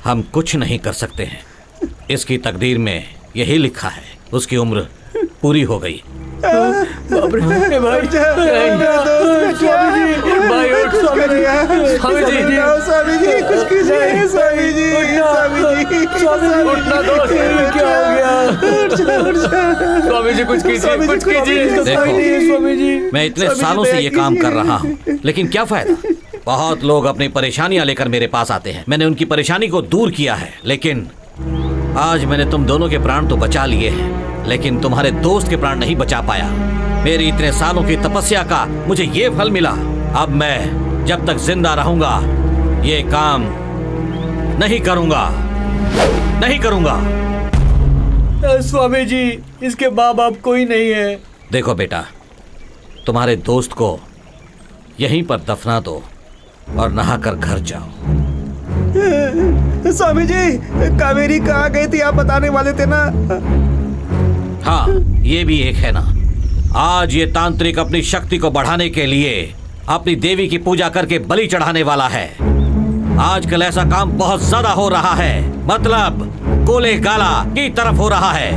Speaker 2: हम कुछ नहीं कर सकते हैं। इसकी तकदीर में यही लिखा है। उसकी उम्र पूरी हो गई।
Speaker 3: बाप रे भाई,
Speaker 6: भाई उठ स्वामी जी, स्वामी जी स्वामी जी कुछ कीजिए, स्वामी जी
Speaker 3: उठना दोस्त, क्या हो गया? स्वामी जी कुछ कीजिए, कुछ कीजिए।
Speaker 2: देखो,
Speaker 3: स्वामी जी
Speaker 2: मैं इतने सालों से ये काम कर रहा हूँ, लेकिन क्या फायदा? बहुत लोग अपनी परेशानियां लेकर मेरे पास आते हैं। मैंने उनकी परेशानी को दूर किया है, लेकिन आज मैंने तुम दोनों के प्राण तो बचा लिए हैं, लेकिन तुम्हारे दोस्त के प्राण नहीं बचा पाया। मेरी इतने सालों की तपस्या का मुझे ये फल मिला। अब मैं जब तक जिंदा रहूंगा ये काम नहीं करूंगा, नहीं करूंगा।
Speaker 3: स्वामी जी, इसके माँ बाप कोई नहीं है।
Speaker 2: देखो बेटा, तुम्हारे दोस्त को यहीं पर दफना दो और नहाकर घर जाओ।
Speaker 6: स्वामी जी, कावेरी कहाँ गई थी आप बताने वाले थे ना?
Speaker 2: हाँ, ये भी एक है ना। आज ये तांत्रिक अपनी शक्ति को बढ़ाने के लिए अपनी देवी की पूजा करके बलि चढ़ाने वाला है। आजकल ऐसा काम बहुत ज्यादा हो रहा है, मतलब कोले गाला की तरफ हो रहा है।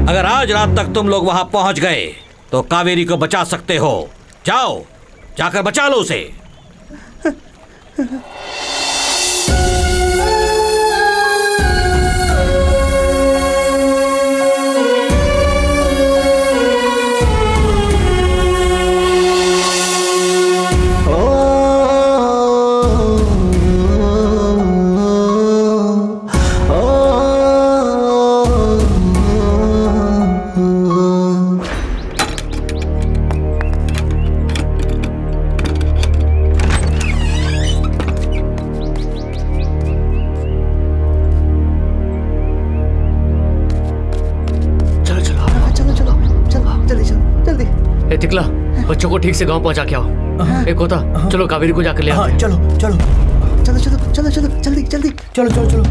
Speaker 2: अगर आज रात तक तुम लोग वहां पहुंच गए तो कावेरी को बचा सकते हो। जाओ, जाकर बचा लो उसे।
Speaker 3: तिकला, बच्चों को ठीक से गांव पहुंचा के आओ। एक होता, चलो कावेरी को जाकर ले आते हैं।
Speaker 4: चलो चलो
Speaker 6: चलो चलो चलो चलो जल्दी जल्दी
Speaker 4: चलो चलो चलो।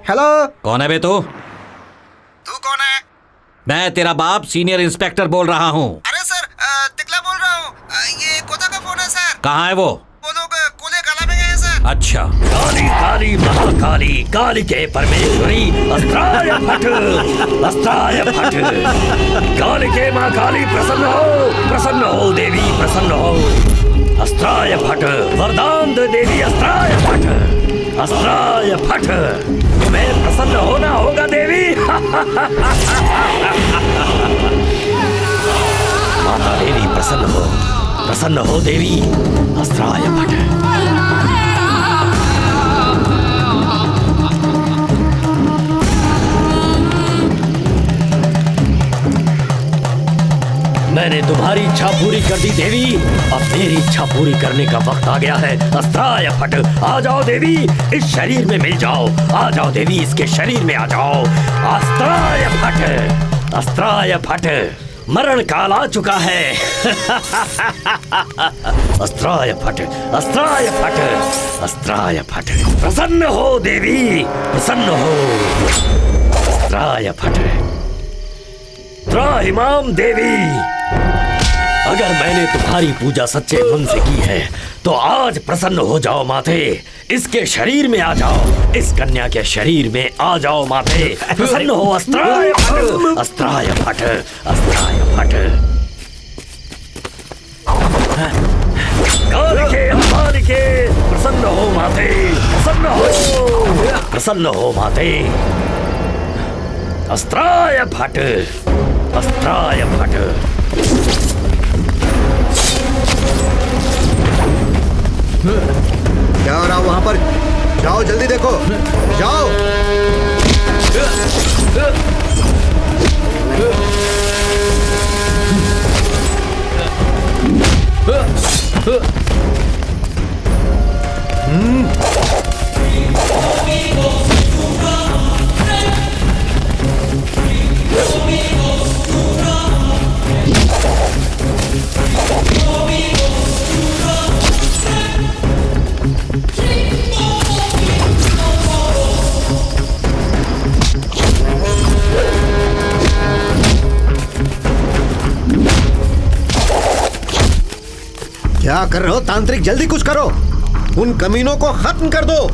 Speaker 6: हेलो,
Speaker 2: कौन है बे तू?
Speaker 6: तू कौन है?
Speaker 2: मैं तेरा बाप सीनियर इंस्पेक्टर बोल रहा हूँ।
Speaker 6: अरे सर, तिकला बोल रहा हूँ। ये कोता का फोन है सर।
Speaker 2: कहाँ है वो?
Speaker 6: वो लोग कोले गाला में गए हैं सर।
Speaker 2: अच्छा।
Speaker 11: काली काली महाकाली काली के परमेश्वरी अस्त्राय फट, अस्त्राय फट। काली के महाकाली प्रसन्न हो देवी, प्रसन्न हो। अस्त्राय फट, वरदान दे देवी, अस्त्राय फट, अस्त्राय फट। तुम्हें प्रसन्न होना होगा देवी। माता देवी प्रसन्न हो देवी, अस्त्राय फट। मैंने तुम्हारी इच्छा पूरी कर दी देवी, अब मेरी इच्छा पूरी करने का वक्त आ गया है। अस्त्राय फट, आ जाओ देवी, इस शरीर में मिल जाओ। आ जाओ देवी, इसके शरीर में आ जाओ। अस्त्राय फट, अस्त्राय फट, मरण काल आ चुका है। अस्त्राय फट, अस्त्राय फट, अस्त्राय फट। प्रसन्न हो देवी, प्रसन्न हो। अस्त्राय फट। त्राहिमाम देवी, अगर मैंने तुम्हारी पूजा सच्चे मन से की है तो आज प्रसन्न हो जाओ माते। इसके शरीर में आ जाओ, इस कन्या के शरीर में आ जाओ माते। प्रसन्न हो। अस्त्राय फट, अस्त्राय फट, अस्त्राय फट। कालिके अम्बालिके, प्रसन्न हो माते, प्रसन्न हो, प्रसन्न हो माते। अस्त्राय फट, अस्त्राय फट।
Speaker 8: क्या हो रहा वहां पर? जाओ जल्दी देखो, जाओ। क्या कर रहे हो तांत्रिक? जल्दी कुछ करो, उन कमीनों को खत्म कर दो।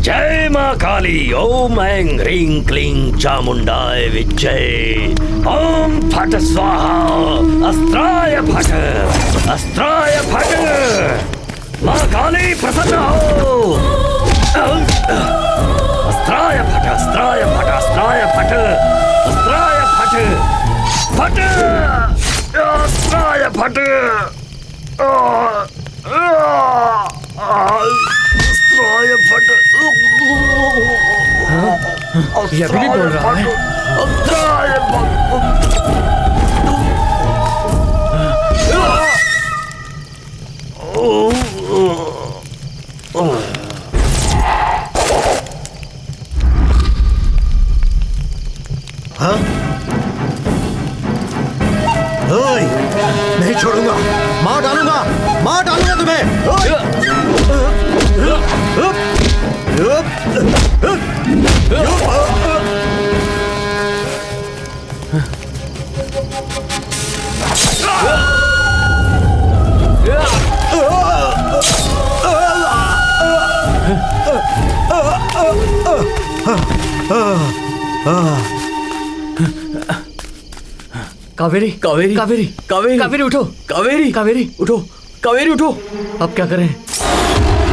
Speaker 11: जय मां काली। ओम ऐं ह्रीं क्लीं चामुंडाय विच्चे। ओम फट स्वाहा। अस्त्राय फट, अस्त्राय फट। मां काली प्रसन्न हो। अस्त्राय फट, अस्त्राय फट, अस्त्राय फट, अस्त्राय फट, फट, अस्त्राय फट। अस्त्राय फट।
Speaker 3: ये अभी भी बोल रहा है।
Speaker 11: अस्त्राय फट।
Speaker 8: हाँ? ओए, नहीं छोड़ूंगा, मार डालूंगा, मार डालूंगा तुम्हें।
Speaker 3: कावेरी, कावेरी, कावेरी, कावेरी, कावेरी उठो, कावेरी, कावेरी उठो, कावेरी उठो। अब क्या करें?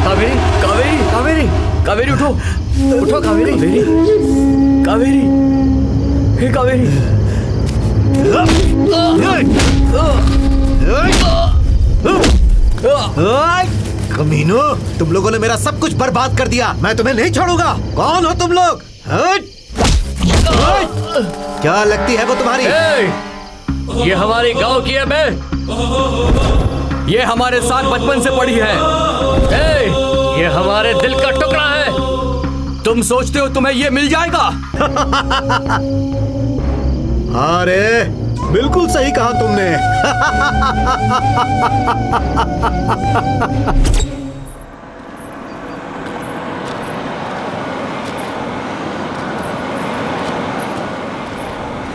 Speaker 3: कावेरी, कावेरी, कावेरी, कावेरी उठो, उठो कावेरी, कावेरी, हे कावेरी।
Speaker 8: कमीनो, तुम लोगों ने मेरा सब कुछ बर्बाद कर दिया। मैं तुम्हें नहीं छोड़ूंगा। कौन हो तुम लोग? क्या लगती है वो तुम्हारी?
Speaker 3: ये हमारी गांव की है बे।
Speaker 2: ये हमारे साथ बचपन से पड़ी है।
Speaker 3: ये हमारे दिल का टुकड़ा है।
Speaker 2: तुम सोचते हो तुम्हें ये मिल जाएगा?
Speaker 8: अरे बिल्कुल सही कहा तुमने।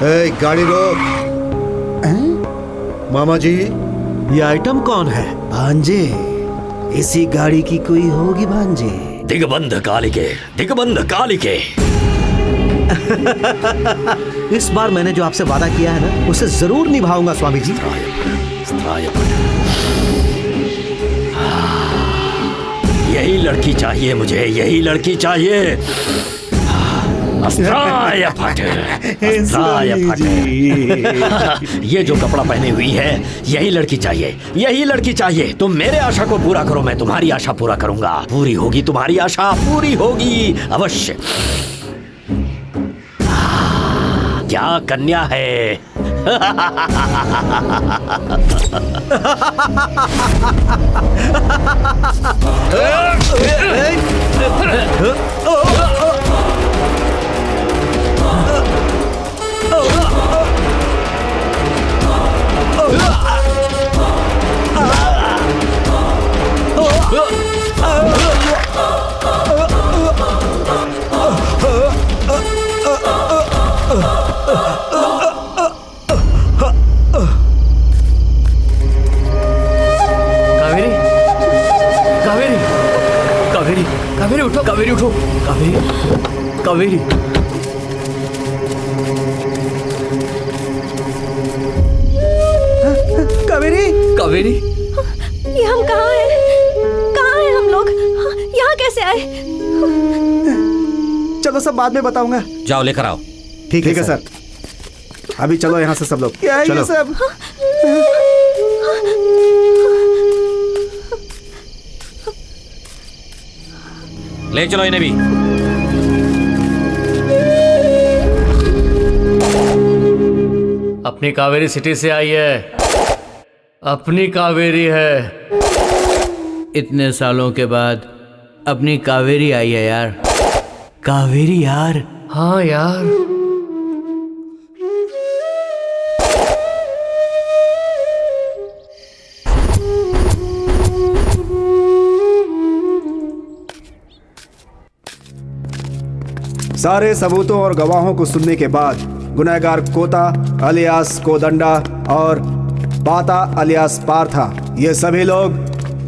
Speaker 8: ए, गाड़ी रोक। मामा जी, ये आइटम कौन है?
Speaker 1: भांजे, इसी गाड़ी की कोई होगी भांजे।
Speaker 11: दिग्बंध कालिके, दिग्बंध कालिके।
Speaker 8: इस बार मैंने जो आपसे वादा किया है ना, उसे जरूर निभाऊंगा स्वामी जी।
Speaker 11: यही लड़की चाहिए मुझे, यही लड़की चाहिए। अस्त्राय फट, अस्त्राय फट। ये जो कपड़ा पहने हुई है, यही लड़की चाहिए, यही लड़की चाहिए। तुम मेरे आशा को पूरा करो, मैं तुम्हारी आशा पूरा करूंगा। पूरी होगी तुम्हारी आशा, पूरी होगी अवश्य। क्या कन्या है?
Speaker 4: कावेरी कावेरी उठो कावेरी उठो कावेरी कावेरी
Speaker 6: कावेरी
Speaker 4: कावेरी
Speaker 9: ये हम कहाँ हैं हम लोग? यहाँ कैसे आए?
Speaker 6: चलो सब बाद में बताऊंगा।
Speaker 2: जाओ लेकर आओ।
Speaker 1: ठीक है सर। अभी चलो यहाँ से सब लोग।
Speaker 6: क्या है
Speaker 1: चलो।
Speaker 6: ये सब?
Speaker 2: ले चलो इन्हें भी।
Speaker 3: अपनी कावेरी सिटी से आई है, अपनी कावेरी है।
Speaker 4: इतने सालों के बाद अपनी कावेरी आई है यार। कावेरी यार।
Speaker 3: हाँ यार।
Speaker 1: सारे सबूतों और गवाहों को सुनने के बाद गुनहगार कोता अलियास कोदंडा और पाता अलियास पार्था, ये सभी लोग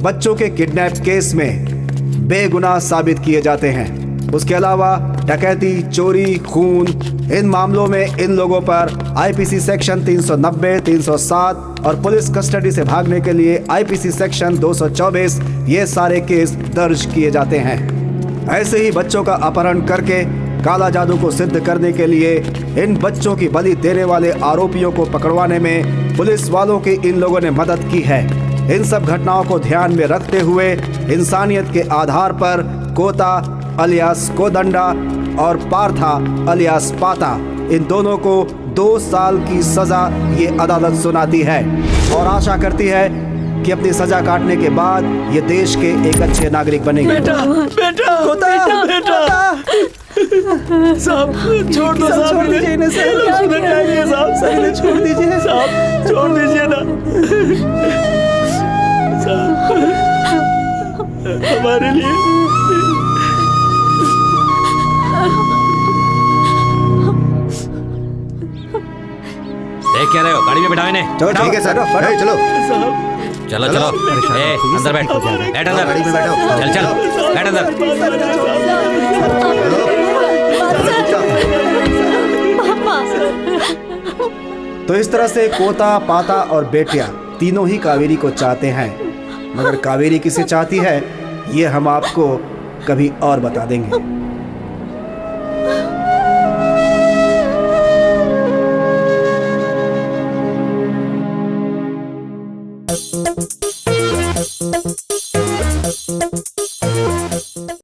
Speaker 1: बच्चों के किडनैप केस में बेगुनाह साबित किए जाते हैं। उसके अलावा डकैती, चोरी, खून, इन मामलों में इन लोगों पर आईपीसी सेक्शन 390, 307 और पुलिस कस्टडी से भागने के लिए आईपीसी सेक्शन 224 ये सारे केस दर्ज किए जाते हैं। ऐसे ही बच्चों का अपहरण करके काला जादू को सिद्ध करने के लिए इन बच्चों की बलि देने वाले आरोपियों को पकड़वाने में पुलिस वालों की इन लोगों ने मदद की है। इन सब घटनाओं को ध्यान में रखते हुए इंसानियत के आधार पर कोता अलियास कोदंडा और पार्था अलियास पाता, इन दोनों को 2 साल की सजा ये अदालत सुनाती है और आशा करती है कि अपनी सजा काटने के बाद ये देश के एक अच्छे नागरिक बनेंगे।
Speaker 6: बेटा कोता बेटा साहब छोड़ दो साहब, छोड़ दीजिए इन्हें साहब, इन्हें छोड़ दीजिए साहब, छोड़ दीजिए ना साहब, हमारे लिए।
Speaker 2: देख क्या रहे हो? गाड़ी में बैठाओ इन्हें।
Speaker 1: चलो ठीक है सर, चलो
Speaker 2: चलो चलो। अंदर बैठ, बैठ अंदर।
Speaker 1: गाड़ी में बैठो।
Speaker 2: चल चल बैठ अंदर।
Speaker 1: तो इस तरह से कोता, पाता और बेटिया तीनों ही कावेरी को चाहते हैं, मगर कावेरी किसे चाहती है ये हम आपको कभी और बता देंगे।